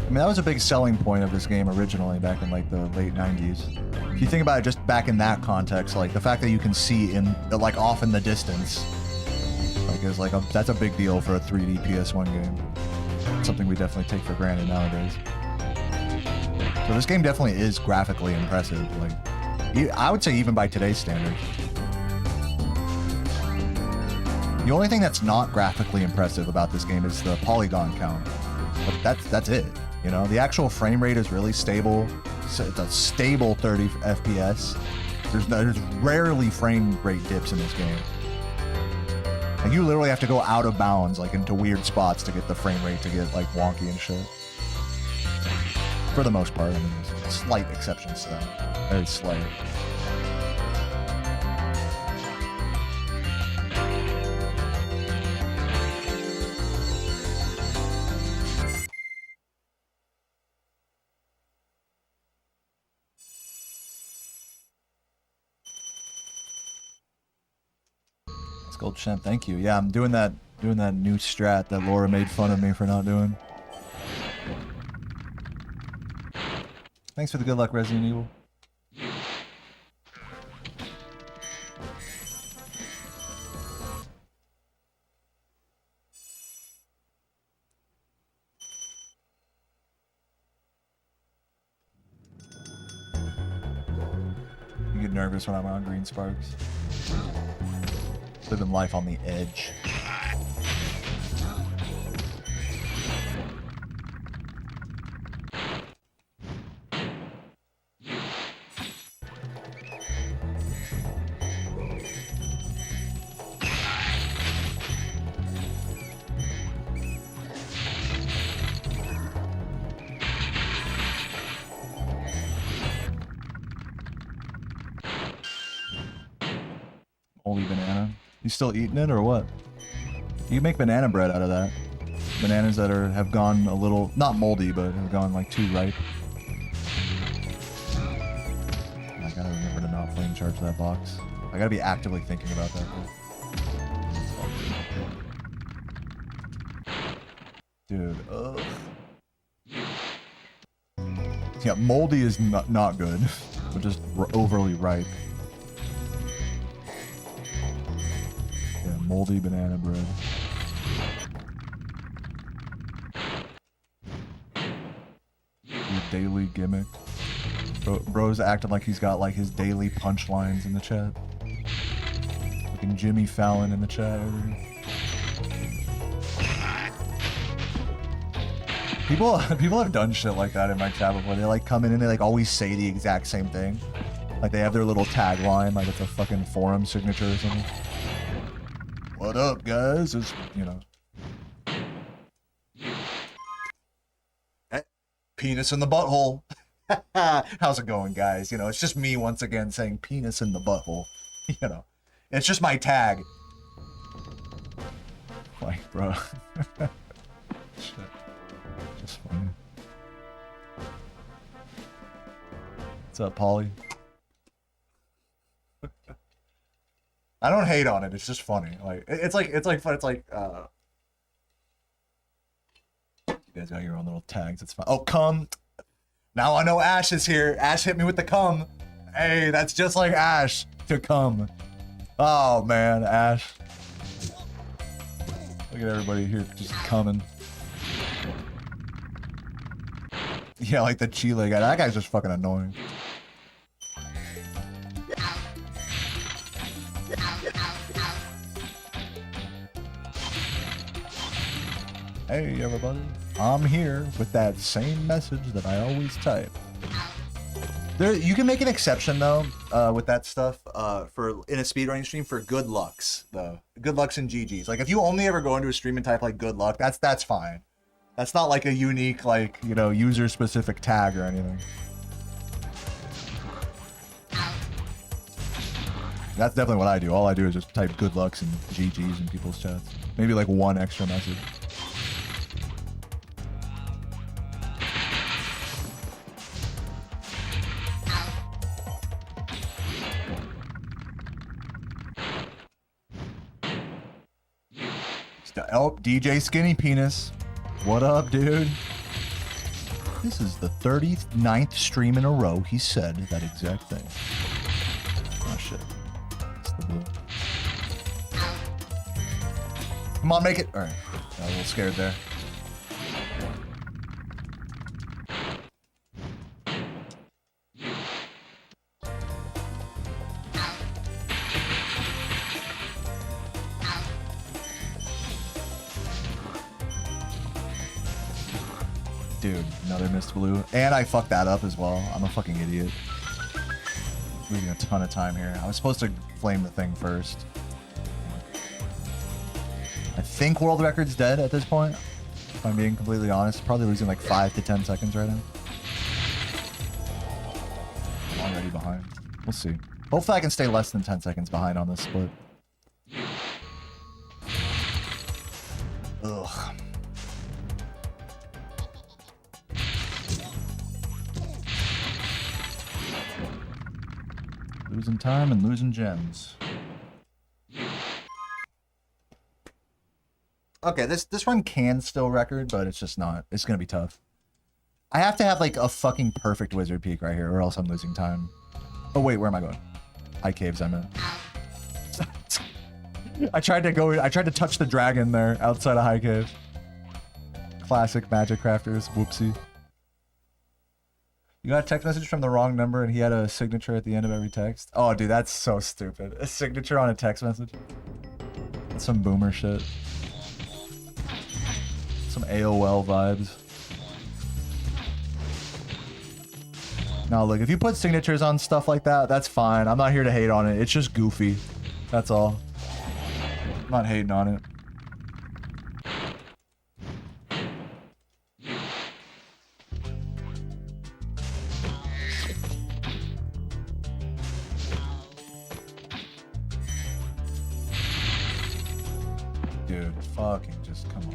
mean, that was a big selling point of this game originally back in like the late 90s. If you think about it just back in that context, like the fact that you can see in like off in the distance, like is like that's a big deal for a 3D PS1 game. Something we definitely take for granted nowadays. So this game definitely is graphically impressive. Like, I would say even by today's standards. The only thing that's not graphically impressive about this game is the polygon count. But that's it. You know, the actual frame rate is really stable. It's a stable 30 FPS. There's rarely frame rate dips in this game. Like you literally have to go out of bounds, like into weird spots to get the frame rate to get like wonky and shit. For the most part, I mean, there's slight exceptions to that. Very slight. Gold Champ, thank you. Yeah, I'm doing that new strat that Laura made fun of me for not doing. Thanks for the good luck, Resident Evil. You get nervous when I'm on green sparks. Living life on the edge. Moldy banana. You still eating it or what? You make banana bread out of that. Bananas that have gone a little, not moldy, but have gone like too ripe. I gotta remember to not flame in charge of that box. I gotta be actively thinking about that. Dude, ugh. Yeah, moldy is not good, but just overly ripe. Yeah, moldy banana bread. Your daily gimmick. Bro's acting like he's got like his daily punchlines in the chat. Fucking Jimmy Fallon in the chat over here. People have done shit like that in my chat before. They like come in and they like always say the exact same thing. Like they have their little tagline, like it's a fucking forum signature or something. What up, guys? It's, you know. Hey, penis in the butthole. How's it going, guys? You know, it's just me once again saying penis in the butthole. You know, it's just my tag. Like, bro. Shit. Just funny. What's up, Polly? I don't hate on it. It's just funny. Like, it's like you guys got your own little tags. It's fine. Oh, come. Now I know Ash is here. Ash hit me with the cum. Hey, that's just like Ash to come. Oh, man, Ash. Look at everybody here just coming. Yeah, like the Chile guy. That guy's just fucking annoying. Hey, everybody. I'm here with that same message that I always type. You can make an exception though, with that stuff, for in a speedrunning stream for good lucks though. Good lucks and GGs. Like if you only ever go into a stream and type like good luck, that's fine. That's not like a unique, like, you know, user specific tag or anything. That's definitely what I do. All I do is just type good lucks and GGs in people's chats. Maybe like one extra message. Oh, DJ Skinny Penis. What up, dude? This is the 39th stream in a row he said that exact thing. Oh, shit. It's the blue. Come on, make it. All right. Got a little scared there. Dude, another missed blue. And I fucked that up as well. I'm a fucking idiot. Losing a ton of time here. I was supposed to flame the thing first. I think world record's dead at this point. If I'm being completely honest. Probably losing like 5 to 10 seconds right now. I'm already behind. We'll see. Hopefully I can stay less than 10 seconds behind on this split. Ugh. Losing time and losing gems. Okay, this run can still record, but it's just not. It's gonna be tough. I have to have like a fucking perfect wizard peak right here, or else I'm losing time. Oh wait, where am I going? High caves, I meant. I tried to touch the dragon there outside of high cave. Classic magic crafters, whoopsie. You got a text message from the wrong number and he had a signature at the end of every text? Oh, dude, that's so stupid. A signature on a text message? That's some boomer shit. Some AOL vibes. Now, look, if you put signatures on stuff like that, that's fine. I'm not here to hate on it. It's just goofy. That's all. I'm not hating on it. Dude, fucking just come on.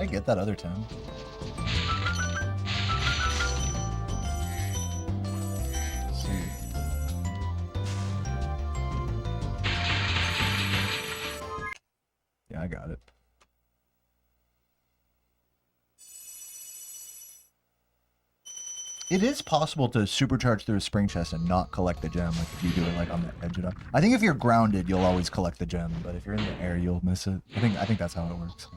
I get that other 10. Let's see. Yeah, I got it. It is possible to supercharge through a spring chest and not collect the gem, like if you do it like on the edge of it. I think if you're grounded, you'll always collect the gem, but if you're in the air, you'll miss it. I think that's how it works.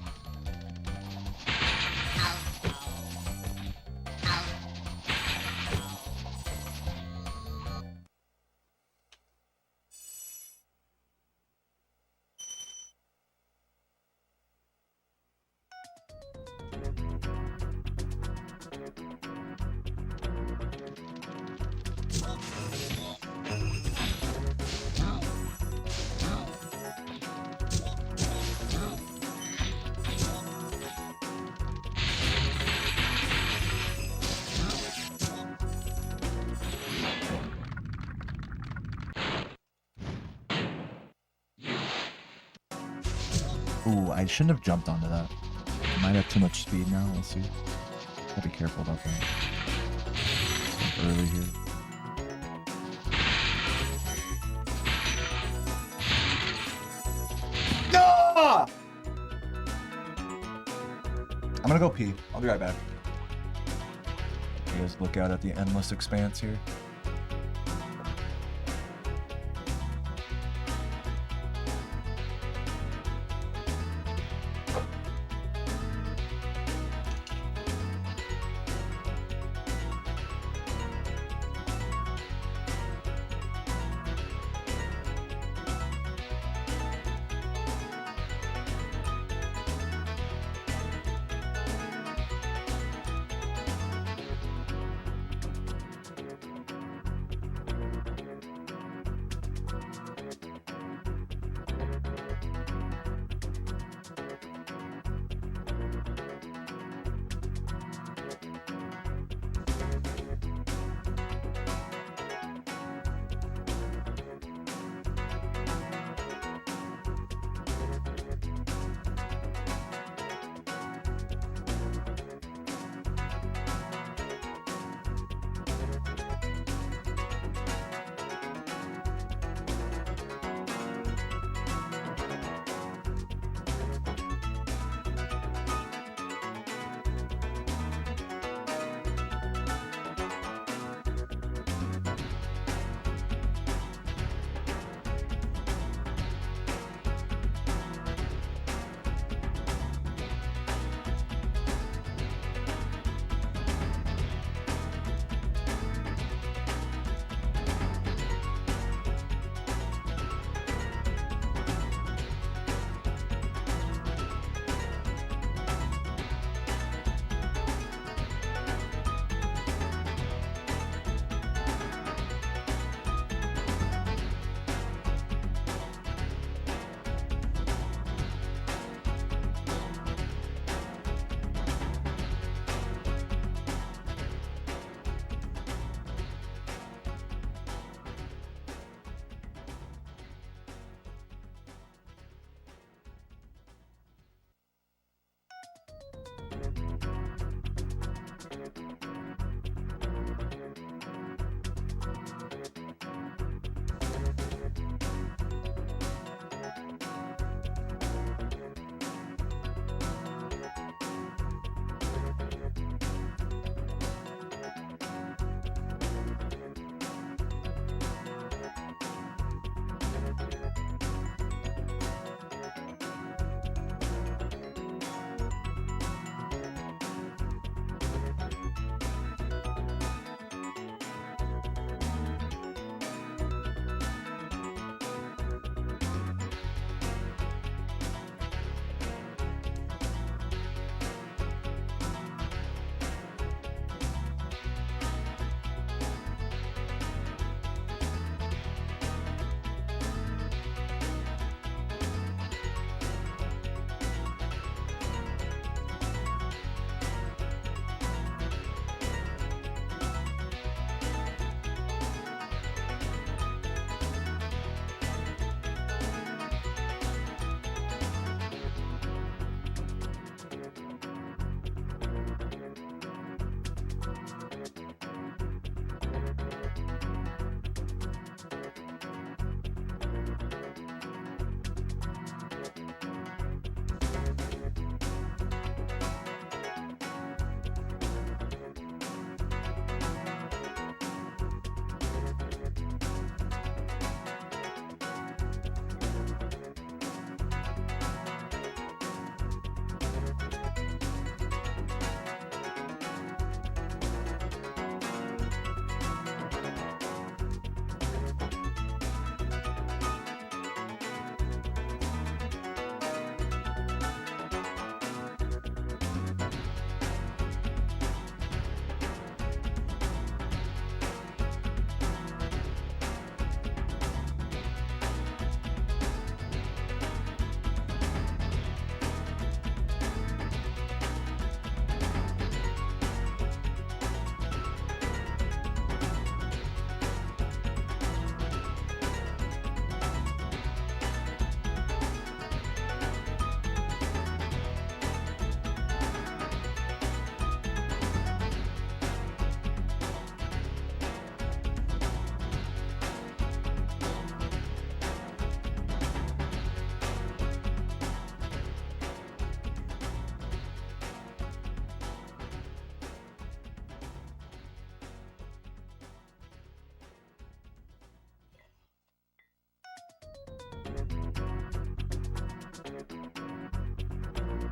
Ooh, I shouldn't have jumped onto that. I might have too much speed now. We'll see. Gotta be careful about that. It's early here. No! I'm gonna go pee. I'll be right back. You guys look out at the endless expanse here.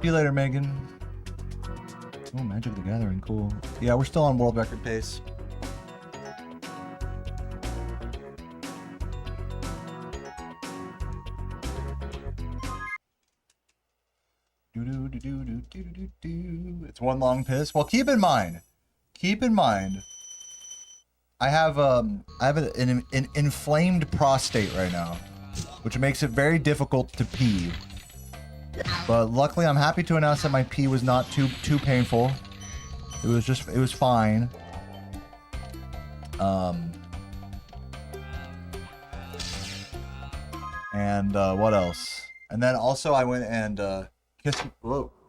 See you later, Megan. Oh, Magic the Gathering, cool. Yeah, we're still on world record pace. It's one long piss. Well, keep in mind, I have an inflamed prostate right now, which makes it very difficult to pee. But luckily, I'm happy to announce that my pee was not too painful. It was fine. And what else? And then also I went and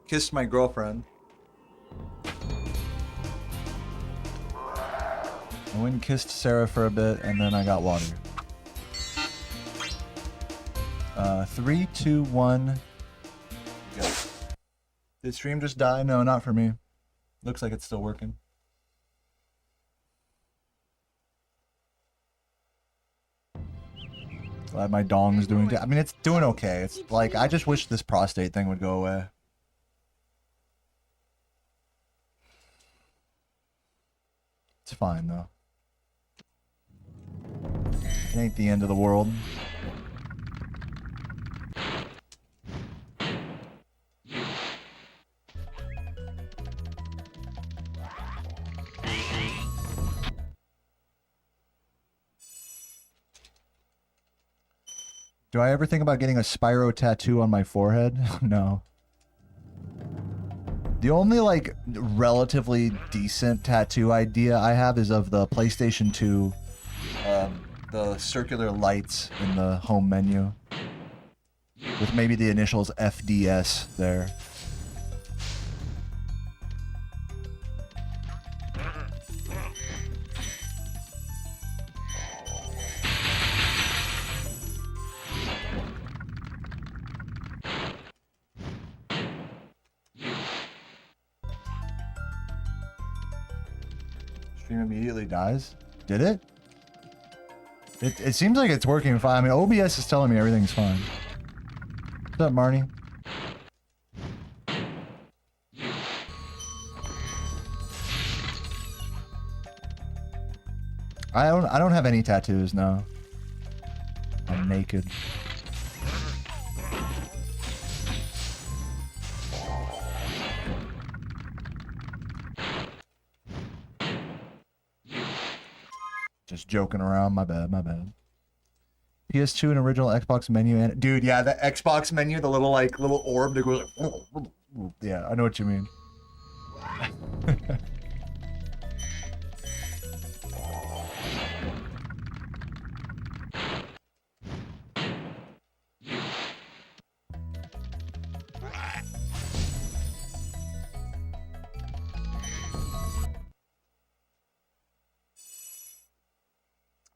kissed my girlfriend. I went and kissed Sarah for a bit, and then I got water. 3, 2, 1. Go. Did stream just die? No, not for me. Looks like it's still working. Glad my dong's doing. I mean, it's doing okay. It's like I just wish this prostate thing would go away. It's fine though. It ain't the end of the world. Do I ever think about getting a Spyro tattoo on my forehead? No. The only, like, relatively decent tattoo idea I have is of the PlayStation 2, the circular lights in the home menu. With maybe the initials FDS there. Stream immediately dies? Did it? It seems like it's working fine. I mean, OBS is telling me everything's fine. What's up, Marnie? I don't have any tattoos, no. I'm naked. Just joking around, my bad. PS2 and original Xbox menu, and dude, yeah, the Xbox menu, the little orb that goes like, yeah, I know what you mean.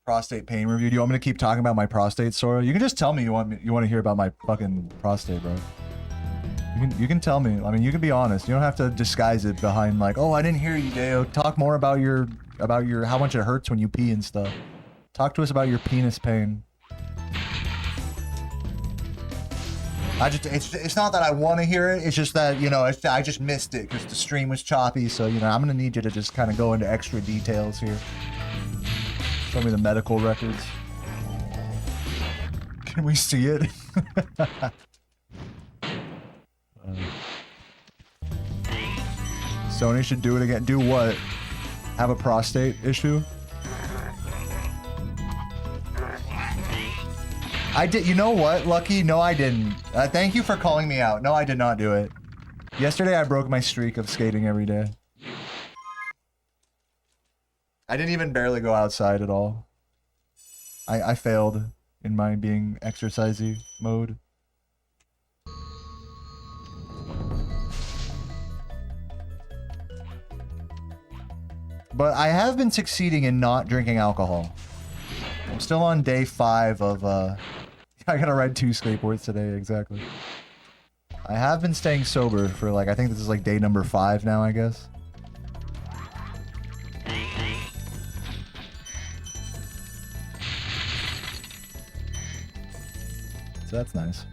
Prostate pain review. Do you want me to keep talking about my prostate, Sora? You can just tell me you want to hear about my fucking prostate, bro. You can tell me. I mean, you can be honest. You don't have to disguise it behind like, oh, I didn't hear you, Deo. Talk more about your how much it hurts when you pee and stuff. Talk to us about your penis pain. It's not that I want to hear it. It's just that, you know, I just missed it because the stream was choppy. So, you know, I'm gonna need you to just kind of go into extra details here. Show me the medical records. Can we see it? Sony should do it again. Do what? Have a prostate issue? I did. You know what, Lucky? No, I didn't. Thank you for calling me out. No, I did not do it. Yesterday, I broke my streak of skating every day. I didn't even barely go outside at all. I failed in my being exercisey mode. But I have been succeeding in not drinking alcohol. I'm still on day 5 of, I gotta ride 2 skateboards today, exactly. I have been staying sober for like, I think this is like day number 5 now, I guess. So that's nice.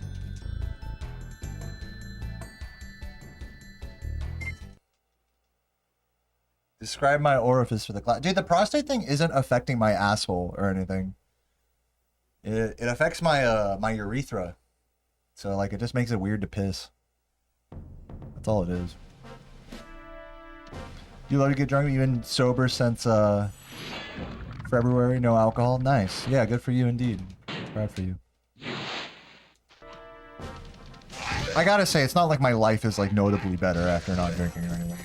Describe my orifice for the class. Dude, the prostate thing isn't affecting my asshole or anything. It affects my my urethra. So like it just makes it weird to piss. That's all it is. You love to get drunk? You've been sober since February, no alcohol? Nice. Yeah, good for you indeed. Proud for you. I gotta say, it's not like my life is like notably better after not drinking or anything.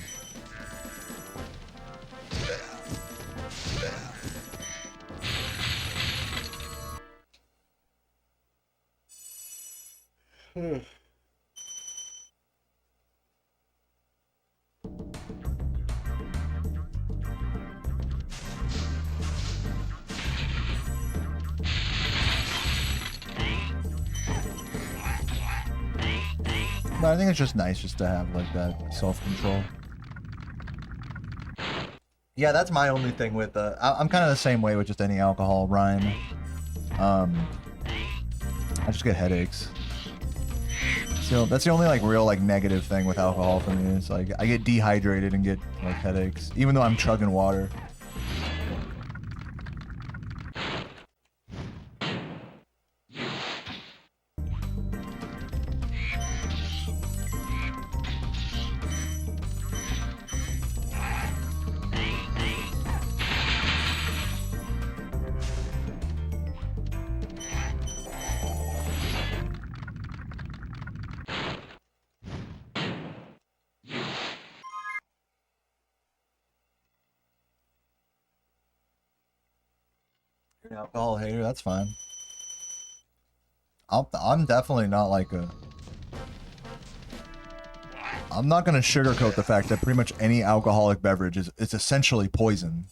But I think it's just nice just to have like that self-control. Yeah, that's my only thing with I'm kind of the same way with just any alcohol, Ryan. I just get headaches. So that's the only like real like negative thing with alcohol for me. It's like I get dehydrated and get like headaches, even though I'm chugging water. You're an alcohol hater, that's fine. I'm definitely not like a... I'm not gonna sugarcoat the fact that pretty much any alcoholic beverage is essentially poison.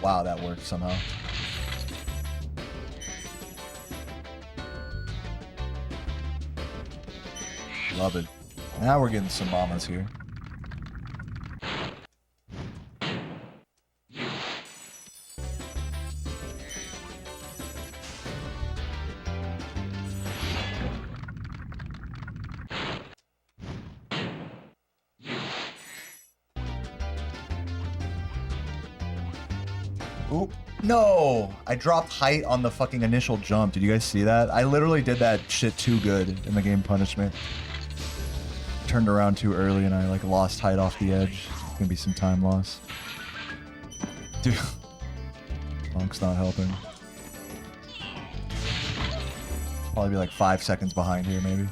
Wow, that worked somehow. Love it. Now we're getting some mamas here. Oop. No! I dropped height on the fucking initial jump. Did you guys see that? I literally did that shit too good in the game Punishment. Turned around too early and I like lost height off the edge. It's gonna be some time loss. Dude. Monk's not helping. Probably be like 5 seconds behind here maybe.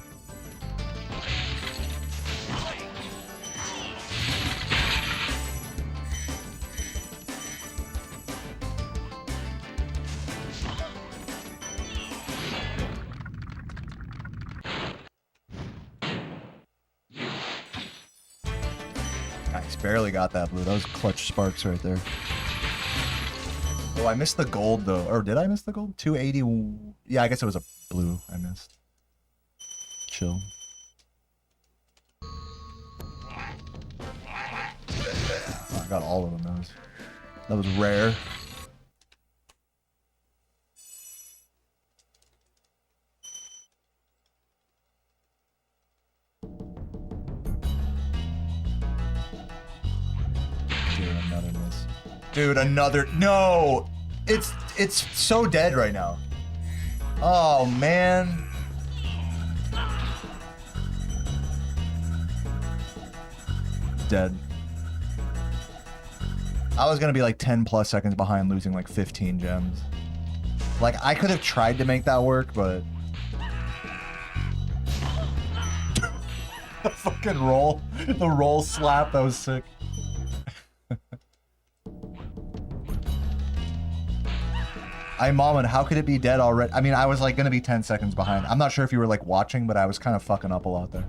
Nice, barely got that blue. That was clutch sparks right there. Oh, I missed the gold though. Or did I miss the gold? 280. Yeah, I guess it was a blue I missed. Chill. Oh, I got all of them. That was rare. Dude, another... No! It's so dead right now. Oh, man. Dead. I was gonna be like 10 plus seconds behind, losing like 15 gems. Like, I could have tried to make that work, but... The fucking roll. The roll slap, that was sick. Mom, how could it be dead already? I mean, I was like gonna be 10 seconds behind. I'm not sure if you were like watching, but I was kind of fucking up a lot there.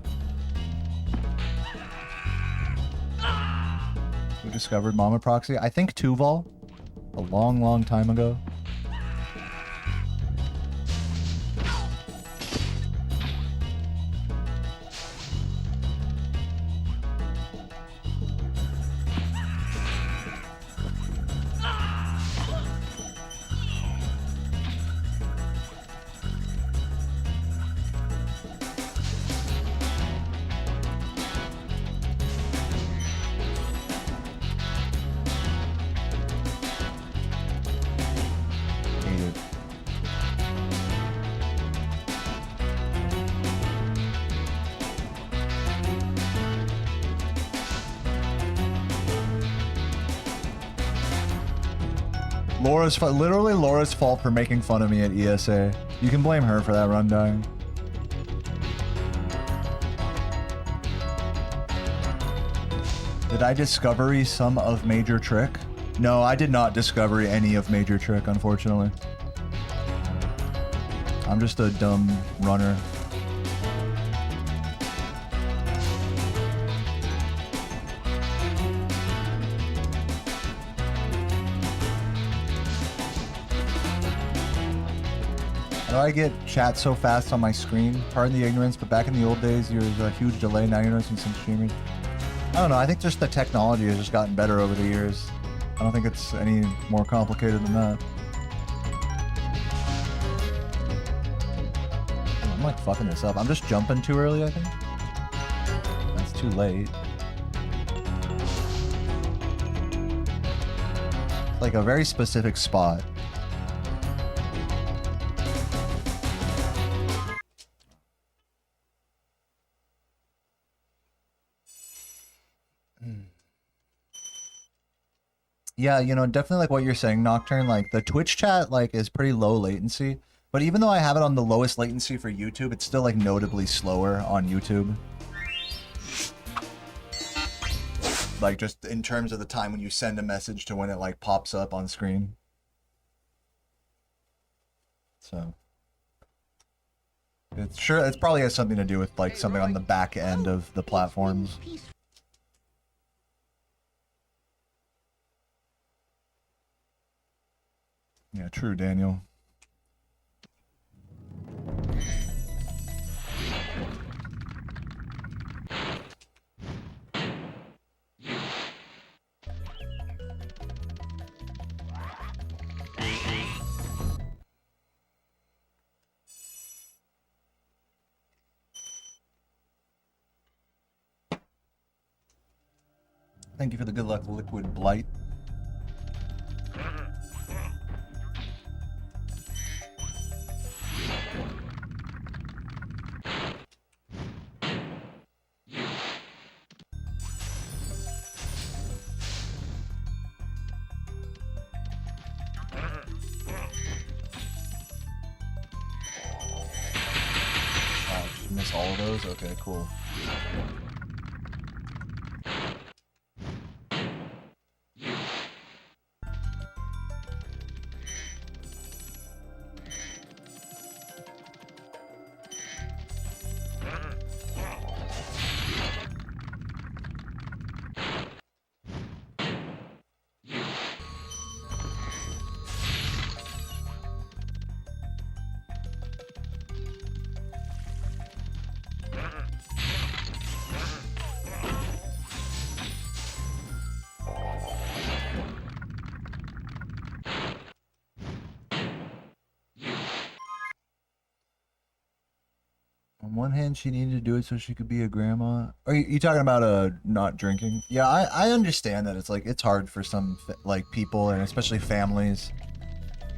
Who discovered Mama Proxy? I think Tuval. A long, long time ago. Literally Laura's fault for making fun of me at ESA. You can blame her for that run dying. Did I discovery some of Major Trick? No, I did not discover any of Major Trick, unfortunately. I'm just a dumb runner. How do I get chat so fast on my screen? Pardon the ignorance, but back in the old days, there was a huge delay. Now you're noticing some streamers. I don't know. I think just the technology has just gotten better over the years. I don't think it's any more complicated than that. I'm like fucking this up. I'm just jumping too early, I think. That's too late. Like a very specific spot. Yeah, you know, definitely like what you're saying, Nocturne, like the Twitch chat like is pretty low latency, but even though I have it on the lowest latency for YouTube, it's still like notably slower on YouTube. Like just in terms of the time when you send a message to when it like pops up on screen. So it's sure it probably has something to do with like something on the back end of the platforms. Yeah, true, Daniel. Thank you for the good luck, Liquid Blight. Miss all of those? Okay, cool. On one hand, she needed to do it so she could be a grandma. Are you talking about not drinking? Yeah, I understand that it's like it's hard for some like people and especially families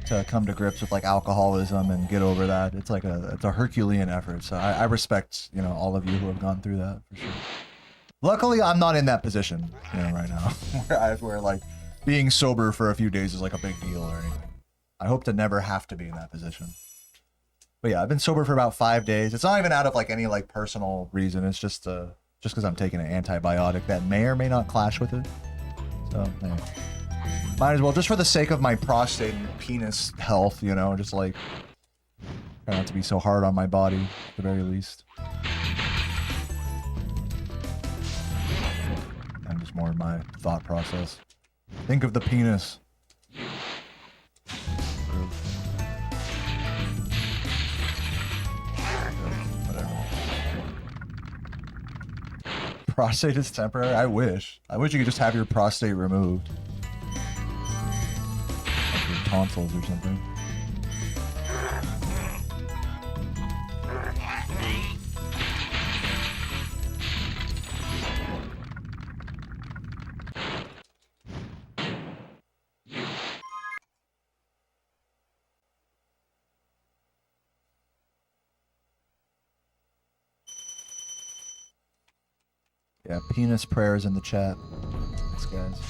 to come to grips with like alcoholism and get over that. It's like it's a Herculean effort. So I respect, you know, all of you who have gone through that for sure. Luckily, I'm not in that position, you know, right now where like being sober for a few days is like a big deal or anything. I hope to never have to be in that position. But yeah, I've been sober for about 5 days. It's not even out of like any like personal reason. It's just because I'm taking an antibiotic that may or may not clash with it. So yeah. Might as well, just for the sake of my prostate and penis health, you know, just like try not to be so hard on my body at the very least. And just more my thought process. Think of the penis. Prostate is temporary? I wish. I wish you could just have your prostate removed. Like your tonsils or something. Yeah, penis prayers in the chat. Thanks, guys.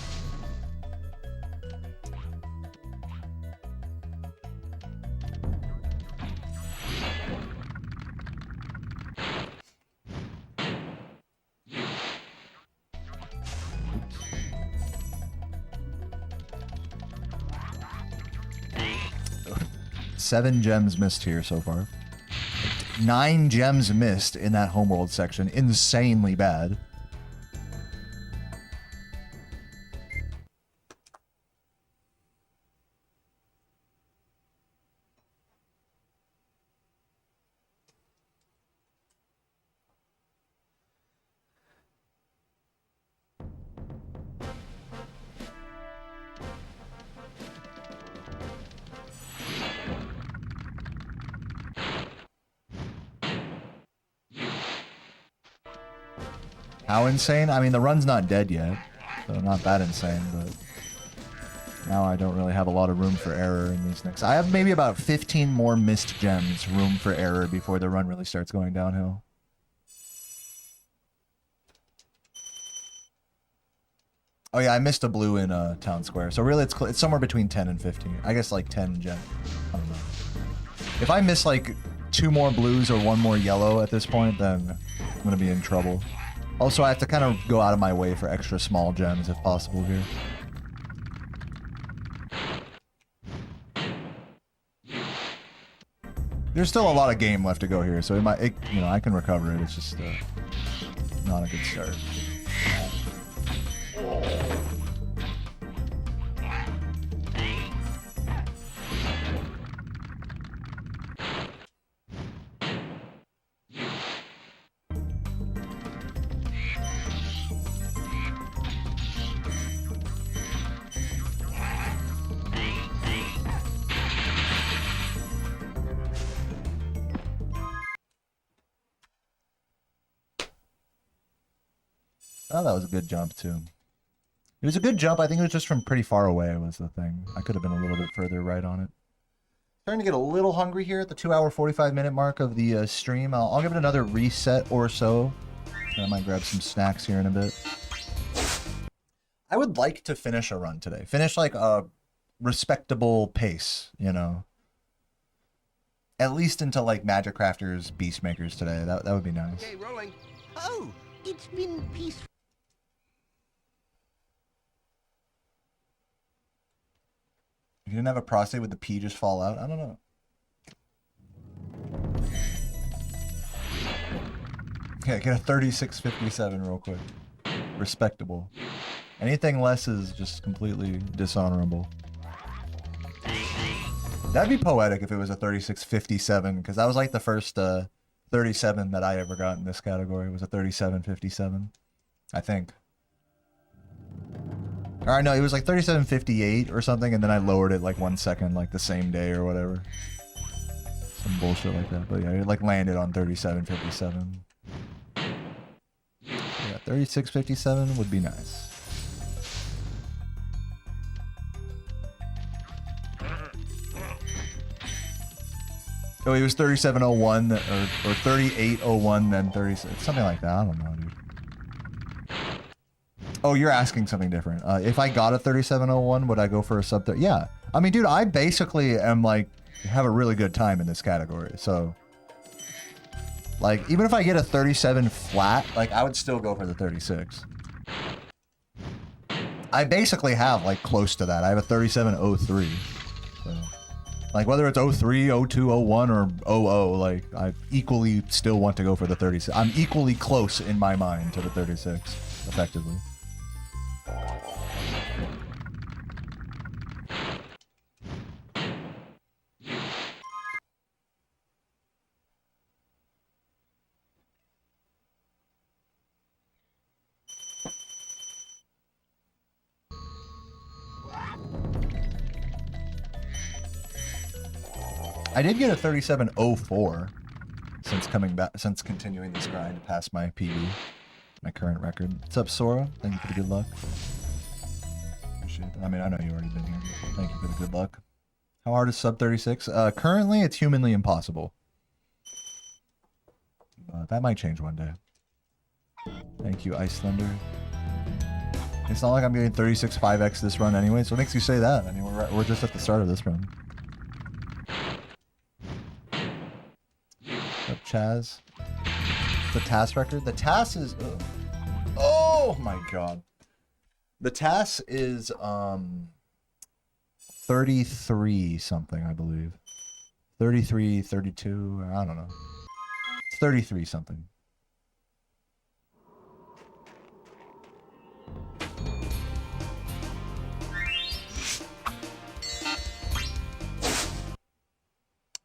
7 gems missed here so far. 9 gems missed in that homeworld section. Insanely bad. How insane? I mean, the run's not dead yet, so not that insane, but now I don't really have a lot of room for error in these next. I have maybe about 15 more missed gems, room for error, before the run really starts going downhill. Oh yeah, I missed a blue in Town Square, so really it's somewhere between 10 and 15. I guess like 10 gems. I don't know. If I miss like 2 more blues or 1 more yellow at this point, then I'm gonna be in trouble. Also, I have to kind of go out of my way for extra small gems if possible here. There's still a lot of game left to go here, so you know, I can recover it. It's just not a good start. Oh, that was a good jump, too. It was a good jump. I think it was just from pretty far away was the thing. I could have been a little bit further right on it. Starting to get a little hungry here at the 2-hour, 45-minute mark of the stream. I'll give it another reset or so. And I might grab some snacks here in a bit. I would like to finish a run today. Finish like a respectable pace, you know. At least into like Magic Crafters, Beastmakers today. That would be nice. Okay, rolling. Oh, it's been peaceful. If you didn't have a prostate, would the pee just fall out? I don't know. Okay, get a 3657 real quick. Respectable. Anything less is just completely dishonorable. That'd be poetic if it was a 3657, because that was like the first 37 that I ever got in this category. Was a 3757, I think. Or no, it was like 3758 or something, and then I lowered it like 1 second, like the same day or whatever. Some bullshit like that. But yeah, it like landed on 3757. Yeah, 3657 would be nice. Oh, it was 3701 or 3801, then 36, something like that. I don't know, dude. Oh, you're asking something different. If I got a 3701, would I go for a sub 30? Yeah. I mean, dude, I basically am like, have a really good time in this category. So, like, even if I get a 37 flat, like, I would still go for the 36. I basically have, like, close to that. I have a 3703. So, like, whether it's 03, 02, 01, or 00, like, I equally still want to go for the 36. I'm equally close in my mind to the 36, effectively. I did get a 3704 since continuing this grind past my PB, my current record. What's up, Sora? Thank you for the good luck. Appreciate that. I mean, I know you already been here, but thank you for the good luck. How hard is sub 36? Currently, it's humanly impossible. That might change one day. Thank you, Ice Thunder. It's not like I'm getting 36 5x this run anyway, so what makes you say that? I mean, we're just at the start of this run. Up, Chaz. The TAS record? The TAS is... oh my god. The TAS is 33 something, I believe. 33, 32, I don't know. It's 33 something.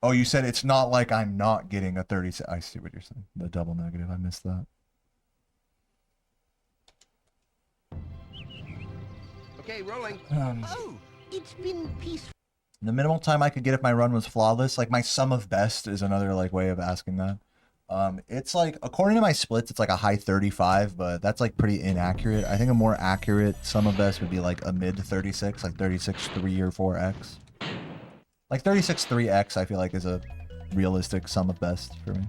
Oh, you said it's not like I'm not getting a 30. I see what you're saying. The double negative. I missed that. Okay, rolling. Oh, it's been peaceful. The minimal time I could get if my run was flawless, like my sum of best is another like way of asking that. It's like, according to my splits, it's like a high 35, but that's like pretty inaccurate. I think a more accurate sum of best would be like a mid 36, like 36.3 or 4x. Like 36.3x, I feel like is a realistic sum of best for me.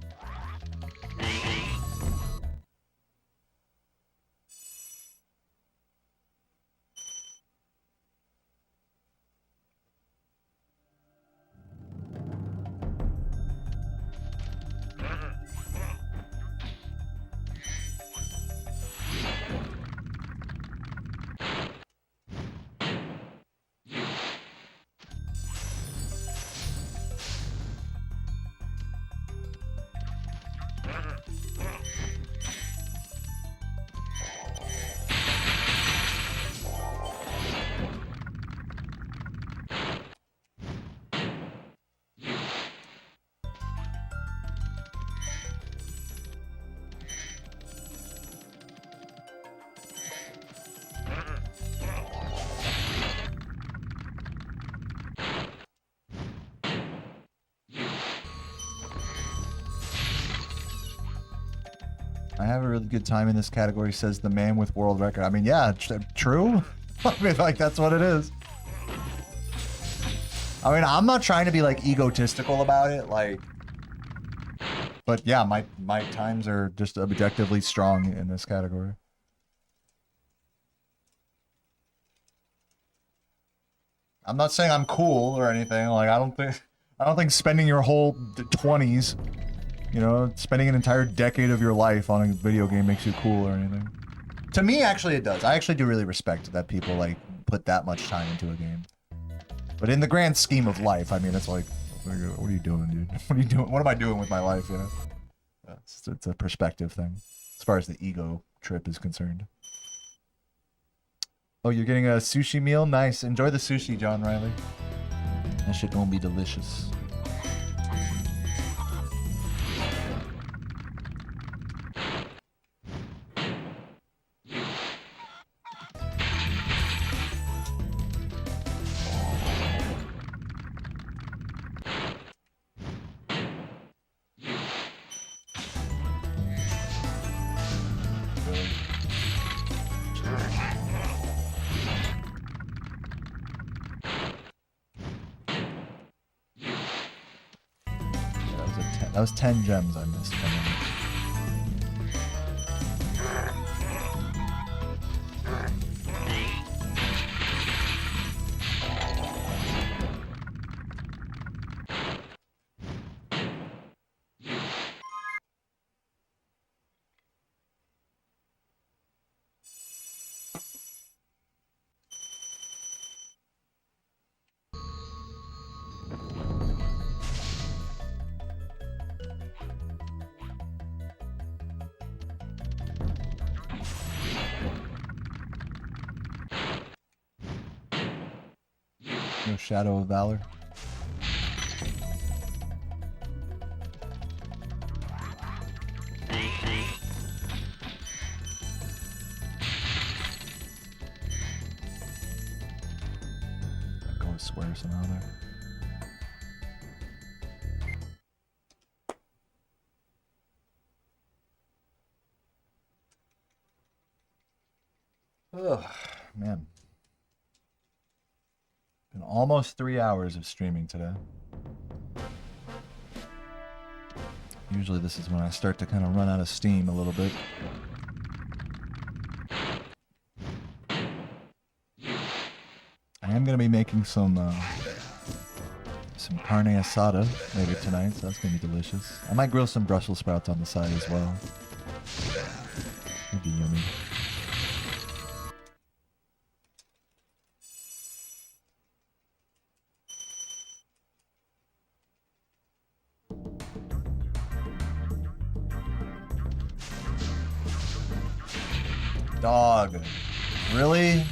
I have a really good time in this category, says the man with world record. I mean, yeah, true. I mean, like, that's what it is. I mean, I'm not trying to be, like, egotistical about it, like... But, yeah, my times are just objectively strong in this category. I'm not saying I'm cool or anything. Like, I don't think spending your whole 20s... You know, spending an entire decade of your life on a video game makes you cool or anything. To me, actually, it does. I actually do really respect that people, like, put that much time into a game. But in the grand scheme of life, I mean, it's like, what are you doing, dude? What are you doing? What am I doing with my life, you know? It's a perspective thing, as far as the ego trip is concerned. Oh, you're getting a sushi meal? Nice. Enjoy the sushi, John Riley. That shit gonna be delicious. That was 10 gems I missed from him. No Shadow of Valor. Go with Square somehow there. Ugh, man. Been almost 3 hours of streaming today. Usually this is when I start to kind of run out of steam a little bit. I am going to be making some carne asada later tonight, so that's going to be delicious. I might grill some Brussels sprouts on the side as well. It'd be yummy. Dog. Really?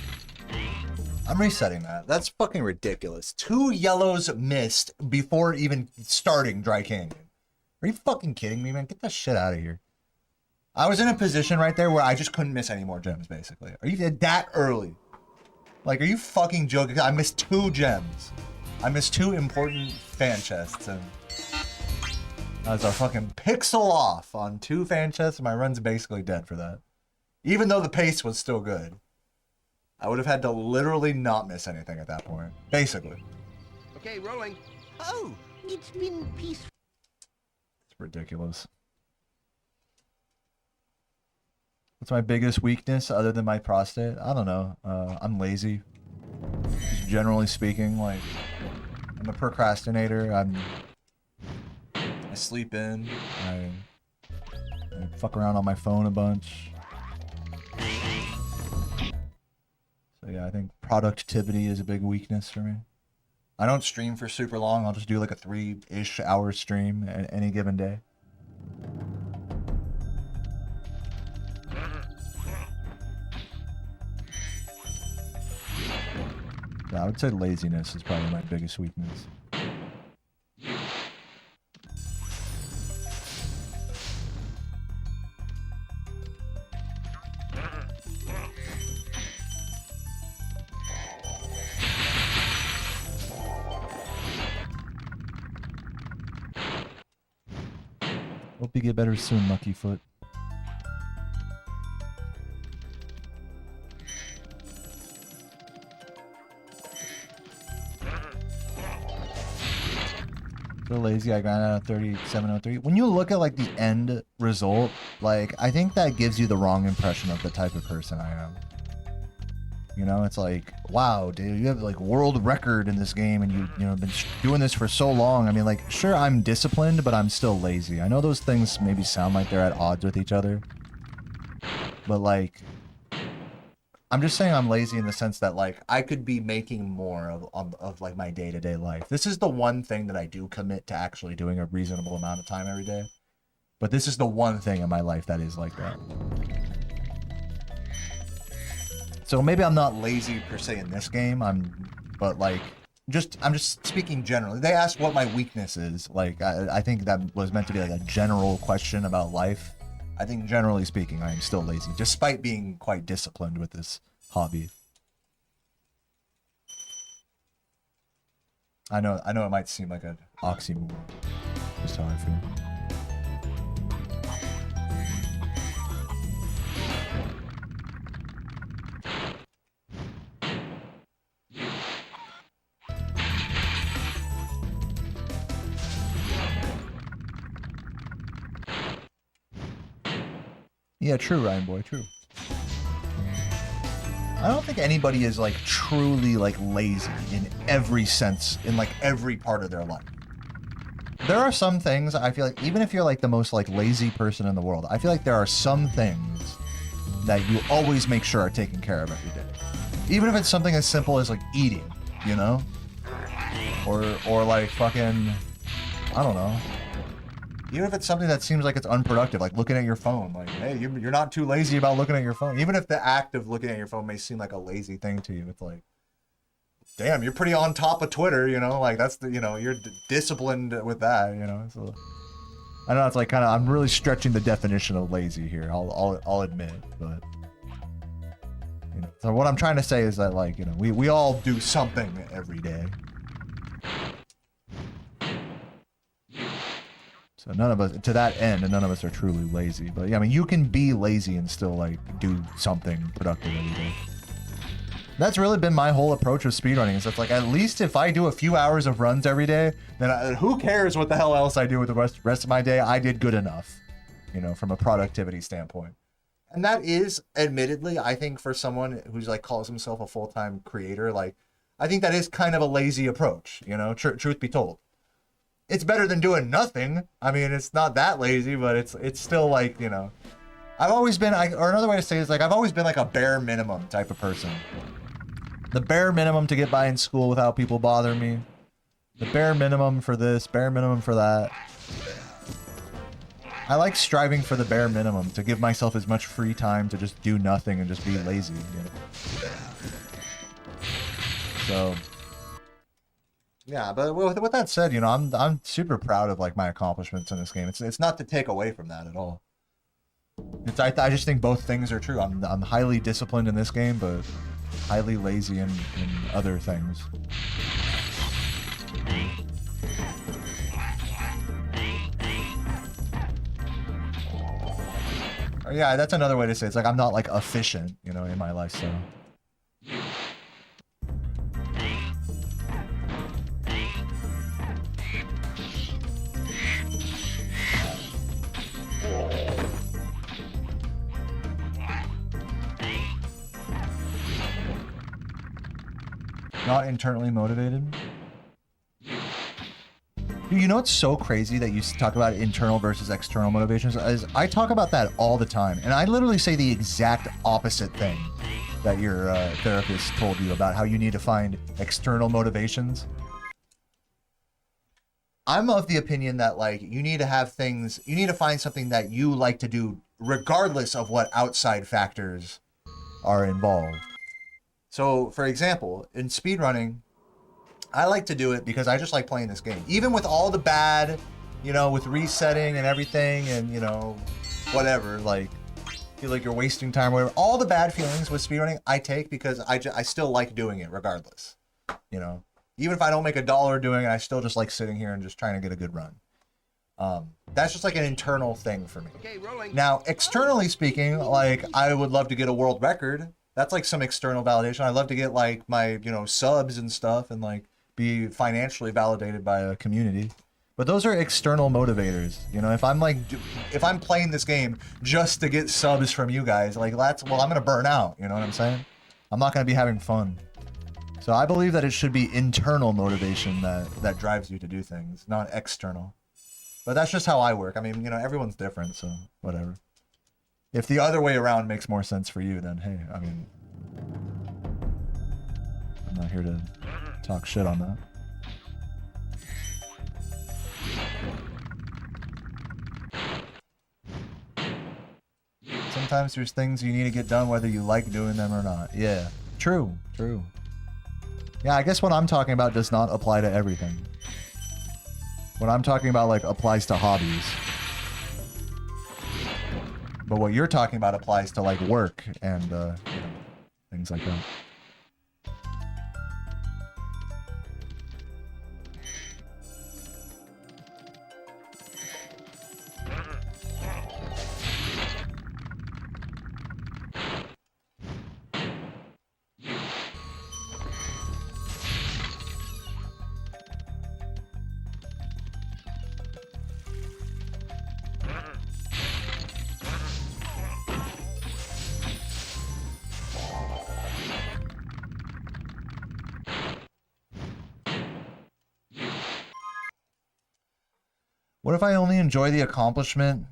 I'm resetting that. That's fucking ridiculous. 2 yellows missed before even starting Dry Canyon. Are you fucking kidding me, man? Get that shit out of here. I was in a position right there where I just couldn't miss any more gems, basically. Are you that early? Like, are you fucking joking? I missed 2 gems. I missed 2 important fan chests, and I was a fucking pixel off on 2 fan chests, and my run's basically dead for that. Even though the pace was still good. I would have had to literally not miss anything at that point. Basically. Okay, rolling. Oh, it's been peaceful. It's ridiculous. What's my biggest weakness other than my prostate? I don't know. I'm lazy. Just generally speaking, like, I'm a procrastinator. I sleep in. I fuck around on my phone a bunch. So yeah, I think productivity is a big weakness for me. I don't stream for super long. I'll just do like a 3-ish hour stream at any given day. So I would say laziness is probably my biggest weakness. Hope you get better soon, Lucky Foot. So lazy, I grind out of 3703. When you look at like the end result, like I think that gives you the wrong impression of the type of person I am. You know, it's like, wow, dude, you have like world record in this game, and you know been doing this for so long. I mean, like, sure, I'm disciplined, but I'm still lazy. I know those things maybe sound like they're at odds with each other, but like, I'm just saying I'm lazy in the sense that like I could be making more of like my day-to-day life. This is the one thing that I do commit to actually doing a reasonable amount of time every day. But this is the one thing in my life that is like that. So maybe I'm not lazy per se in this game. But like, I'm just speaking generally. They asked what my weakness is. Like, I think that was meant to be like a general question about life. I think generally speaking, I am still lazy, despite being quite disciplined with this hobby. I know it might seem like an oxymoron. Just how I feel. Yeah, true, Ryan Boy, true. I don't think anybody is like truly like lazy in every sense, in like every part of their life. There are some things I feel like, even if you're like the most like lazy person in the world, I feel like there are some things that you always make sure are taken care of every day. Even if it's something as simple as like eating, you know? Or like fucking, I don't know. Even if it's something that seems like it's unproductive, like looking at your phone, like, hey, you're not too lazy about looking at your phone. Even if the act of looking at your phone may seem like a lazy thing to you, it's like, damn, you're pretty on top of Twitter, you know? Like, that's the, you know, you're disciplined with that, you know? So, I know it's like kind of, I'm really stretching the definition of lazy here, I'll admit, but, you know. So what I'm trying to say is that, like, you know, we all do something every day. So none of us, to that end, and none of us are truly lazy. But yeah, I mean, you can be lazy and still like do something productive every day. That's really been my whole approach with speedrunning. Is it's like, at least if I do a few hours of runs every day, then who cares what the hell else I do with the rest of my day? I did good enough, you know, from a productivity standpoint. And that is, admittedly, I think for someone who's like calls himself a full-time creator, like, I think that is kind of a lazy approach, you know, truth be told. It's better than doing nothing. I mean, it's not that lazy, but it's still like, you know, I've always been, or another way to say it is like, I've always been like a bare minimum type of person. The bare minimum to get by in school without people bothering me. The bare minimum for this, bare minimum for that. I like striving for the bare minimum, to give myself as much free time to just do nothing and just be lazy, you know? So, yeah, but with that said, you know, I'm super proud of like my accomplishments in this game. It's not to take away from that at all. I just think both things are true. I'm highly disciplined in this game, but highly lazy in other things. Yeah, that's another way to say it. It's like I'm not like efficient, you know, in my lifestyle. Not internally motivated. Dude, you know what's so crazy that you talk about internal versus external motivations? Is I talk about that all the time, and I literally say the exact opposite thing that your therapist told you about how you need to find external motivations. I'm of the opinion that like you need to have things, you need to find something that you like to do regardless of what outside factors are involved. So, for example, in speedrunning, I like to do it because I just like playing this game. Even with all the bad, you know, with resetting and everything and, you know, whatever, like, feel like you're wasting time or whatever. All the bad feelings with speedrunning, I take because I still like doing it regardless, you know. Even if I don't make $1 doing it, I still just like sitting here and just trying to get a good run. That's just like an internal thing for me. Okay, rolling. Now, externally speaking, like, I would love to get a world record. That's like some external validation. I love to get like my, you know, subs and stuff and like be financially validated by a community. But those are external motivators. You know, if I'm playing this game just to get subs from you guys, like well, I'm going to burn out. You know what I'm saying? I'm not going to be having fun. So I believe that it should be internal motivation that drives you to do things, not external. But that's just how I work. I mean, you know, everyone's different, so whatever. If the other way around makes more sense for you, then hey, I mean, I'm not here to talk shit on that. Sometimes there's things you need to get done whether you like doing them or not. Yeah, true. Yeah, I guess what I'm talking about does not apply to everything. What I'm talking about, like, applies to hobbies. But what you're talking about applies to, like, work and, you know, things like that. What if I only enjoy the accomplishment?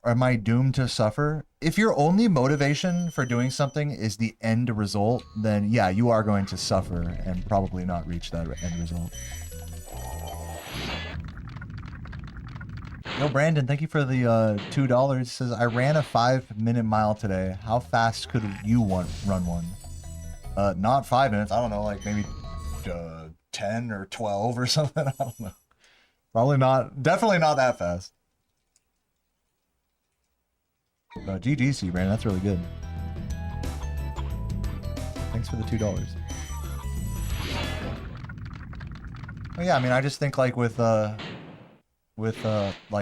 Or am I doomed to suffer? If your only motivation for doing something is the end result, then yeah, you are going to suffer and probably not reach that end result. Yo, Brandon, thank you for the $2. It says, I ran a 5-minute mile today. How fast could you run one? Not 5 minutes. I don't know, like maybe 10 or 12 or something. I don't know. Probably not. Definitely not that fast. GGC, Brandon. That's really good. Thanks for the $2. Oh yeah, I mean, I just think like with like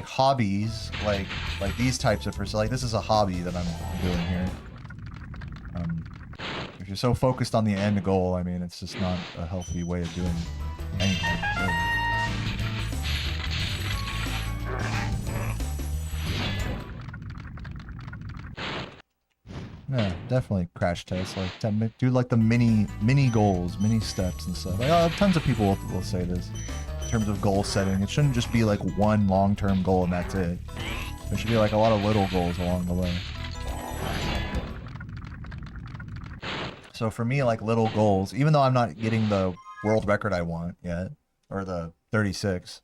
hobbies, like these types of like this is a hobby that I'm doing here. If you're so focused on the end goal, I mean, it's just not a healthy way of doing anything. Really. Yeah, definitely crash test. Like, do like the mini goals, mini steps and stuff. Like, tons of people will say this in terms of goal setting. It shouldn't just be like one long-term goal and that's it. There should be like a lot of little goals along the way. So for me, like little goals, even though I'm not getting the world record I want yet, or the 36,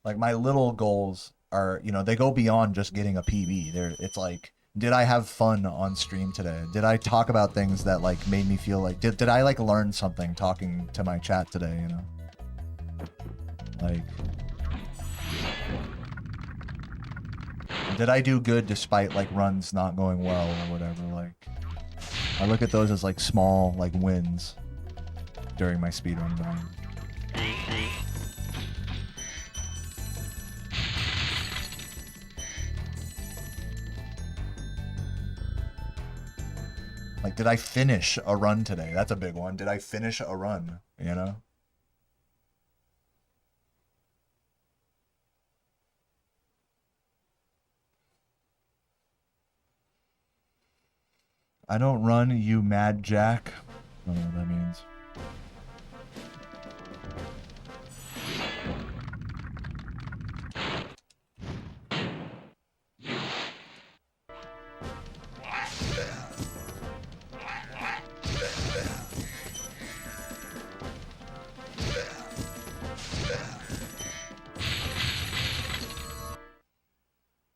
like my little goals are, you know, they go beyond just getting a PB. It's like, did I have fun on stream today? Did I talk about things that like made me feel like, did I like learn something talking to my chat today, you know? Like, did I do good despite like runs not going well or whatever? Like, I look at those as like small like wins during my speedrun time. Like, did I finish a run today? That's a big one. Did I finish a run, you know? I don't run, you mad jack. I don't know what that means.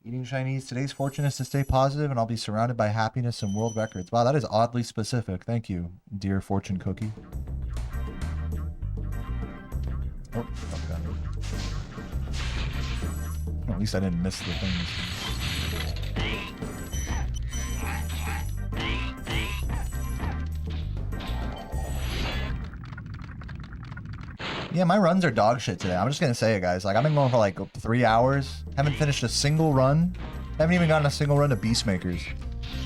Eating Chinese. Today's fortune is to stay positive, and I'll be surrounded by happiness and world records. Wow, that is oddly specific. Thank you, dear fortune cookie. Oh, fuck that. At least I didn't miss the things. Yeah, my runs are dog shit today. I'm just gonna say it, guys. Like, I've been going for like 3 hours. Haven't finished a single run. Haven't even gotten a single run to Beastmakers.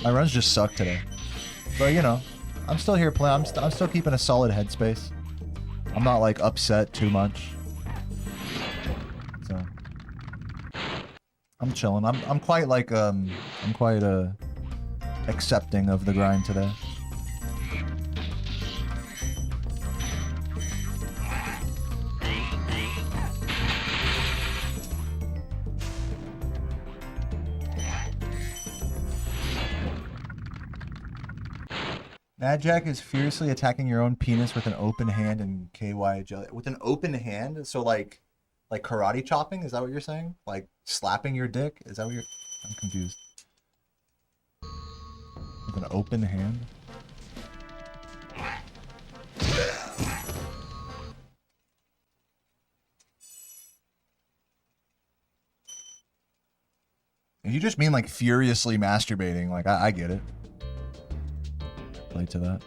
My runs just suck today. But, you know, I'm still here playing. I'm still keeping a solid headspace. I'm not, like, upset too much. So, I'm chilling. I'm quite, like, I'm quite, accepting of the grind today. Mad Jack is fiercely attacking your own penis with an open hand and KY jelly. With an open hand? So like karate chopping? Is that what you're saying? Like slapping your dick? Is that what you're... I'm confused. With an open hand? If you just mean like furiously masturbating, like I get it. Play to that.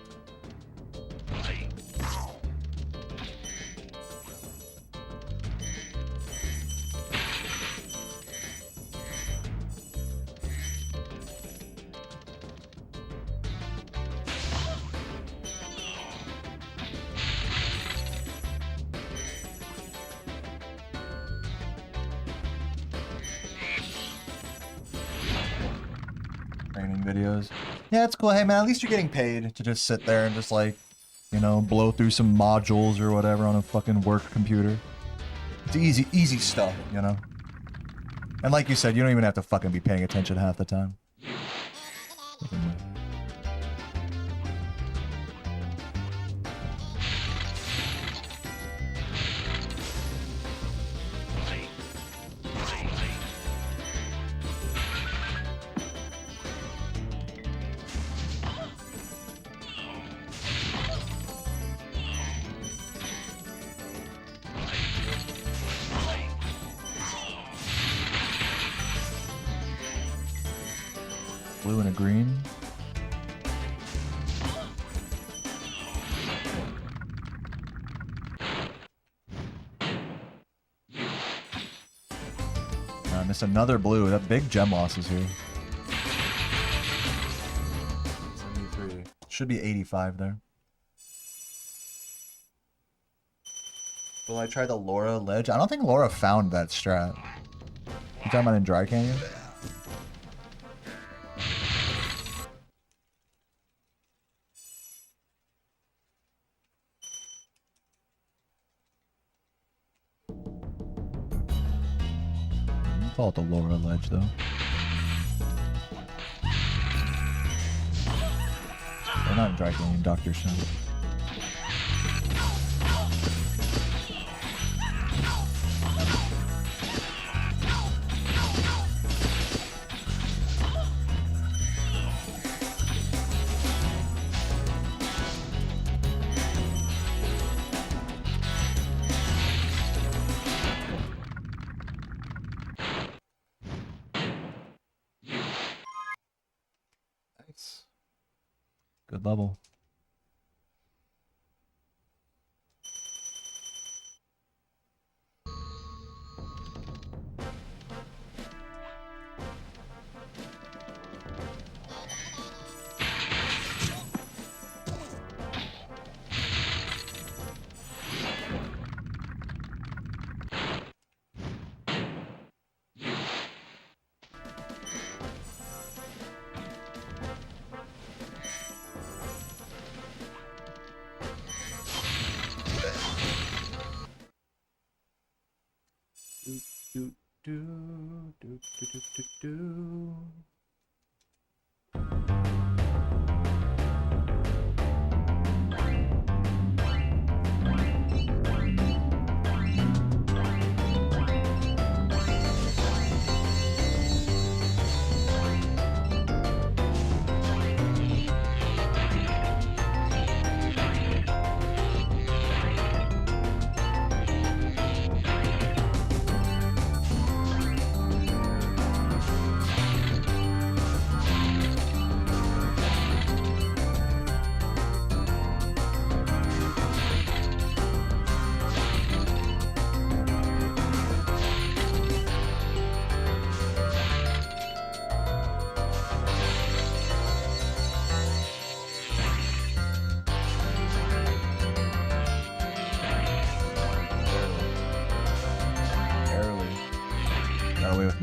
Training videos. Yeah, it's cool. Hey, man, at least you're getting paid to just sit there and just, like, you know, blow through some modules or whatever on a fucking work computer. It's easy stuff, you know? And like you said, you don't even have to fucking be paying attention half the time. Blue and a green. I missed another blue. That big gem loss is here. 73. Should be 85 there. Will I try the Laura ledge? I don't think Laura found that strat. You talking about in Dry Canyon? Call it the Laura ledge, though. They're not in Dry Canyon, Dr. Stone. Good level. Do, do, do, do, do, do, do.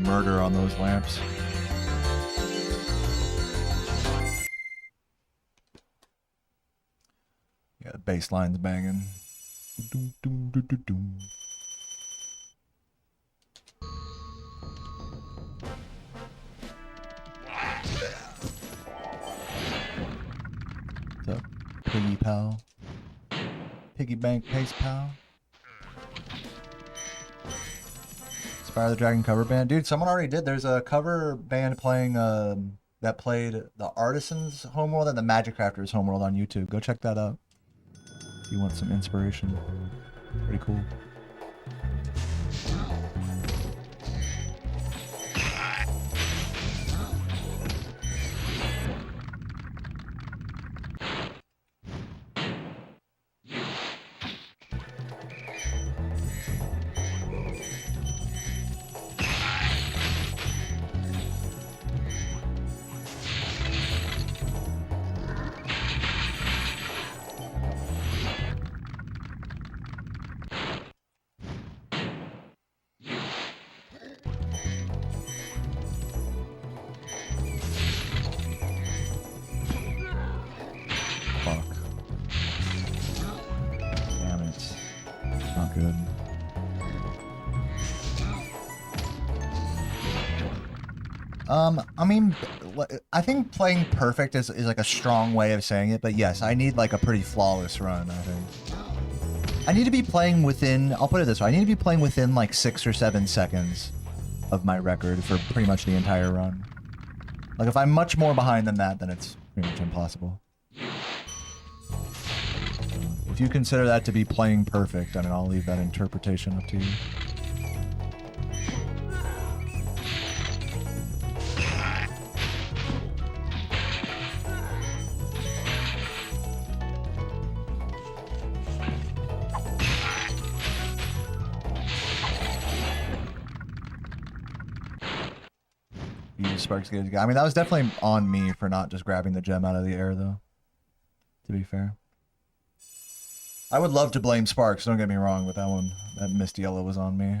Murder on those lamps. Yeah, the bass line's banging. Doom, doom, doom, doom, doom. What's up, Piggy Pal? Piggy Bank Pace Pal? Spyro the Dragon cover band. Dude, someone already did. There's a cover band playing that played the Artisan's Homeworld and the Magic Crafters Homeworld on YouTube. Go check that out if you want some inspiration. Pretty cool. I mean, I think playing perfect is like a strong way of saying it, but yes, I need like a pretty flawless run, I think. I need to be playing within, I'll put it this way, I need to be playing within like 6 or 7 seconds of my record for pretty much the entire run. Like if I'm much more behind than that, then it's pretty much impossible. If you consider that to be playing perfect, I mean, I'll leave that interpretation up to you. Sparks good. I mean, that was definitely on me for not just grabbing the gem out of the air, though. To be fair. I would love to blame Sparks, don't get me wrong, but that one, that missed yellow was on me.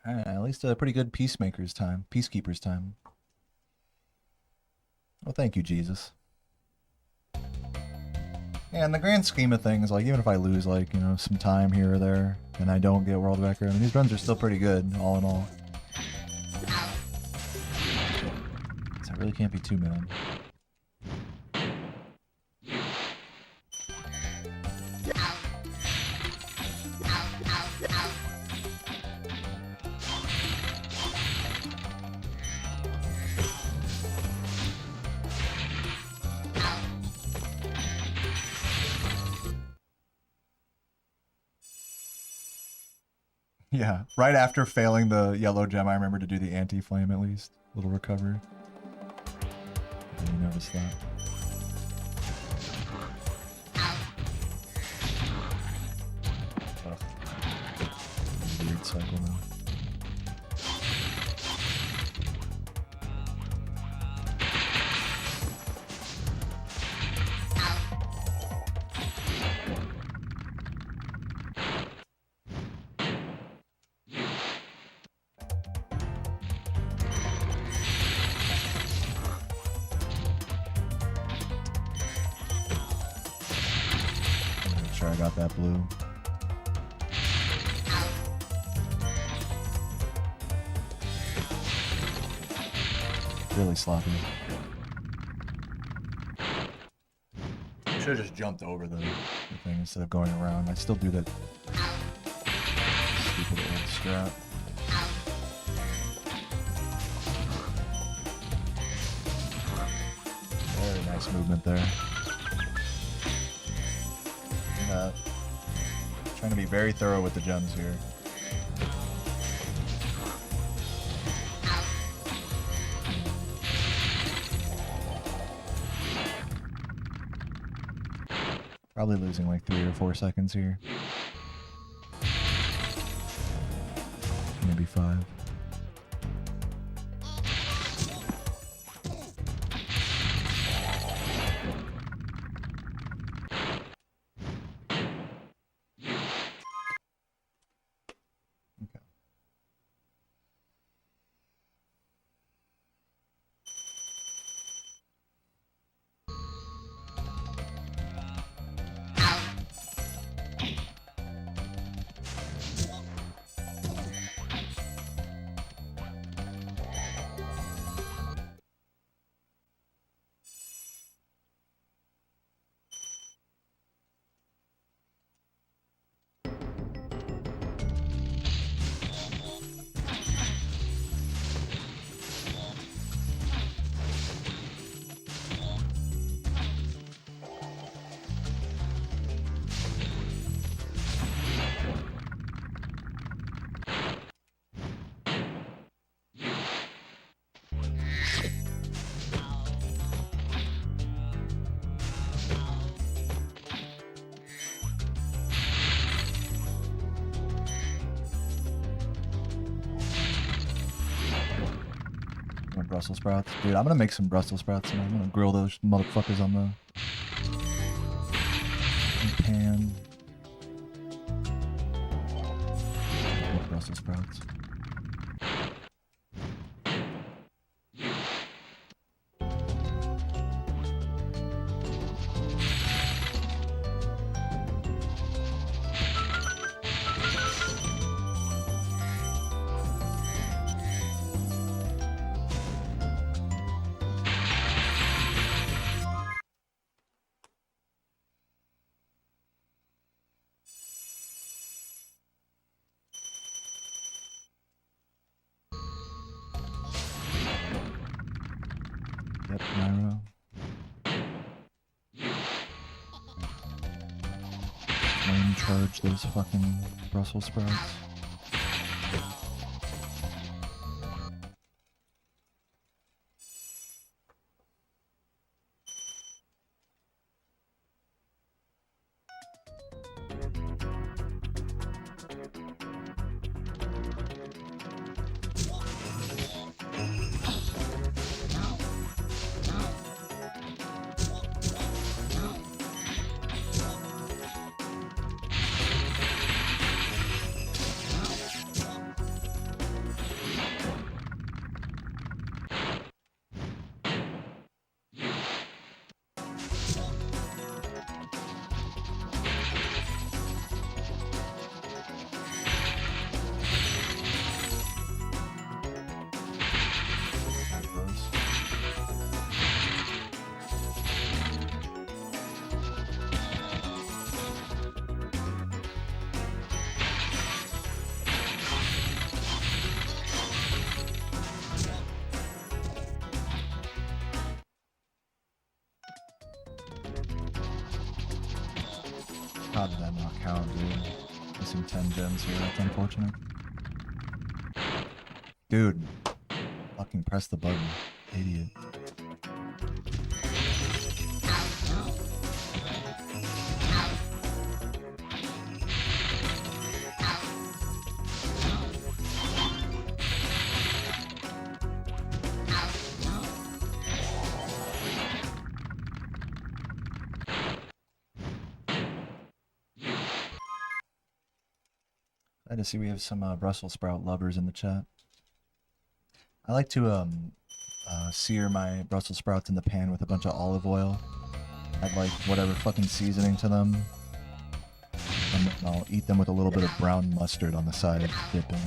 Alright, at least a pretty good peacemaker's time. Peacekeeper's time. Well, thank you, Jesus. Yeah, in the grand scheme of things, like, even if I lose, like, you know, some time here or there, and I don't get world record, I mean, these runs are still pretty good, all in all. So I really can't be too mad. Yeah, right after failing the yellow gem, I remember to do the anti-flame at least. Little recovery. You noticed that. Ugh. Weird cycle now. Sure I got that blue. Really sloppy. Should have just jumped over the thing instead of going around. I still do that stupid old strat. Very nice movement there. Trying to be very thorough with the gems here. Probably losing like 3 or 4 seconds here. Maybe 5. Brussels sprouts. Dude, I'm gonna make some Brussels sprouts and I'm gonna grill those motherfuckers on the pan. Brussels sprouts. Yep, Nairo. Flame charge those fucking Brussels sprouts. How did that not count, dude? Missing 10 gems here, that's unfortunate. Dude, fucking press the button, idiot. Glad to see we have some Brussels sprout lovers in the chat. I like to sear my Brussels sprouts in the pan with a bunch of olive oil. Add like whatever fucking seasoning to them. And then I'll eat them with a little bit of brown mustard on the side, dipping.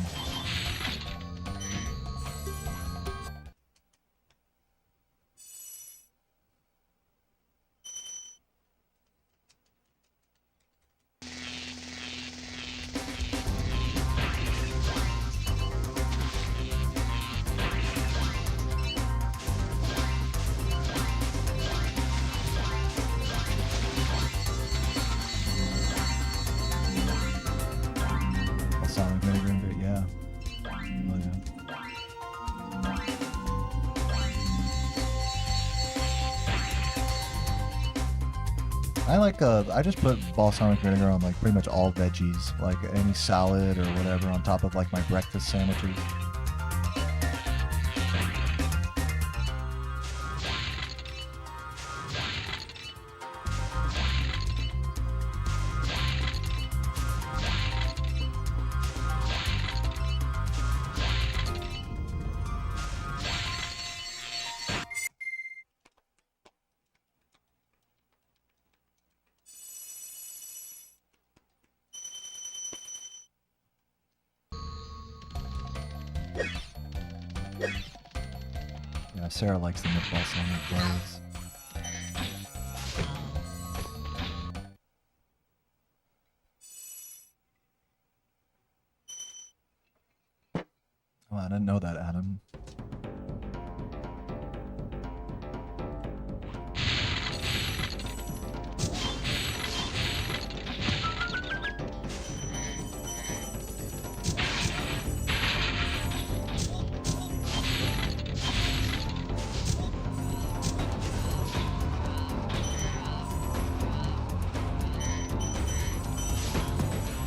I just put balsamic vinegar on like pretty much all veggies, like any salad or whatever on top of like my breakfast sandwiches. Sarah likes the meatball sandwich glaze. Oh, I didn't know that, Adam.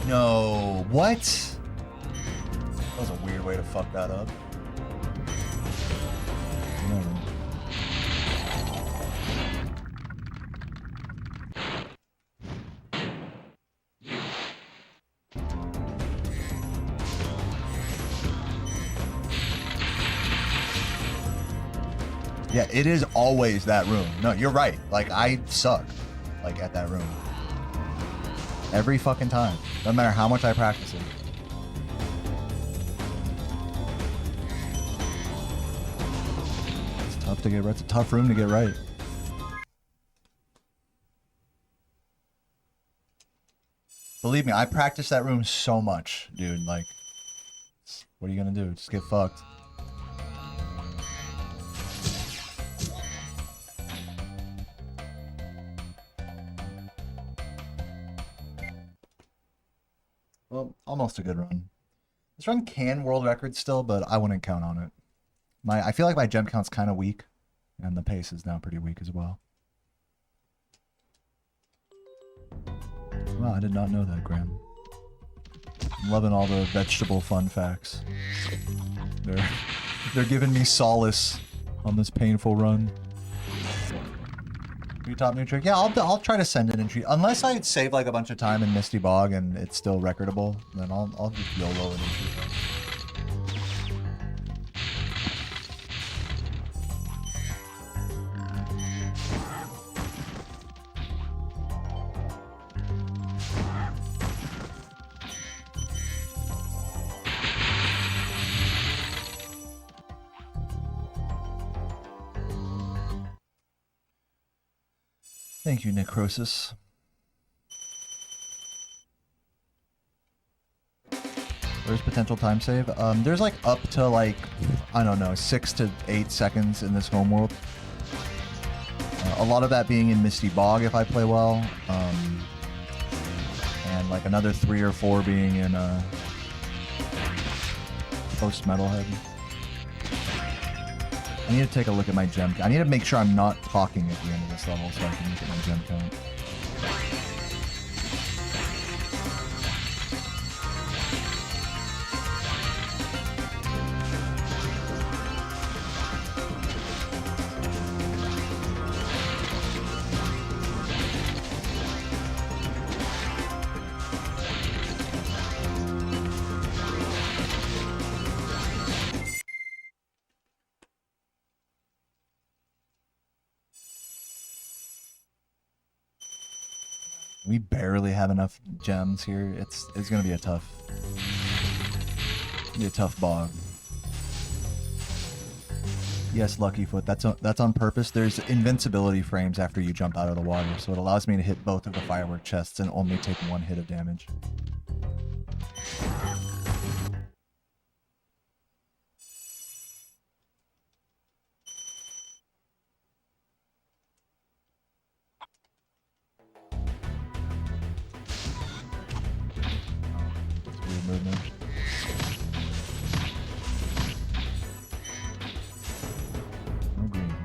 No, what? That was a weird way to fuck that up. No. Yeah, it is always that room. No, you're right. Like, I suck, like, at that room. Every fucking time. Doesn't matter how much I practice it. It's tough to get right. It's a tough room to get right. Believe me, I practice that room so much, dude. Like, what are you gonna do? Just get fucked. Well, almost a good run. This run can world record still, but I wouldn't count on it. I feel like my gem count's kind of weak, and the pace is now pretty weak as well. Wow, I did not know that, Graham. I'm loving all the vegetable fun facts. They're giving me solace on this painful run. Top new trick? Yeah, I'll try to send it in treat. Unless I save like a bunch of time in Misty Bog and it's still recordable, then I'll just YOLO it in treat. Thank you, Necrosis. Where's potential time save? There's like up to like, I don't know, 6 to 8 seconds in this homeworld. A lot of that being in Misty Bog if I play well. And like another 3 or 4 being in post Metalhead. I need to take a look at my gem count. I need to make sure I'm not talking at the end of this level so I can look at my gem count. We barely have enough gems here. It's gonna be a tough bog. Yes, Luckyfoot. That's on purpose. There's invincibility frames after you jump out of the water, so it allows me to hit both of the firework chests and only take one hit of damage. Movement. No green.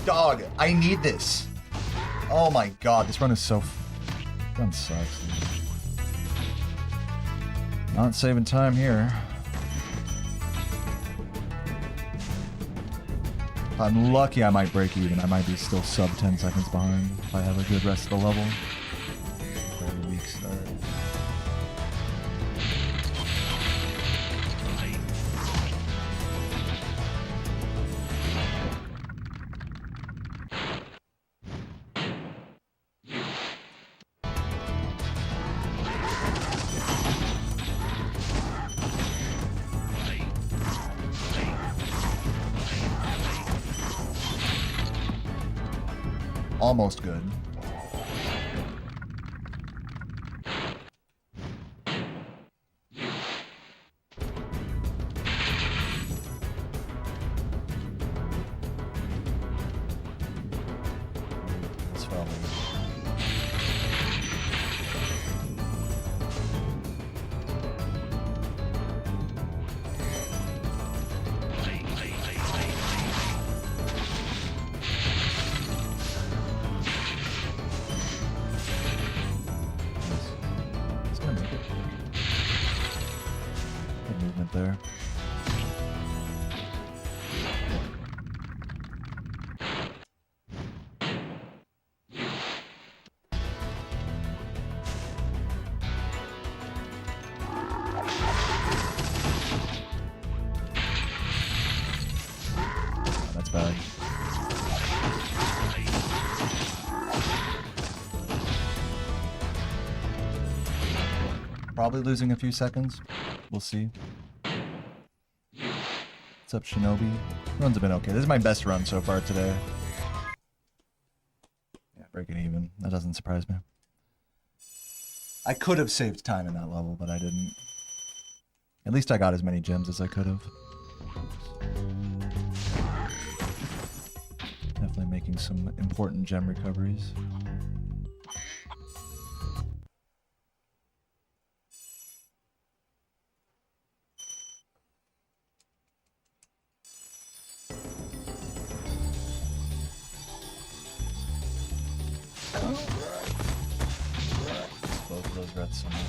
Dog, I need this. Oh my god, this run is so... Run sucks. Not saving time here. If I'm lucky, I might break even. I might be still sub 10 seconds behind if I have a good rest of the level. Very weak start. Almost good. It's fell. There. That's bad. Probably losing a few seconds. We'll see. What's up, Shinobi? Runs have been okay. This is my best run so far today. Yeah, breaking even. That doesn't surprise me. I could have saved time in that level, but I didn't. At least I got as many gems as I could have. Definitely making some important gem recoveries. Both of those reds somehow.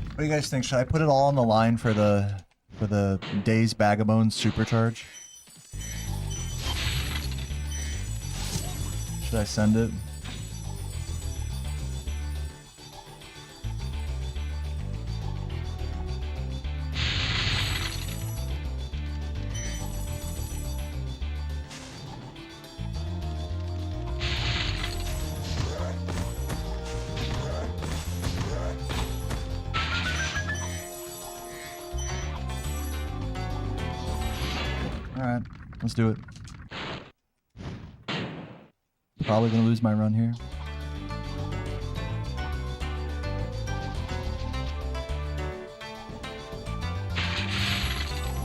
What do you guys think? Should I put it all on the line for the Days Vagabond supercharge? Should I send it? Alright, let's do it. Probably gonna lose my run here.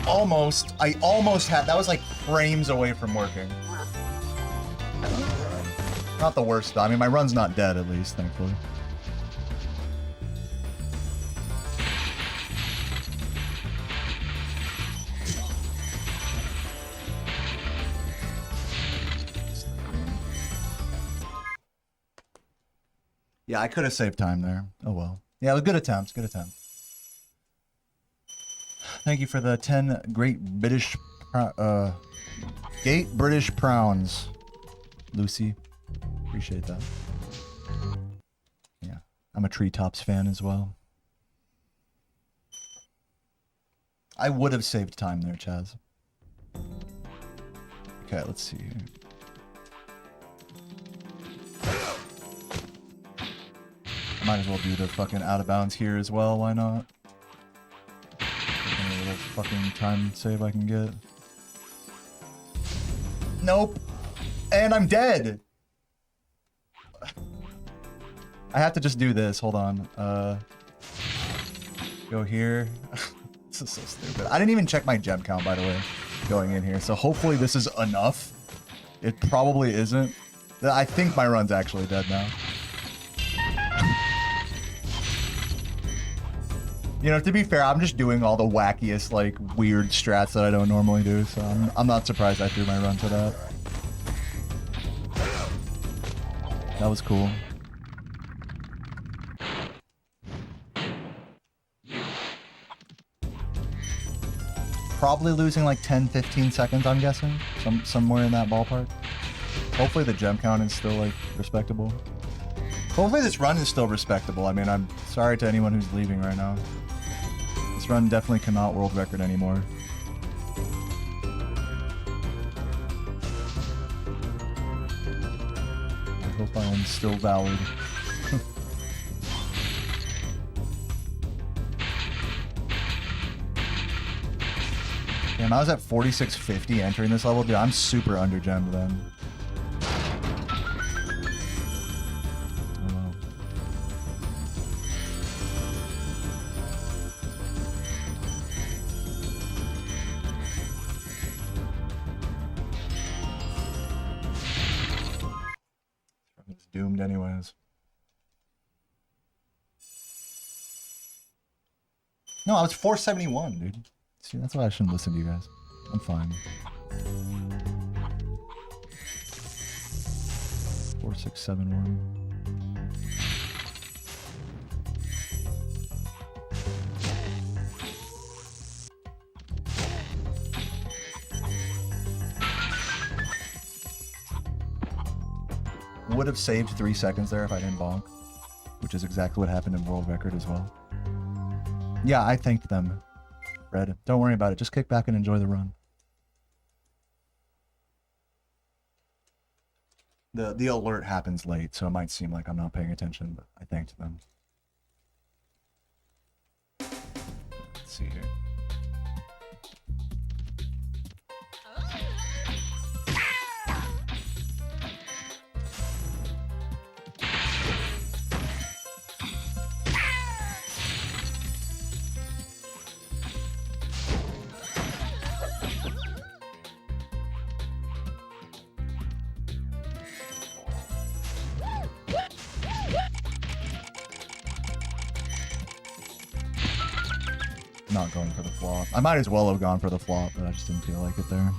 Almost. I almost had... That was like frames away from working. Not the worst, though. I mean, my run's not dead, at least, thankfully. Yeah, I could have saved time there. Oh, well. Yeah, it was good attempts. Good attempt. Thank you for the 10 great British... Gate British Prawns. Lucy. Appreciate that. Yeah. I'm a Treetops fan as well. I would have saved time there, Chaz. Okay, let's see here. I might as well do the fucking out of bounds here as well, why not? Any little fucking time save I can get. Nope. And I'm dead! I have to just do this, hold on. Go here. This is so stupid. I didn't even check my gem count, by the way, going in here. So hopefully this is enough. It probably isn't. I think my run's actually dead now. You know, to be fair, I'm just doing all the wackiest, like, weird strats that I don't normally do, so I'm not surprised I threw my run to that. That was cool. Probably losing like 10-15 seconds, I'm guessing. Somewhere in that ballpark. Hopefully the gem count is still, like, respectable. Hopefully this run is still respectable. I mean, I'm sorry to anyone who's leaving right now. This run definitely cannot world record anymore. I hope I am still valid. Damn, I was at 4650 entering this level. Dude, I'm super under-gemmed then. Oh, wow. It's doomed anyways. No, I was 471, dude. See, that's why I shouldn't listen to you guys. I'm fine. 4671. Would have saved 3 seconds there if I didn't bonk, which is exactly what happened in world record as well. Yeah, I thanked them. Red, don't worry about it. Just kick back and enjoy the run. The alert happens late, so it might seem like I'm not paying attention, but I thanked them. Let's see here. Not going for the flop. I might as well have gone for the flop, but I just didn't feel like it there.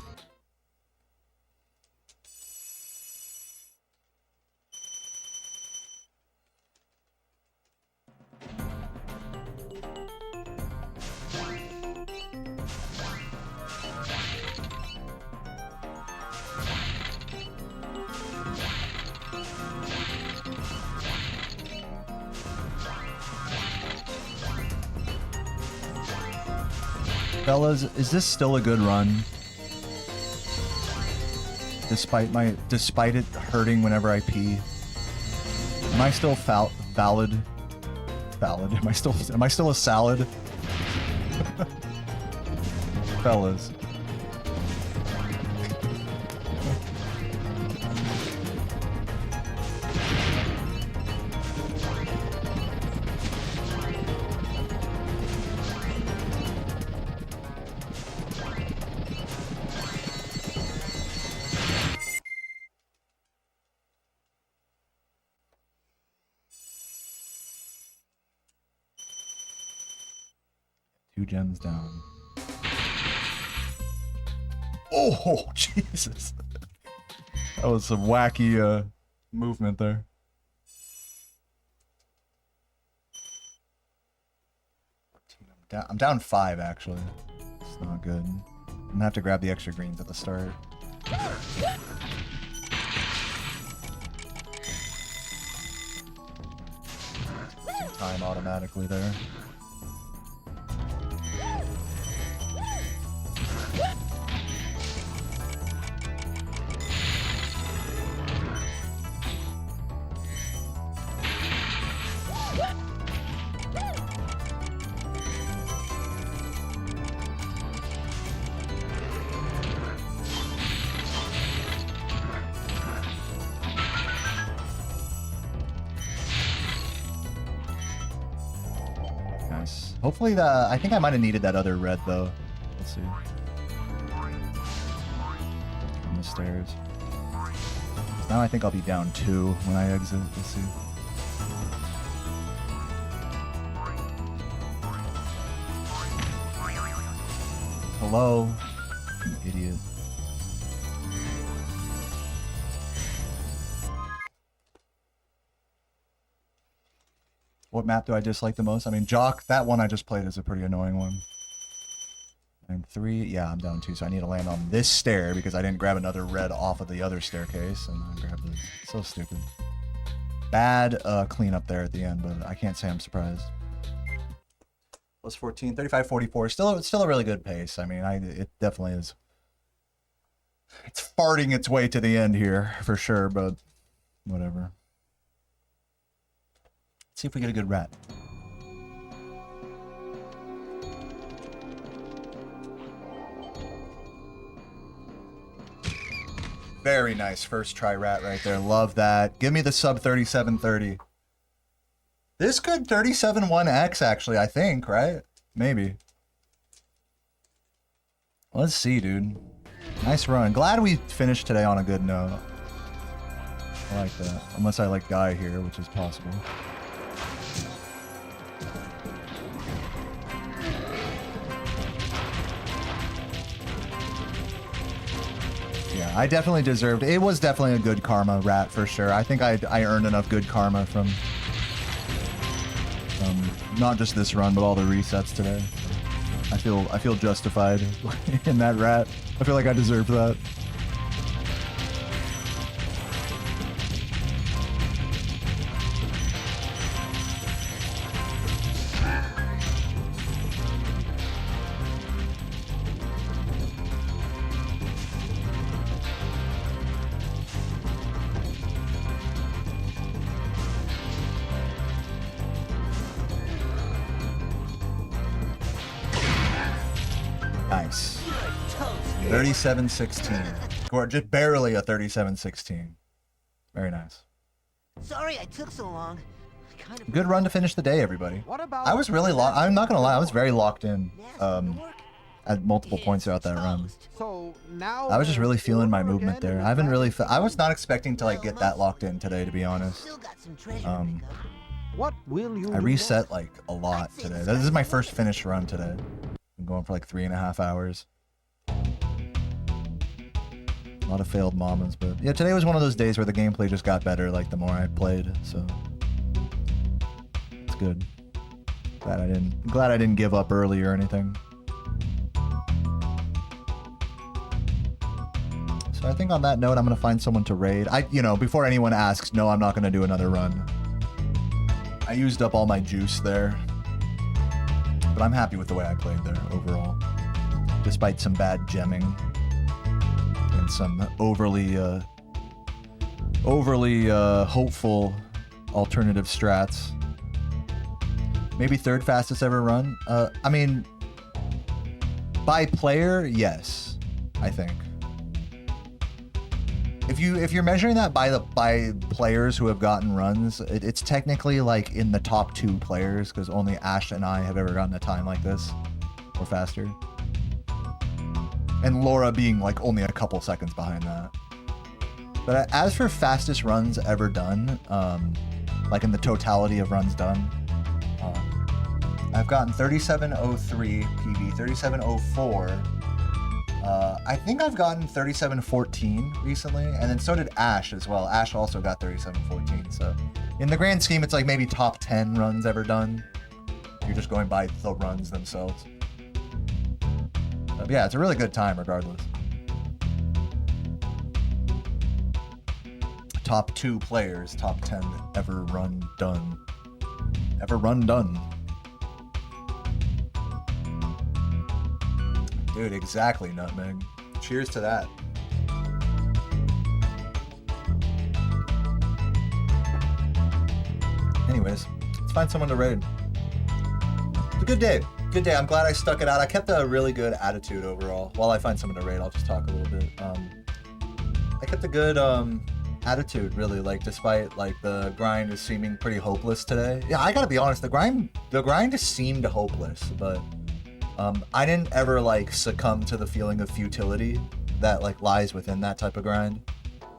Fellas, is this still a good run? Despite it hurting whenever I pee. Am I still valid? Valid? Am I still a salad? Fellas. 2 gems down. Oh, Jesus. That was some wacky movement there. I'm down 5, actually. It's not good. I'm gonna have to grab the extra greens at the start. Some time automatically there. Nice. Hopefully I think I might have needed that other red though. Let's see. On the stairs. Now I think I'll be down 2 when I exit. Let's see. Hello? You idiot. What map do I dislike the most? I mean, Jock, that one I just played is a pretty annoying one. And 3, yeah, I'm down 2, so I need to land on this stair because I didn't grab another red off of the other staircase, and I grabbed this. So stupid. Bad cleanup there at the end, but I can't say I'm surprised. Plus 14, 35, 44. Still a really good pace. I mean, it definitely is. It's farting its way to the end here, for sure, but whatever. Let's see if we get a good rat. Very nice first try rat right there. Love that. Give me the sub 3730. This could 37-1X actually, I think, right? Maybe. Let's see, dude. Nice run. Glad we finished today on a good note. I like that. Unless I like die here, which is possible. Yeah, I definitely deserved it. It was definitely a good karma rat for sure. I think I earned enough good karma from not just this run, but all the resets today. I feel justified in that rat. I feel like I deserve that. Nice. 37-16. Or just barely a 37-16. Very nice. Sorry I took so long. Good run to finish the day, everybody. I was really locked. I'm not gonna lie, I was very locked in at multiple points throughout that run. So now I was just really feeling my movement there. I haven't really. I was not expecting to like get that locked in today, to be honest. What will you I reset like a lot today. This is my first finished run today. I'm going for like 3.5 hours. A lot of failed mamas, but yeah, today was one of those days where the gameplay just got better like the more I played, so it's good. Glad I didn't give up early or anything. So I think on that note, I'm gonna find someone to raid. Before anyone asks, no, I'm not gonna do another run. I used up all my juice there. But I'm happy with the way I played there overall. Despite some bad gemming and some overly hopeful alternative strats. Maybe 3rd fastest ever run. I mean, by player, yes, I think. If you're measuring that by players who have gotten runs, it's technically like in the top 2 players because only Ash and I have ever gotten a time like this or faster. And Laura being like only a couple seconds behind that. But as for fastest runs ever done, like in the totality of runs done, I I've gotten 3703 PB, 3704. I think I've gotten 3714 recently, and then so did Ash as well. Ash also got 3714, so in the grand scheme, it's like maybe top 10 runs ever done. You're just going by the runs themselves. But yeah, it's a really good time regardless. Top 2 players, top 10 ever run done. Ever run done. Dude, exactly, Nutmeg. Cheers to that. Anyways, let's find someone to raid. It's a good day. Good day. I'm glad I stuck it out. I kept a really good attitude overall. While I find someone to raid, I'll just talk a little bit. I kept a good attitude, really, like, despite like the grind is seeming pretty hopeless today. Yeah, I gotta be honest, the grind just seemed hopeless, but I didn't ever like succumb to the feeling of futility that like lies within that type of grind,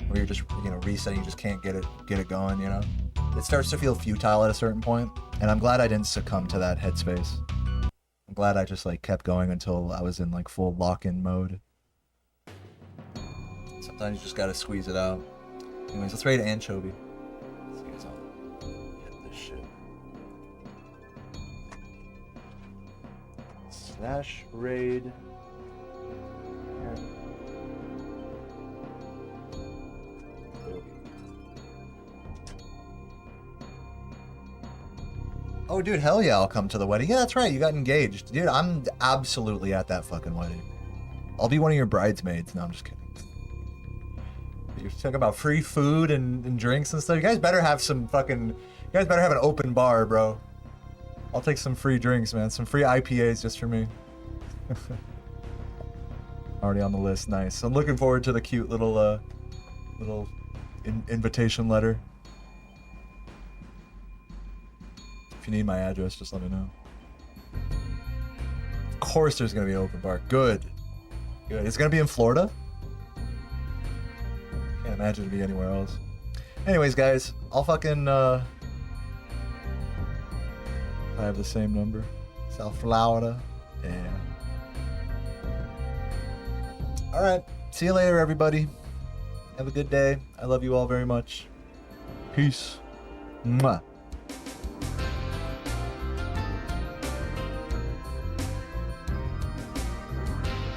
where you're just, you know, resetting, you just can't get it going, you know. It starts to feel futile at a certain point, and I'm glad I didn't succumb to that headspace. I'm glad I just like kept going until I was in like full lock-in mode. Sometimes you just gotta squeeze it out. Anyways, let's raid Anchovy. Let's see what's on. Hit this shit. Slash raid. Oh, dude, hell yeah, I'll come to the wedding. Yeah, that's right, you got engaged. Dude, I'm absolutely at that fucking wedding. I'll be one of your bridesmaids. No, I'm just kidding. You're talking about free food and drinks and stuff. You guys better have some fucking... You guys better have an open bar, bro. I'll take some free drinks, man. Some free IPAs just for me. Already on the list, nice. I'm looking forward to the cute little invitation letter. If you need my address, just let me know. Of course there's gonna be an open bar. Good. Good. It's gonna be in Florida? Can't imagine it'd be anywhere else. Anyways, guys, I'll fucking, I have the same number. South Florida. Yeah. Alright. See you later, everybody. Have a good day. I love you all very much. Peace. Mwah.